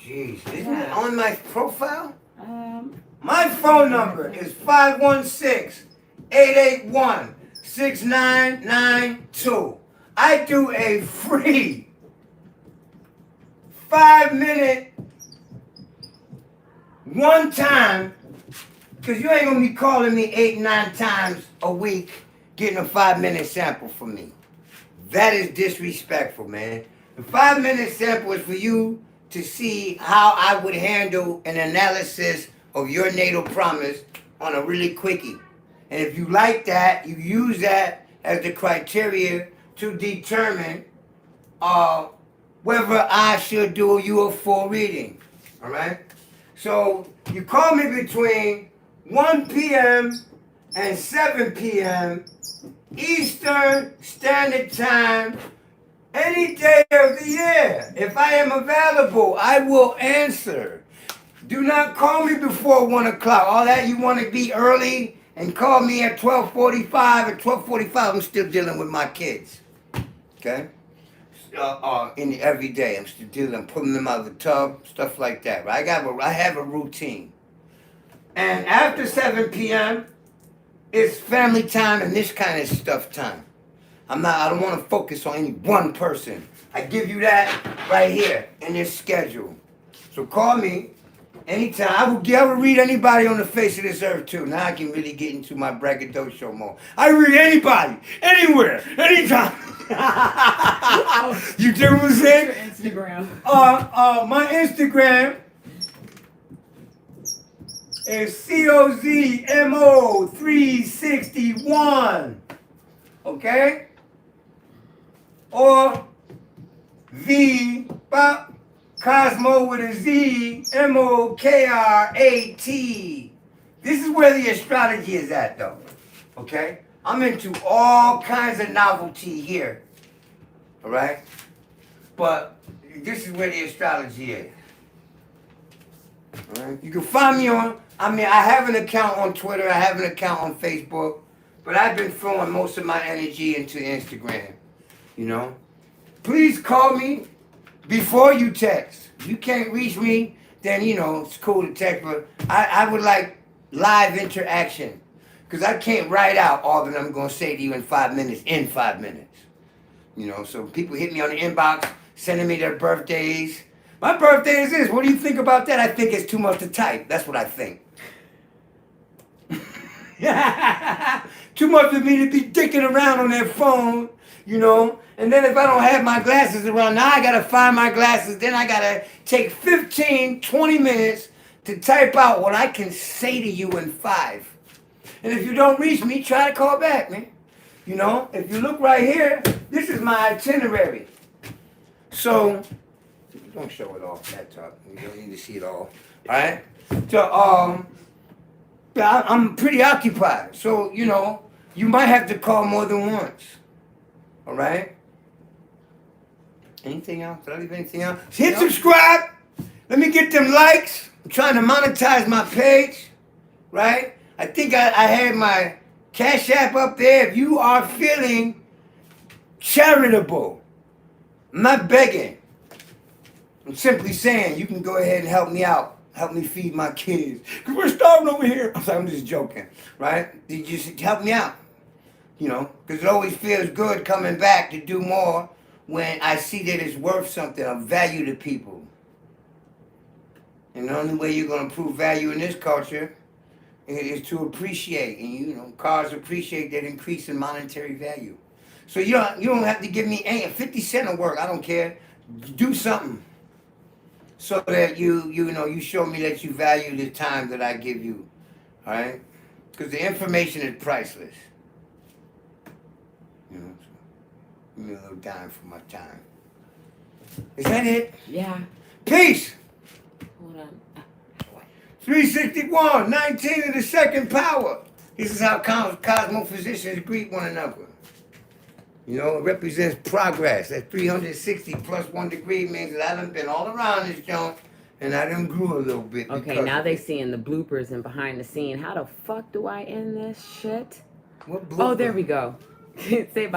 jeez. Isn't it on my profile? Um, My phone number is 516-881-6992. I do a free 5-minute one time, because you ain't going to be calling me 8-9 times a week getting a 5-minute sample from me. That is disrespectful, man. The 5-minute sample is for you to see how I would handle an analysis of your natal promise on a really quickie. And if you like that, you use that as the criteria to determine whether I should do you a full reading. All right? So you call me between 1 p.m. and 7 p.m. Eastern Standard Time, any day of the year. If I am available, I will answer. Do not call me before 1 o'clock. All that, you want to be early and call me at 12:45. At 12:45, I'm still dealing with my kids. Okay? Every day, I'm still dealing, I'm pulling them out of the tub, stuff like that. Right? I have a routine. And after 7 p.m., it's family time and this kind of stuff time. I don't want to focus on any one person. I give you that right here in this schedule. So call me anytime. I will read anybody on the face of this earth too. Now I can really get into my braggadocio mode. I read anybody, anywhere, anytime. You do what I'm saying? your Instagram. My Instagram is COZMO361. Okay? Or the Cosmo with a Z, MOKRAT. This is where the astrology is at, though. Okay? I'm into all kinds of novelty here. All right? But this is where the astrology is. All right? You can find me I have an account on Twitter, I have an account on Facebook, but I've been throwing most of my energy into Instagram. You know? Please call me before you text. If you can't reach me, then, it's cool to text, but I would like live interaction. Because I can't write out all that I'm going to say to you in 5 minutes, so people hit me on the inbox, sending me their birthdays. My birthday is this. What do you think about that? I think it's too much to type. That's what I think. Too much for me to be dicking around on that phone, And then if I don't have my glasses around, now I got to find my glasses. Then I got to take 15, 20 minutes to type out what I can say to you in 5. And if you don't reach me, try to call back, man. You know, if you look right here, this is my itinerary. So, don't show it all, that top. You don't need to see it all. Alright? So, yeah, I'm pretty occupied. So, you know, you might have to call more than once. Alright? Anything else? Did I leave anything else? Hit subscribe. Let me get them likes. I'm trying to monetize my page. Right? I think I had my Cash App up there. If you are feeling charitable, I'm not begging. I'm simply saying you can go ahead and help me out. Help me feed my kids. Because we're starving over here. I'm just joking. Right? You just help me out. You know, because it always feels good coming back to do more when I see that it's worth something, of value to people. And the only way you're going to prove value in this culture is to appreciate. And, you know, cars appreciate that increase in monetary value. So you don't have to give me 50 cents of work. I don't care. Do something so that you show me that you value the time that I give you. All right? Because the information is priceless. You know, so give me a little dime for my time. Is that it? Yeah. Peace. Hold on. 361, 19 in the second power. This is how cosmophysicians greet one another. You know, it represents progress. That 360 plus 1 degree means that I done been all around this joint and I done grew a little bit. Okay, now they seeing the bloopers and behind the scene. How the fuck do I end this shit? What Oh, there blooper? we go. Say bye.